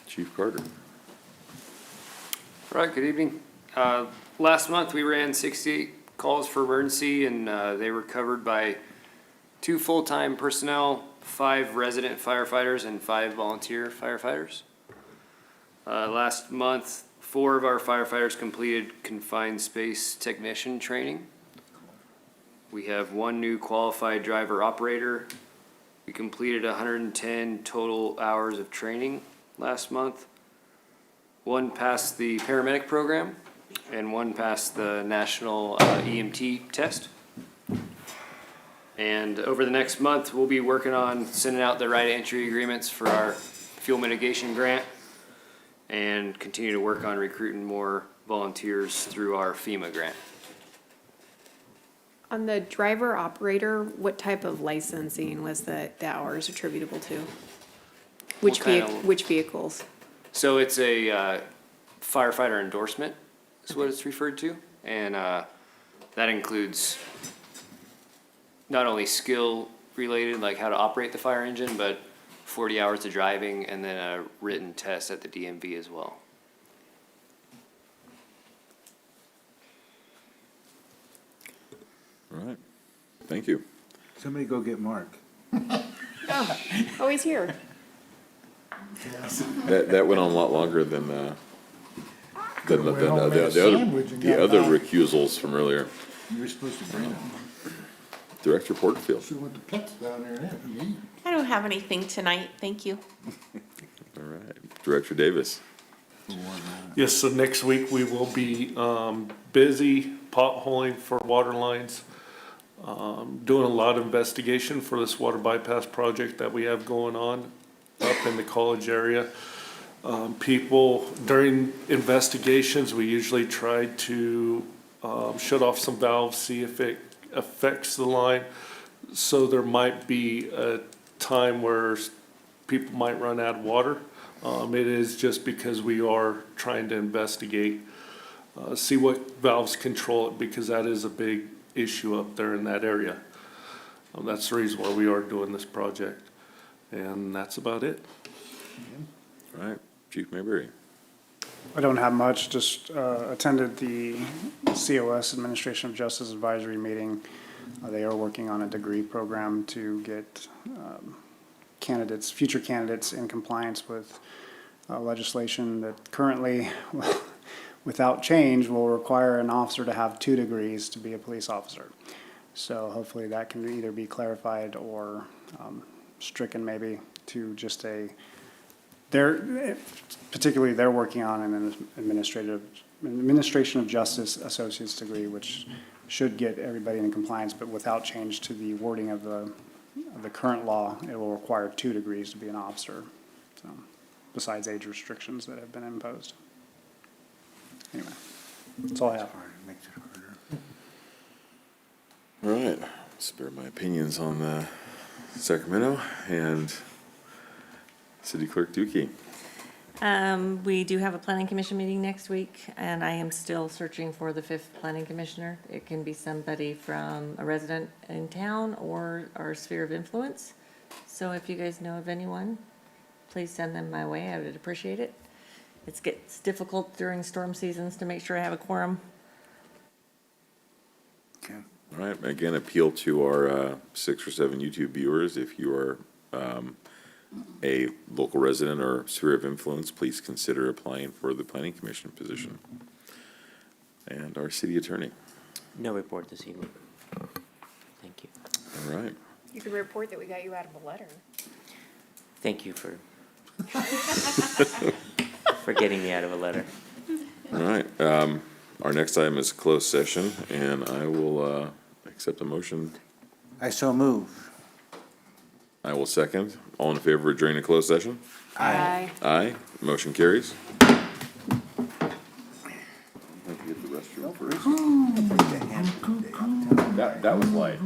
Chief Carter. All right, good evening. Last month, we ran 68 calls for emergency, and they were covered by 2 full-time personnel, 5 resident firefighters, and 5 volunteer firefighters. Last month, 4 of our firefighters completed confined space technician training. We have 1 new qualified driver operator. We completed 110 total hours of training last month. 1 passed the paramedic program, and 1 passed the national EMT test. And over the next month, we'll be working on sending out the right entry agreements for our fuel mitigation grant and continue to work on recruiting more volunteers through our FEMA grant. On the driver operator, what type of licensing was the hours attributable to? Which What kind of- which vehicles? So it's a firefighter endorsement is what it's referred to. And that includes not only skill related, like how to operate the fire engine, but 40 hours of driving and then a written test at the DMV as well. All right, thank you. Somebody go get Mark. Oh, he's here. That went on a lot longer than the Could've went home and made a sandwich and got other back. recusals from earlier. You were supposed to bring him. Director Porterfield. Should've went to Pitts down there and eat. I don't have anything tonight, thank you. All right, Director Davis. Yes, so next week we will be busy potholing for water lines. Doing a lot of investigation for this water bypass project that we have going on up in the college area. People, during investigations, we usually try to shut off some valves, see if it affects the line. So there might be a time where people might run out of water. It is just because we are trying to investigate, see what valves control it, because that is a big issue up there in that area. That's the reason why we are doing this project. And that's about it. All right, Chief Mayberry. I don't have much, just attended the COS Administration of Justice Advisory meeting. They are working on a degree program to get candidates, future candidates in compliance with legislation that currently, without change, will require an officer to have 2 degrees to be a police officer. So hopefully that can either be clarified or stricken maybe to just particularly they're working on an administration of justice associate's degree, which should get everybody in compliance, but without change to the wording of the current law, it will require 2 degrees to be an officer. So, besides age restrictions that have been imposed. Anyway, that's all I have. Makes it harder. All right, spare my opinions on Sacramento and City Clerk Dookie. We do have a planning commission meeting next week, and I am still searching for the 5th planning commissioner. It can be somebody from a resident in town or our sphere of influence. So if you guys know of anyone, please send them my way. I would appreciate it. It gets difficult during storm seasons to make sure I have a quorum. Okay. All right, again, appeal to our 6 or 7 YouTube viewers. If you are a local resident or sphere of influence, please consider applying for the planning commission position. And our city attorney. No report this evening. Thank you. All right. You can report that we got you out of a letter. Thank you for for getting me out of a letter. All right. Our next item is closed session, and I will accept a motion. I so move. I will second. All in favor of adjourning to closed session? Aye. Aye. Motion carries. I have to get the restroom first. That was light.